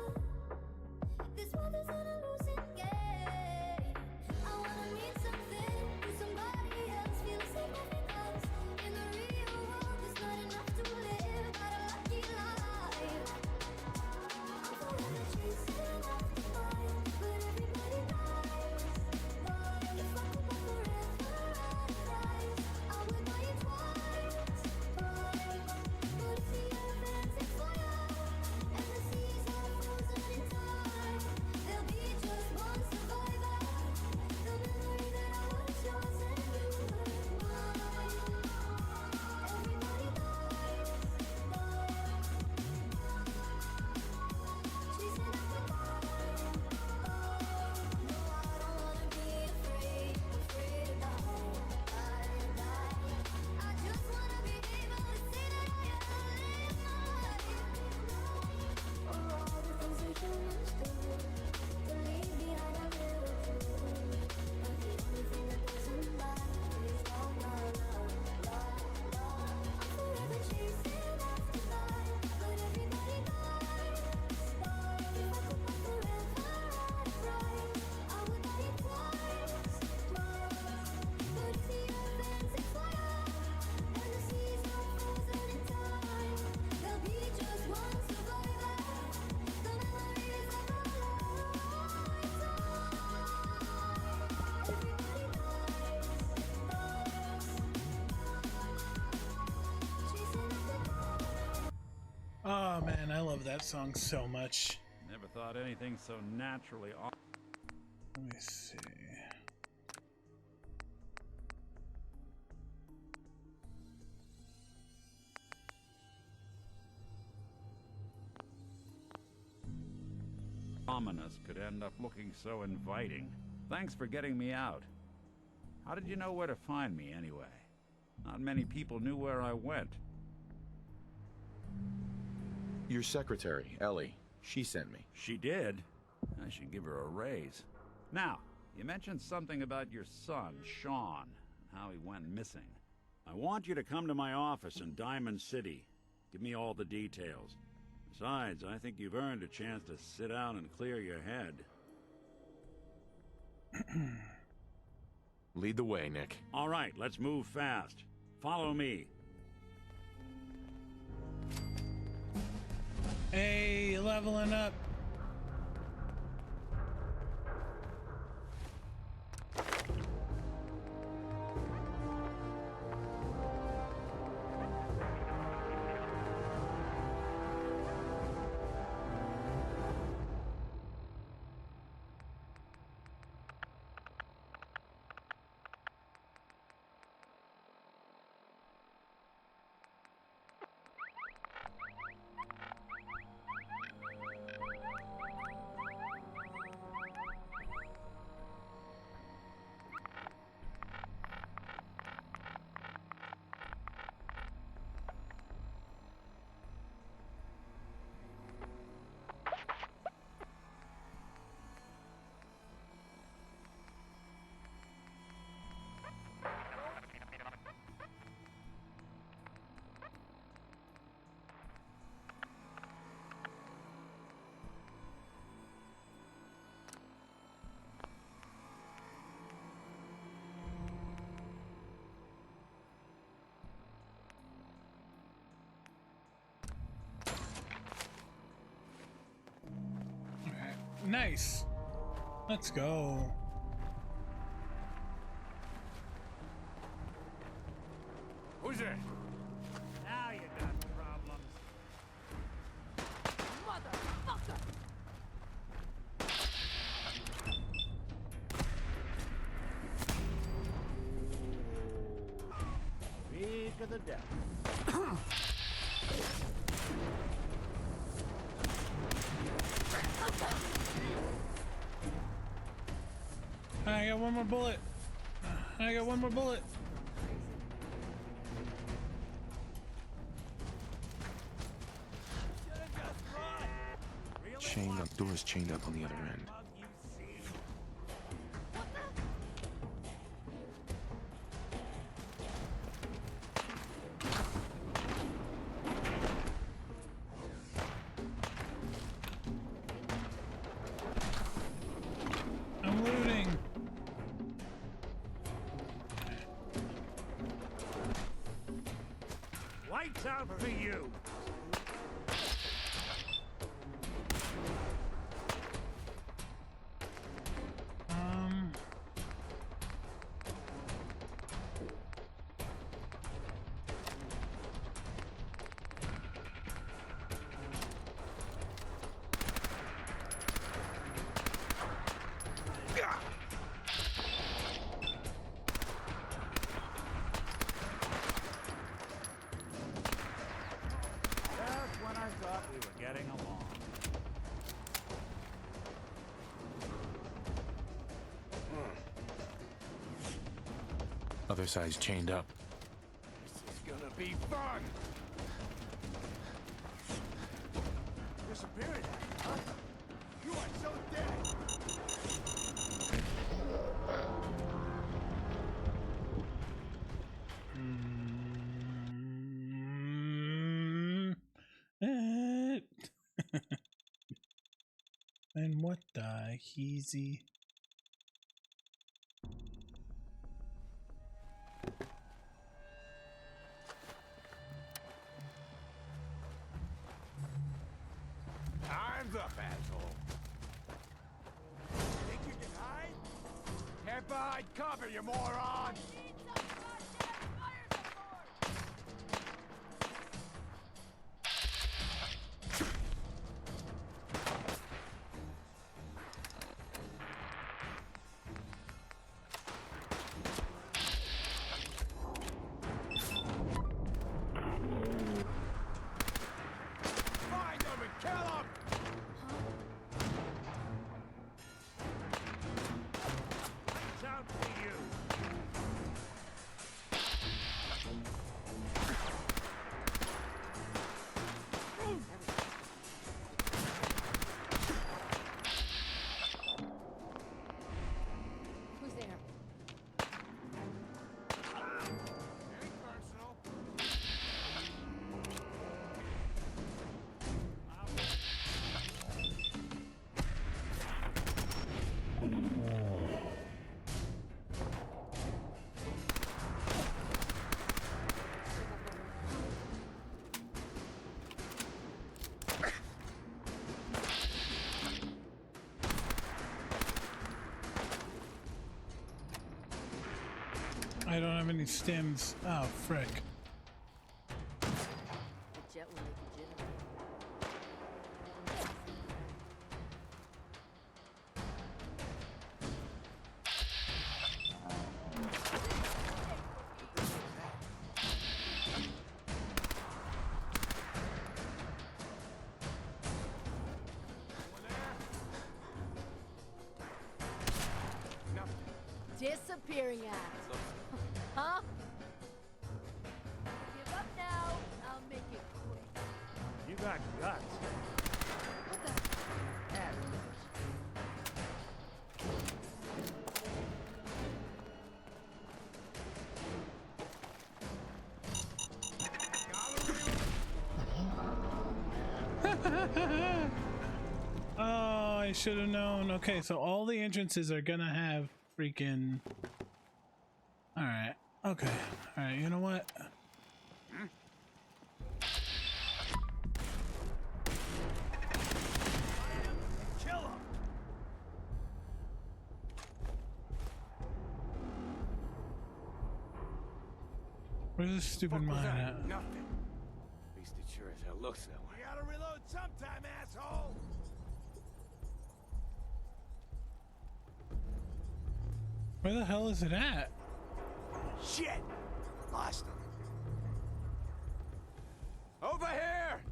S15: This world isn't a losing game. I wanna mean something to somebody else, feel significance. In the real world, it's not enough to live but a lucky life. I'm forever chasing after time, but everybody dies. But if I could live forever and right, I would die twice. But if the earth ends in fire, and the seas are
S2: Man, I love that song so much.
S11: Never thought anything so naturally.
S2: Let me see.
S11: Ominous could end up looking so inviting. Thanks for getting me out. How did you know where to find me anyway? Not many people knew where I went.
S9: Your secretary, Ellie, she sent me.
S11: She did? I should give her a raise. Now, you mentioned something about your son, Sean, and how he went missing. I want you to come to my office in Diamond City. Give me all the details. Besides, I think you've earned a chance to sit down and clear your head.
S9: Lead the way, Nick.
S11: All right, let's move fast. Follow me.
S2: Hey, leveling up. Nice. Let's go.
S11: Who's it? Now you got problems.
S15: Motherfucker!
S10: Speak of the devil.
S2: I got one more bullet. I got one more bullet.
S9: Chained up, doors chained up on the other end.
S2: I'm looting.
S11: Lights out for you. Just when I thought we were getting along.
S9: Other side's chained up.
S10: This is gonna be fun! Disappeared, huh? You are so dead!
S2: And what the heezy?
S10: Time's up, asshole. Think you can hide? Can't behind cover, you moron!
S2: any stems. Oh, frick.
S18: The jet will make you jittery. Disappearing act. Huh? Give up now. I'll make it quick.
S11: You got guts.
S18: What the?
S11: Yeah.
S2: Oh, I should have known. Okay, so all the entrances are gonna have freaking... Alright, okay. Alright, you know what?
S11: Kill him.
S2: Where's this stupid mine at?
S9: Nothing. At least it sure as hell looks that way.
S11: You gotta reload sometime, asshole.
S2: Where the hell is it at?
S11: Shit! Lost him.
S9: Over here!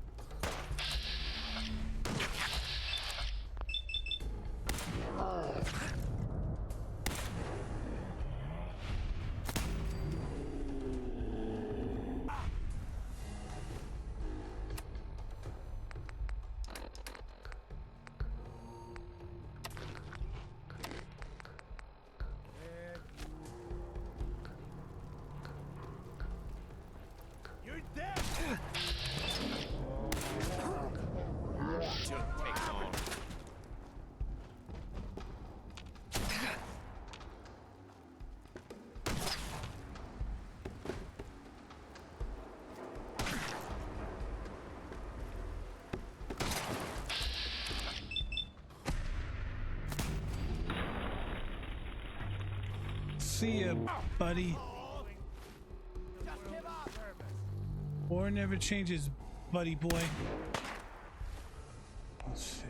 S11: You're dead!
S9: Shouldn't take long.
S2: See ya, buddy. War never changes, buddy boy. Let's see.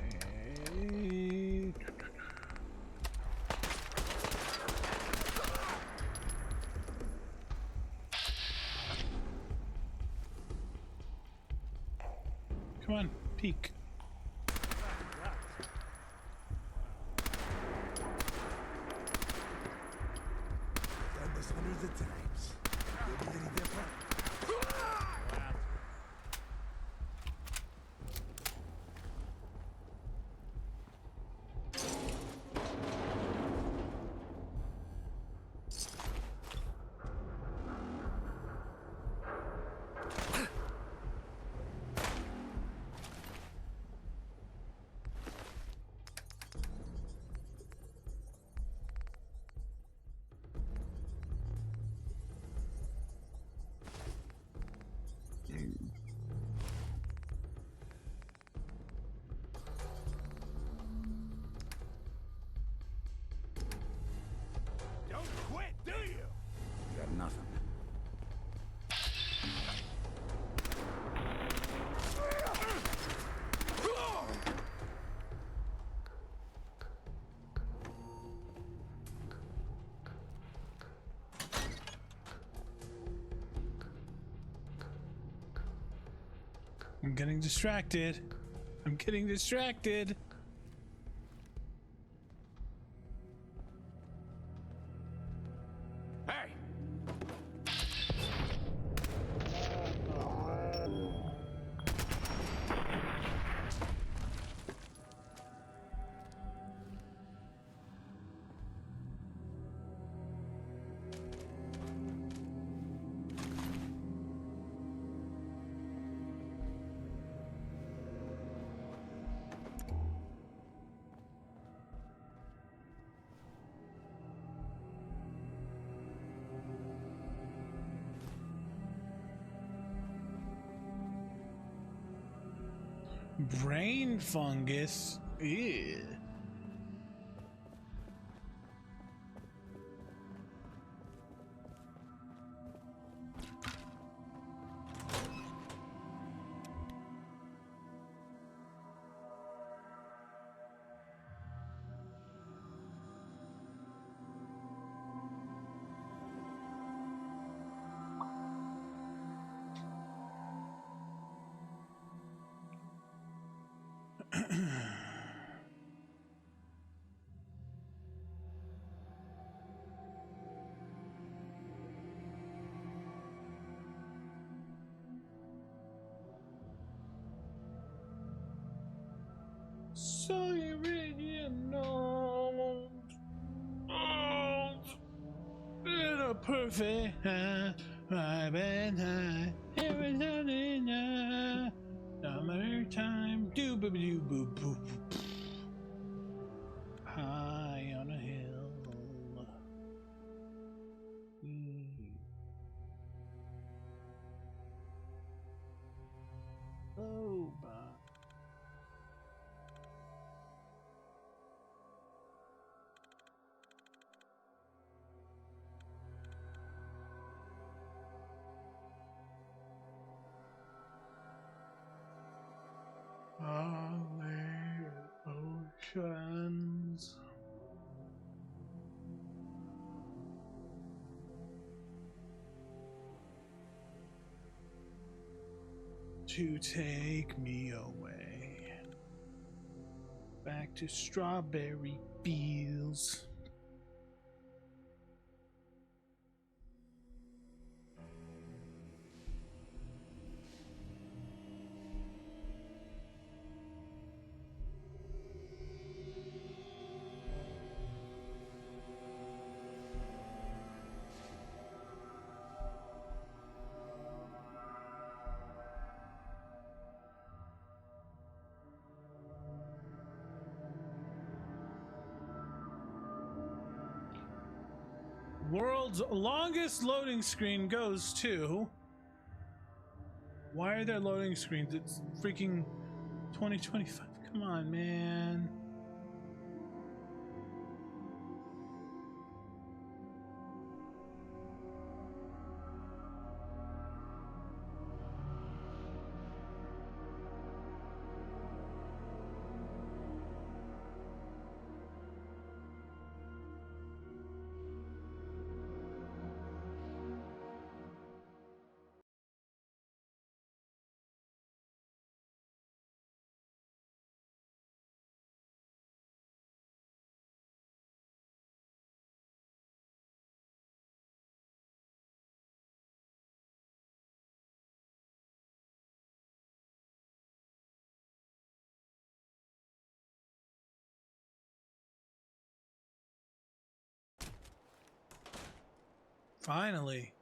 S2: Come on, peek.
S11: Done this hundreds of times. Will be any different? Don't quit, do you?
S4: Got nothing.
S2: I'm getting distracted. I'm getting distracted.
S9: Hey!
S2: Brain fungus. Ew. perfect high, right and high, Arizona, summertime, doo boo doo boo boo, high on a hill. Oh, oceans. To take me away back to strawberry fields. World's longest loading screen goes to... Why are there loading screens? It's freaking 2025. Come on, man. Finally.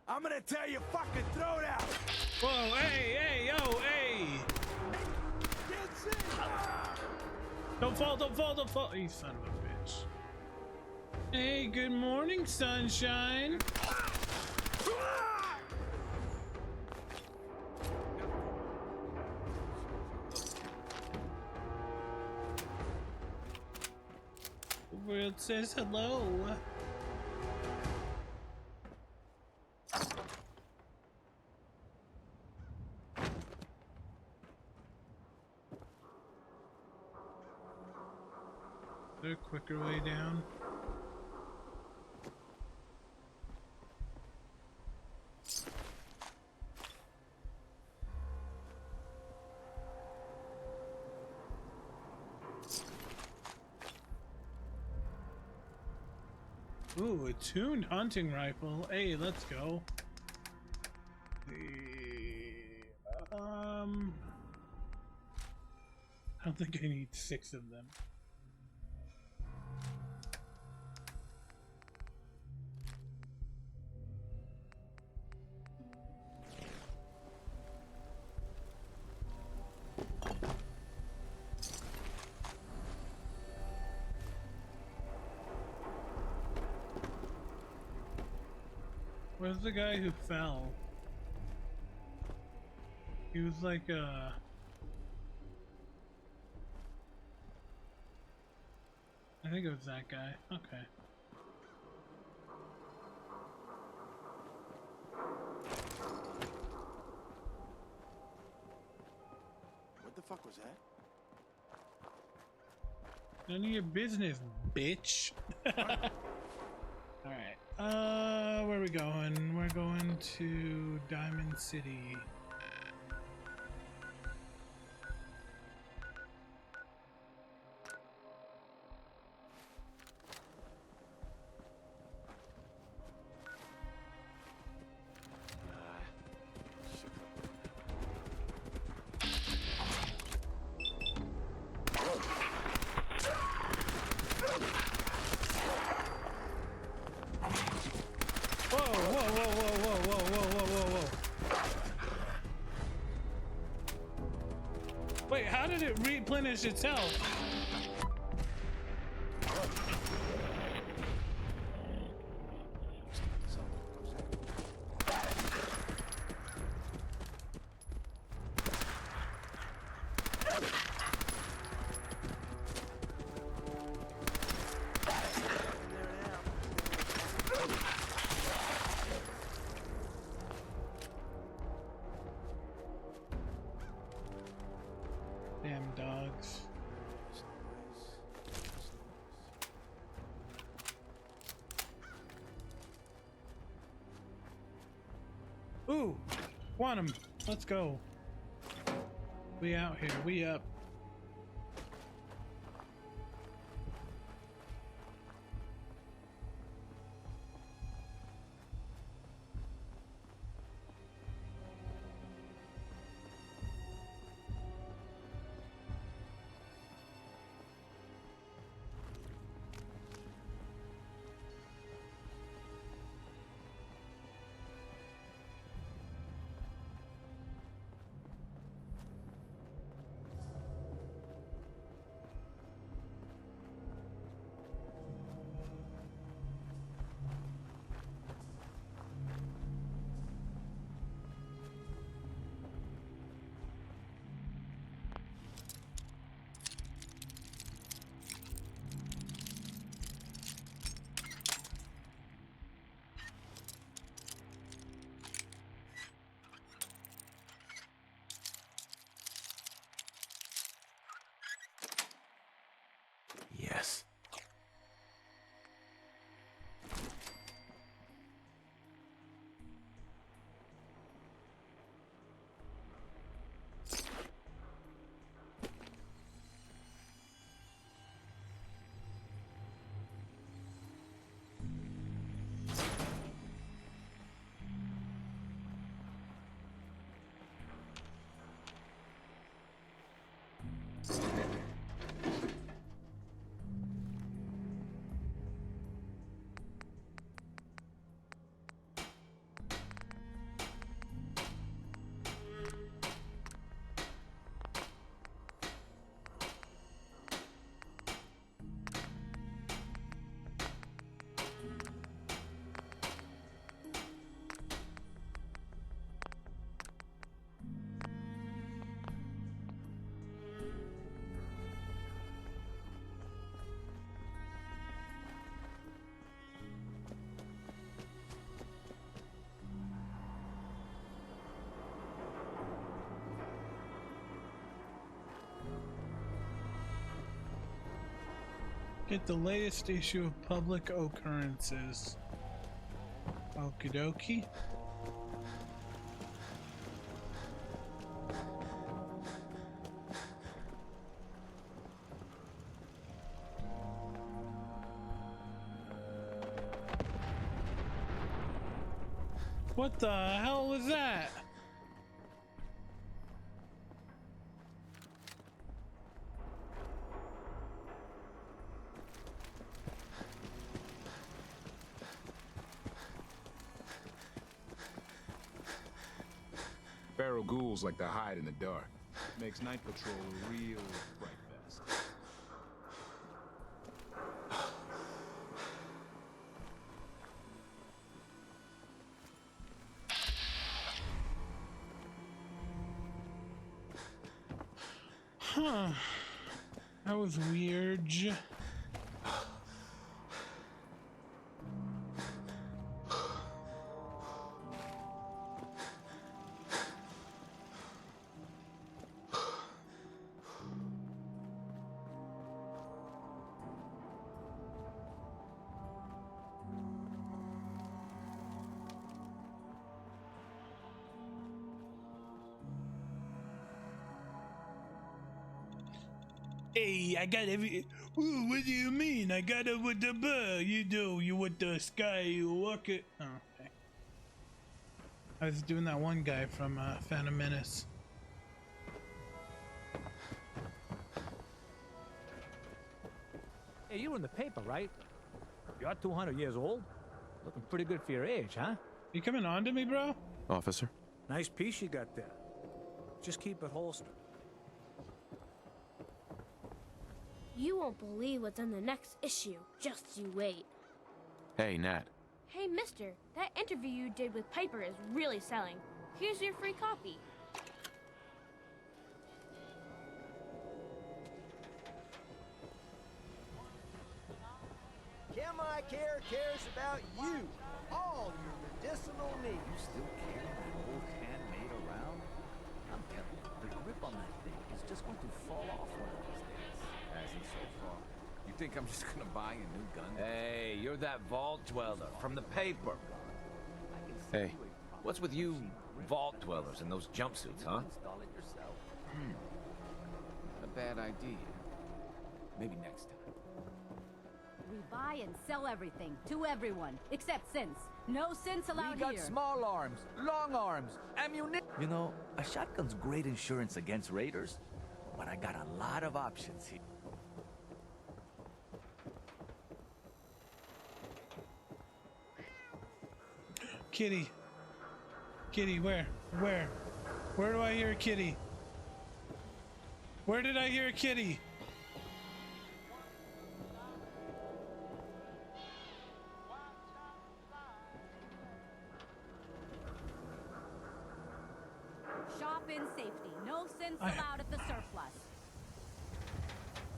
S14: I'm gonna tell you fucking throw it out!
S2: Whoa, hey, yo, hey! Don't fall, don't fall, don't fall! You son of a bitch. Hey, good morning, sunshine! The world says hello. Is there a quicker way down? Ooh, a tuned hunting rifle. Hey, let's go. I don't think I need 6 of them. Where's the guy who fell? He was like I think it was that guy. Okay.
S5: What the fuck was that?
S2: None of your business, bitch. Alright. Where are we going? We're going to Diamond City. finished itself. Damn dogs. Ooh, quantum. Let's go. We out here. We up.
S9: Yes. Get the latest issue of Public Occurrences. Okie dokie. What the hell was that?
S17: Feral ghouls like to hide in the dark. Makes night patrol a real fright fest.
S2: Huh. That was weird. Hey, I got every. Ooh, what do you mean? I got it with the bird. You do. You with the sky. You walk it. Oh, okay. I was doing that one guy from Phantom Menace.
S1: Hey, you're in the paper, right? You're 200 years old? Looking pretty good for your age, huh?
S2: You coming on to me, bro?
S5: Officer?
S1: Nice piece you got there. Just keep it holstered.
S13: You won't believe what's in the next issue. Just you wait.
S9: Hey, Nat.
S13: Hey, mister, that interview you did with Piper is really selling. Here's your free copy.
S16: Chemicare cares about you. All your medicinal needs.
S19: You still carrying that old handmade around? I'm telling you, the grip on that thing is just going to fall off one of these days. Hasn't so far. You think I'm just gonna buy a new gun?
S20: Hey, you're that vault dweller from the paper.
S9: Hey.
S20: What's with you vault dwellers in those jumpsuits, huh?
S19: Install it yourself. Not a bad idea. Maybe next time.
S18: We buy and sell everything to everyone, except synths. No synths allowed
S19: We got
S18: here.
S19: small arms, long arms, ammunition. You know, a shotgun's great insurance against raiders, but I got a lot of options here.
S2: Kitty. Kitty, where? Where? Where do I hear a kitty? Where did I hear a kitty?
S18: Shop in safety. No synths allowed at the surplus.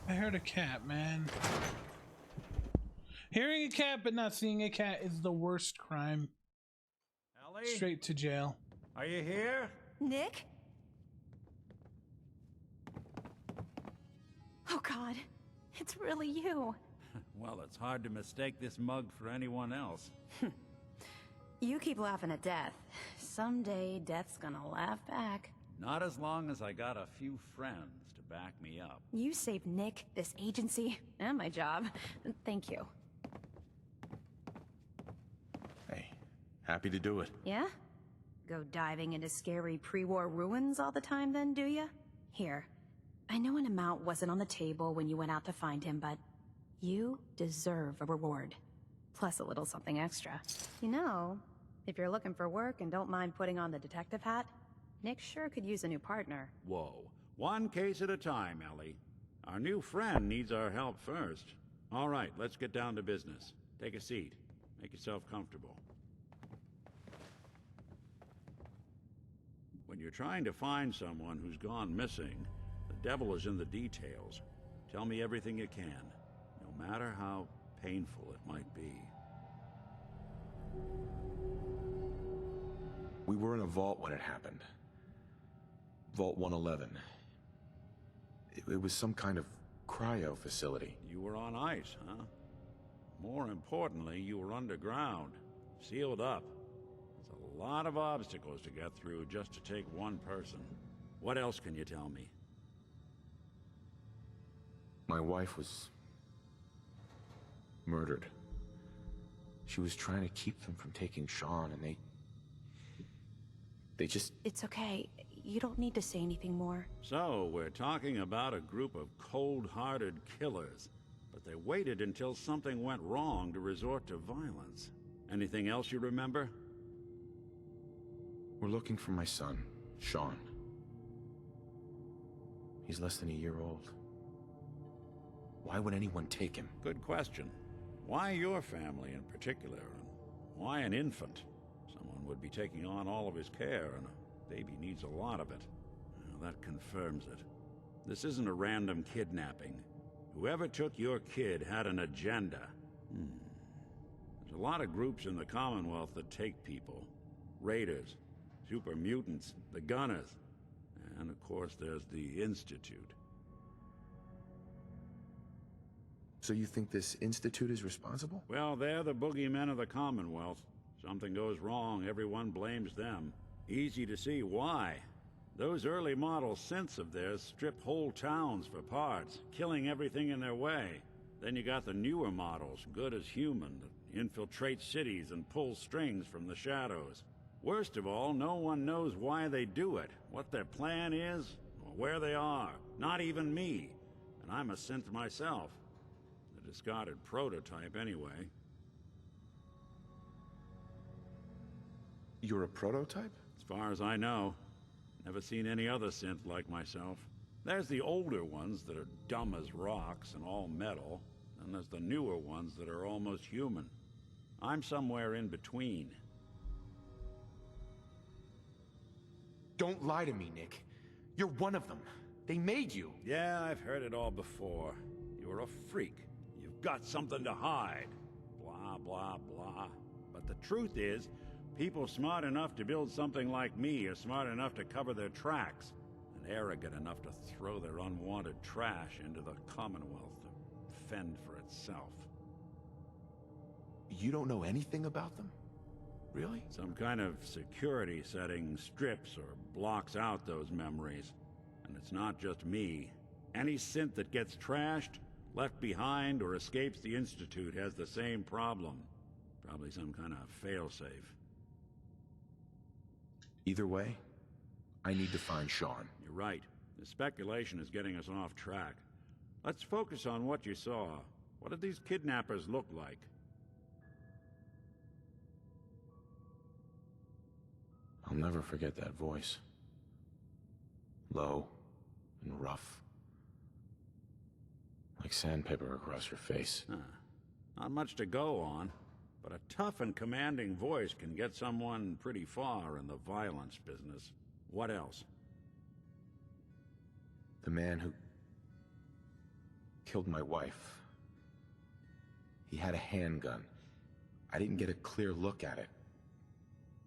S2: I heard a cat, man. Hearing a cat but not seeing a cat is the worst crime.
S11: Ellie?
S2: Straight to jail.
S11: Are you here?
S12: Nick? Oh God, it's really you.
S11: Well, it's hard to mistake this mug for anyone else.
S12: You keep laughing at death. Someday death's gonna laugh back.
S11: Not as long as I got a few friends to back me up.
S12: You saved Nick, this agency, and my job. Thank you.
S9: Hey, happy to do it.
S12: Yeah? Go diving into scary pre-war ruins all the time then, do ya? Here, I know an amount wasn't on the table when you went out to find him, but you deserve a reward. Plus a little something extra. You know, if you're looking for work and don't mind putting on the detective hat, Nick sure could use a new partner.
S4: Whoa. One case at a time, Ellie. Our new friend needs our help first. All right, let's get down to business. Take a seat. Make yourself comfortable. When you're trying to find someone who's gone missing, the devil is in the details. Tell me everything you can, no matter how painful it might be.
S9: We were in a vault when it happened. Vault 111. It was some kind of cryo facility.
S4: You were on ice, huh? More importantly, you were underground, sealed up. It's a lot of obstacles to get through just to take one person. What else can you tell me?
S9: My wife was murdered. She was trying to keep them from taking Sean, and they just...
S12: It's okay. You don't need to say anything more.
S4: So, we're talking about a group of cold-hearted killers, but they waited until something went wrong to resort to violence. Anything else you remember?
S9: We're looking for my son, Sean. He's less than a year old. Why would anyone take him?
S4: Good question. Why your family in particular, and why an infant? Someone would be taking on all of his care, and a baby needs a lot of it. Well, that confirms it. This isn't a random kidnapping. Whoever took your kid had an agenda. There's a lot of groups in the Commonwealth that take people. Raiders, super mutants, the Gunners, and of course there's the Institute.
S9: So you think this Institute is responsible?
S4: Well, they're the boogeymen of the Commonwealth. Something goes wrong, everyone blames them. Easy to see why. Those early model synths of theirs stripped whole towns for parts, killing everything in their way. Then you got the newer models, good as human, that infiltrate cities and pull strings from the shadows. Worst of all, no one knows why they do it, what their plan is, or where they are. Not even me. And I'm a synth myself. The discarded prototype, anyway.
S9: You're a prototype?
S4: As far as I know. Never seen any other synth like myself. There's the older ones that are dumb as rocks and all metal, and there's the newer ones that are almost human. I'm somewhere in between.
S9: Don't lie to me, Nick. You're one of them. They made you.
S4: Yeah, I've heard it all before. You're a freak. You've got something to hide. Blah, blah, blah. But the truth is, people smart enough to build something like me are smart enough to cover their tracks, and arrogant enough to throw their unwanted trash into the Commonwealth to fend for itself.
S9: You don't know anything about them? Really?
S4: Some kind of security setting strips or blocks out those memories. And it's not just me. Any synth that gets trashed, left behind, or escapes the Institute has the same problem. Probably some kind of failsafe.
S9: Either way, I need to find Sean.
S4: You're right. The speculation is getting us off track. Let's focus on what you saw. What did these kidnappers look like?
S9: I'll never forget that voice. Low and rough. Like sandpaper across your face.
S4: Huh. Not much to go on, but a tough and commanding voice can get someone pretty far in the violence business. What else?
S9: The man who killed my wife. He had a handgun. I didn't get a clear look at it.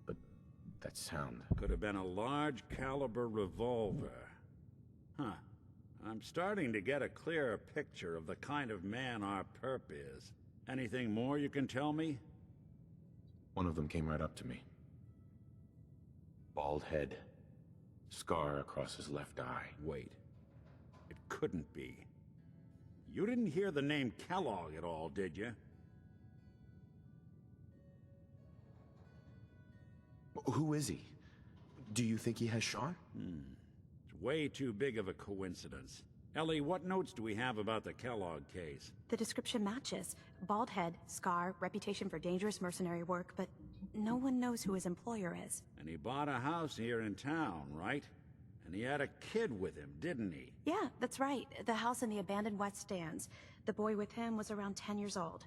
S9: But that sound...
S4: Could have been a large caliber revolver. Huh. I'm starting to get a clearer picture of the kind of man our perp is. Anything more you can tell me?
S9: One of them came right up to me. Bald head. Scar across his left eye.
S4: Wait. It couldn't be. You didn't hear the name Kellogg at all, did you?
S9: Who is he? Do you think he has Sean?
S4: It's way too big of a coincidence. Ellie, what notes do we have about the Kellogg case?
S12: The description matches. Bald head, scar, reputation for dangerous mercenary work, but no one knows who his employer is.
S4: And he bought a house here in town, right? And he had a kid with him, didn't he?
S12: Yeah, that's right. The house in the abandoned West Stands. The boy with him was around 10 years old.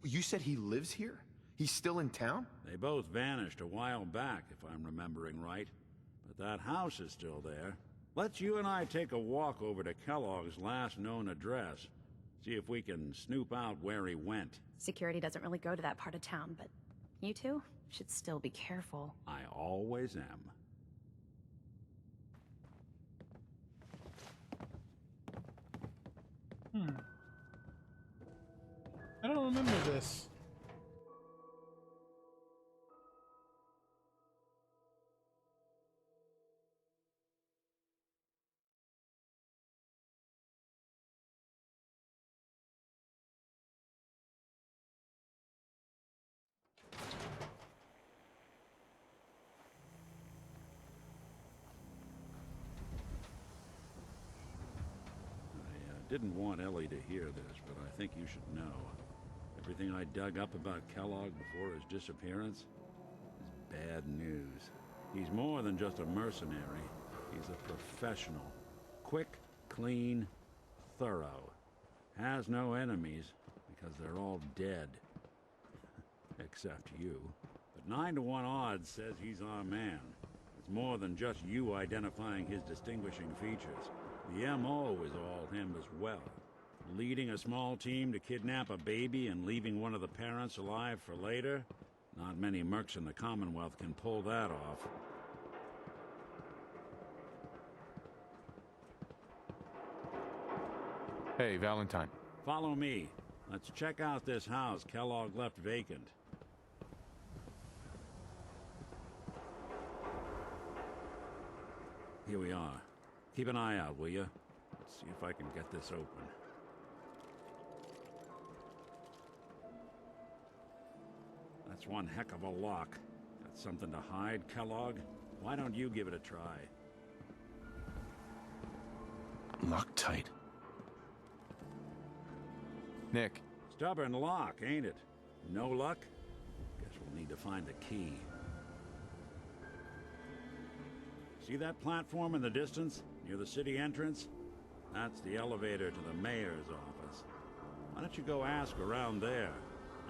S9: You said he lives here? He's still in town?
S4: They both vanished a while back, if I'm remembering right. But that house is still there. Let's you and I take a walk over to Kellogg's last known address. See if we can snoop out where he went.
S12: Security doesn't really go to that part of town, but you two should still be careful.
S4: I always am.
S2: I don't remember this.
S4: Didn't want Ellie to hear this, but I think you should know. Everything I dug up about Kellogg before his disappearance is bad news. He's more than just a mercenary. He's a professional. Quick, clean, thorough. Has no enemies, because they're all dead. Except you. But 9 to 1 odds says he's our man. It's more than just you identifying his distinguishing features. The M.O. is all him as well. Leading a small team to kidnap a baby and leaving one of the parents alive for later? Not many mercs in the Commonwealth can pull that off.
S9: Hey, Valentine.
S4: Follow me. Let's check out this house Kellogg left vacant. Here we are. Keep an eye out, will you? Let's see if I can get this open. That's one heck of a lock. Got something to hide, Kellogg? Why don't you give it a try?
S9: Locked tight. Nick.
S4: Stubborn lock, ain't it? No luck? Guess we'll need to find the key. See that platform in the distance, near the city entrance? That's the elevator to the mayor's office. Why don't you go ask around there?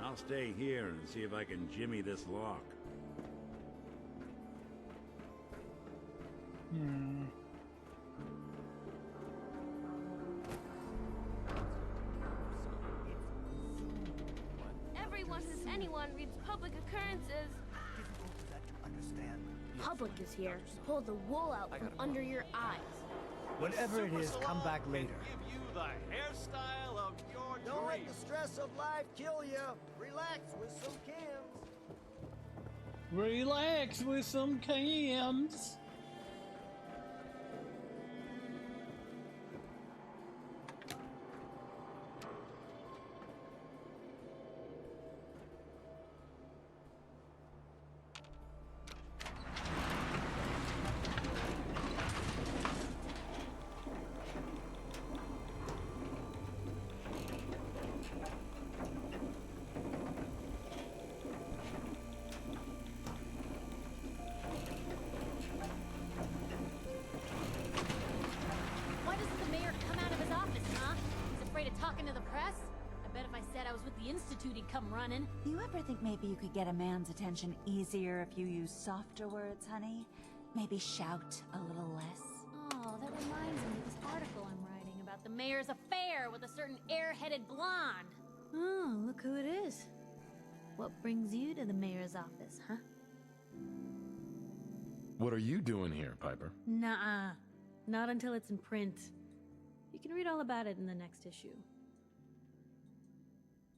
S4: I'll stay here and see if I can jimmy this lock.
S13: Everyone who's anyone reads public occurrences. Public is here. Pull the wool out from under your eyes.
S16: Whatever it is, come back later.
S10: Give you the hairstyle of your
S16: Don't let
S10: dreams.
S16: the stress of life kill you. Relax with some cans.
S2: Relax with some cans.
S18: Why doesn't the mayor come out of his office, huh? He's afraid of talking to the press? I bet if I said I was with the Institute, he'd come running.
S7: Do you ever think maybe you could get a man's attention easier if you use softer words, honey? Maybe shout a little less?
S18: Oh, that reminds me of this article I'm writing about the mayor's affair with a certain airheaded blonde.
S21: Oh, look who it is. What brings you to the mayor's office, huh?
S9: What are you doing here, Piper?
S21: Nuh-uh. Not until it's in print. You can read all about it in the next issue.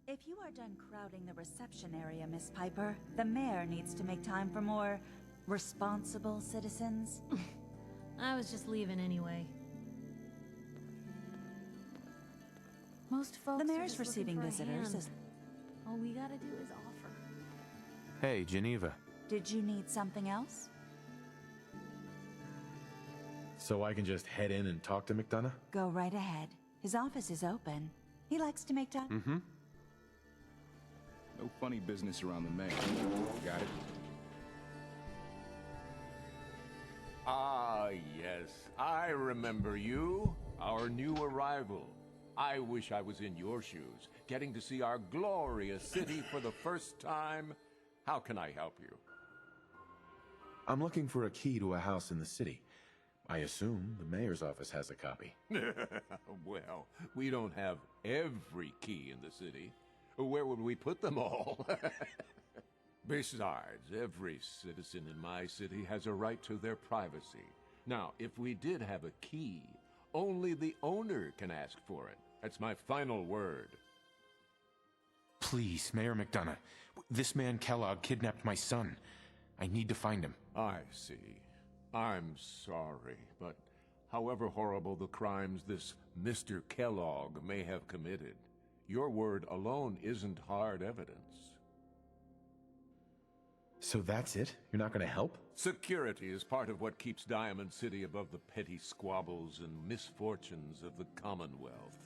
S7: If you are done crowding the reception area, Miss Piper, the mayor needs to make time for more responsible citizens.
S21: I was just leaving anyway. Most folks
S7: The
S21: are
S7: mayor's
S21: just looking
S7: receiving
S21: for a
S7: visitors.
S21: hand. All we gotta do is offer.
S9: Hey, Geneva.
S7: Did you need something else?
S9: So I can just head in and talk to McDonough?
S7: Go right ahead. His office is open. He likes to make time.
S17: Mm-hmm. No funny business around the mayor. Got it?
S22: Ah, yes. I remember you. Our new arrival. I wish I was in your shoes, getting to see our glorious city for the first time. How can I help you?
S9: I'm looking for a key to a house in the city. I assume the mayor's office has a copy.
S22: Well, we don't have every key in the city. Where would we put them all? Besides, every citizen in my city has a right to their privacy. Now, if we did have a key, only the owner can ask for it. That's my final word.
S9: Please, Mayor McDonough. This man Kellogg kidnapped my son. I need to find him.
S22: I see. I'm sorry, but however horrible the crimes this Mr. Kellogg may have committed, your word alone isn't hard evidence.
S9: So that's it? You're not going to help?
S22: Security is part of what keeps Diamond City above the petty squabbles and misfortunes of the Commonwealth.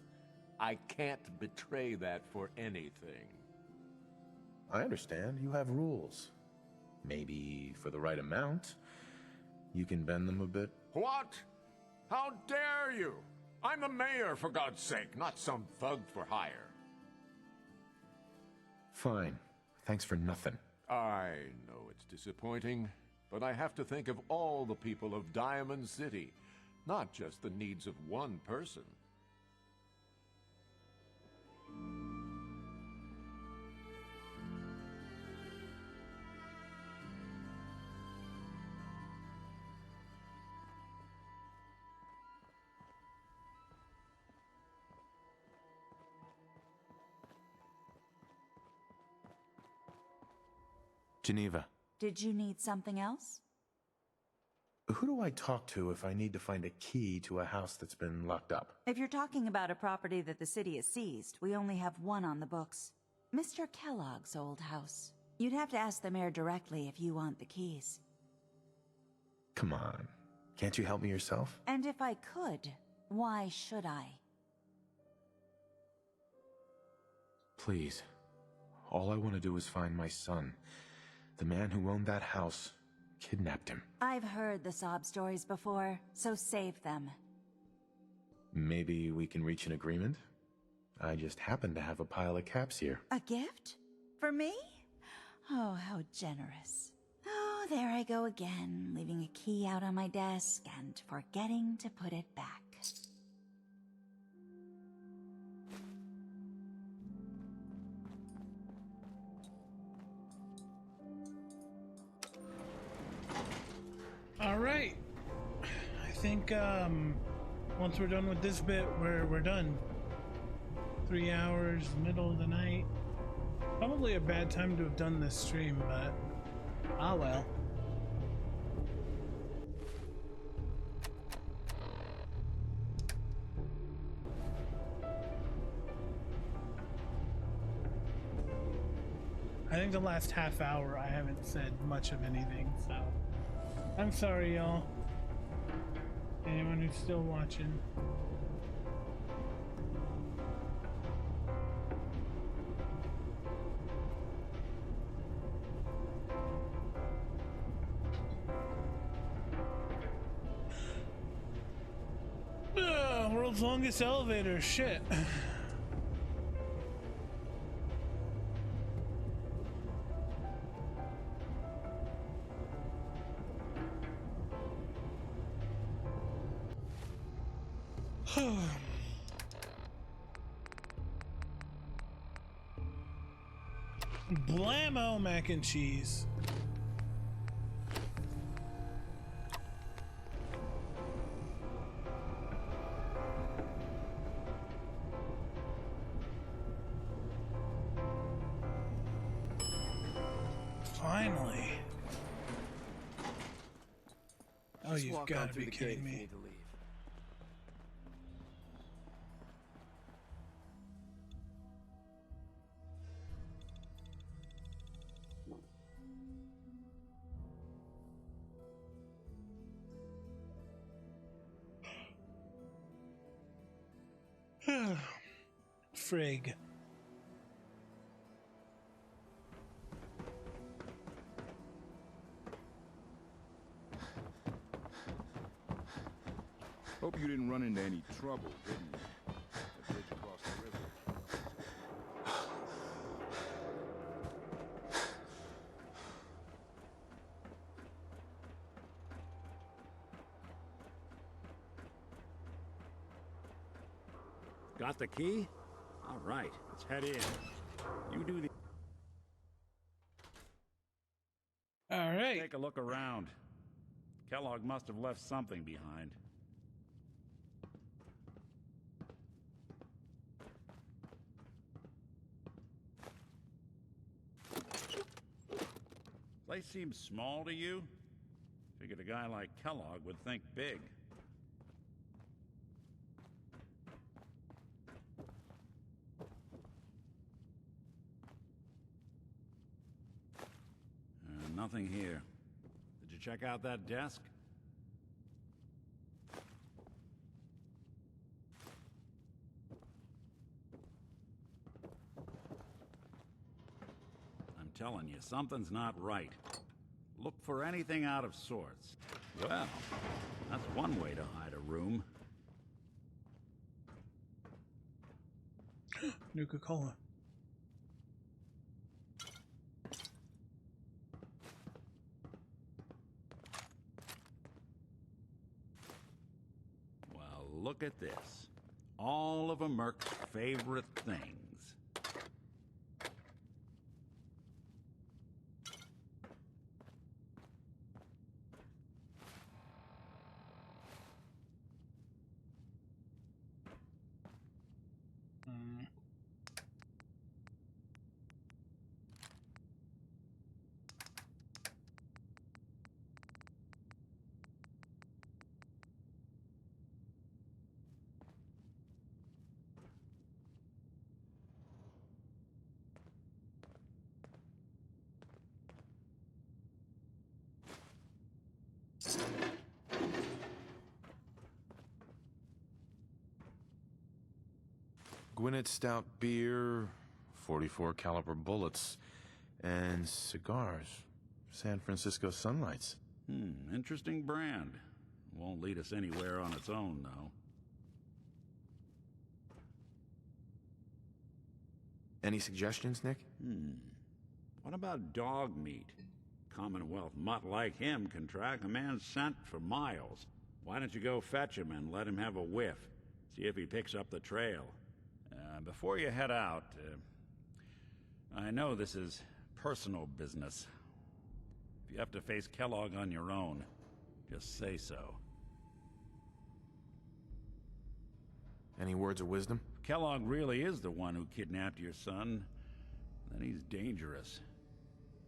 S22: I can't betray that for anything.
S9: I understand. You have rules. Maybe for the right amount, you can bend them a bit.
S22: What? How dare you? I'm the mayor, for God's sake, not some thug for hire.
S9: Fine. Thanks for nothing.
S22: I know it's disappointing, but I have to think of all the people of Diamond City, not just the needs of one person.
S9: Geneva.
S7: Did you need something else?
S9: Who do I talk to if I need to find a key to a house that's been locked up?
S7: If you're talking about a property that the city has seized, we only have one on the books. Mr. Kellogg's old house. You'd have to ask the mayor directly if you want the keys.
S9: Come on. Can't you help me yourself?
S7: And if I could, why should I?
S9: Please. All I want to do is find my son. The man who owned that house kidnapped him.
S7: I've heard the sob stories before, so save them.
S9: Maybe we can reach an agreement? I just happen to have a pile of caps here.
S7: A gift? For me? Oh, how generous. Oh, there I go again, leaving a key out on my desk and forgetting to put it back.
S2: All right. I think once we're done with this bit, we're done. 3 hours, middle of the night. Probably a bad time to have done this stream, but ah well. I think the last half hour I haven't said much of anything, so I'm sorry, y'all. Anyone who's still watching. World's longest elevator, shit. Blammo mac and cheese. Finally. Oh, you've got to be kidding me. Frig.
S17: Hope you didn't run into any trouble, didn't you? The bridge across the river.
S4: Got the key? All right, let's head in. You do the...
S2: All right.
S4: Take a look around. Kellogg must have left something behind. Place seems small to you? Figured a guy like Kellogg would think big. Nothing here. Did you check out that desk? I'm telling you, something's not right. Look for anything out of sorts. Well, that's one way to hide a room.
S2: Nuka-Cola.
S4: Well, look at this. All of a Merc's favorite things.
S9: Gwinnett Stout beer, 44 caliber bullets, and cigars. San Francisco Sunlights.
S4: Interesting brand. Won't lead us anywhere on its own, though.
S5: Any suggestions, Nick?
S4: What about dog meat? Commonwealth mutt like him can track a man's scent for miles. Why don't you go fetch him and let him have a whiff? See if he picks up the trail. Before you head out, I know this is personal business. If you have to face Kellogg on your own, just say so.
S5: Any words of wisdom?
S4: If Kellogg really is the one who kidnapped your son, then he's dangerous.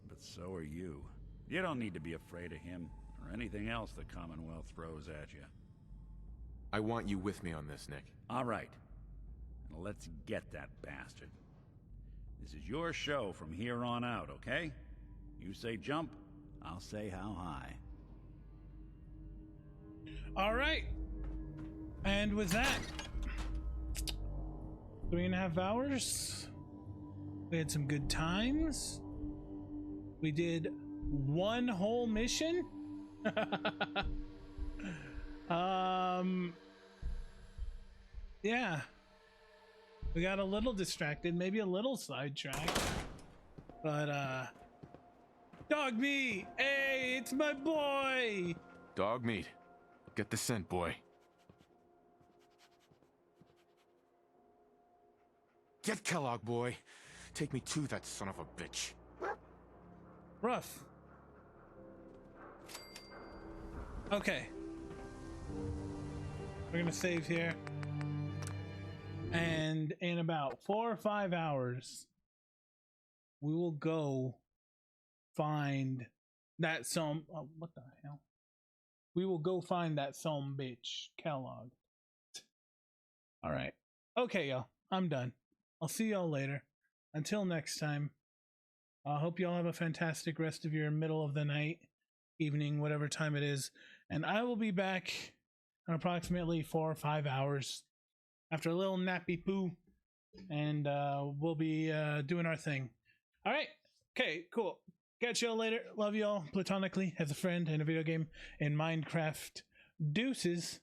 S4: But so are you. You don't need to be afraid of him or anything else the Commonwealth throws at you.
S5: I want you with me on this, Nick.
S4: All right. Now let's get that bastard. This is your show from here on out, okay? You say jump, I'll say how high.
S2: All right. And with that, 3.5 hours. We had some good times. We did one whole mission. Yeah. We got a little distracted, maybe a little sidetracked. But dog meat! Hey, it's my boy!
S5: Dog meat. Get the scent, boy. Get Kellogg, boy. Take me to that son of a bitch.
S2: Rough. Okay. We're gonna save here. And in about 4 or 5 hours, we will go find that what the hell? We will go find that bitch, Kellogg. Alright. Okay, y'all. I'm done. I'll see y'all later. Until next time. I hope y'all have a fantastic rest of your middle of the night, evening, whatever time it is. And I will be back in approximately 4 or 5 hours after a little nappy poo. And we'll be doing our thing. All right. Okay, cool. Catch y'all later. Love y'all platonically as a friend in a video game in Minecraft. Deuces.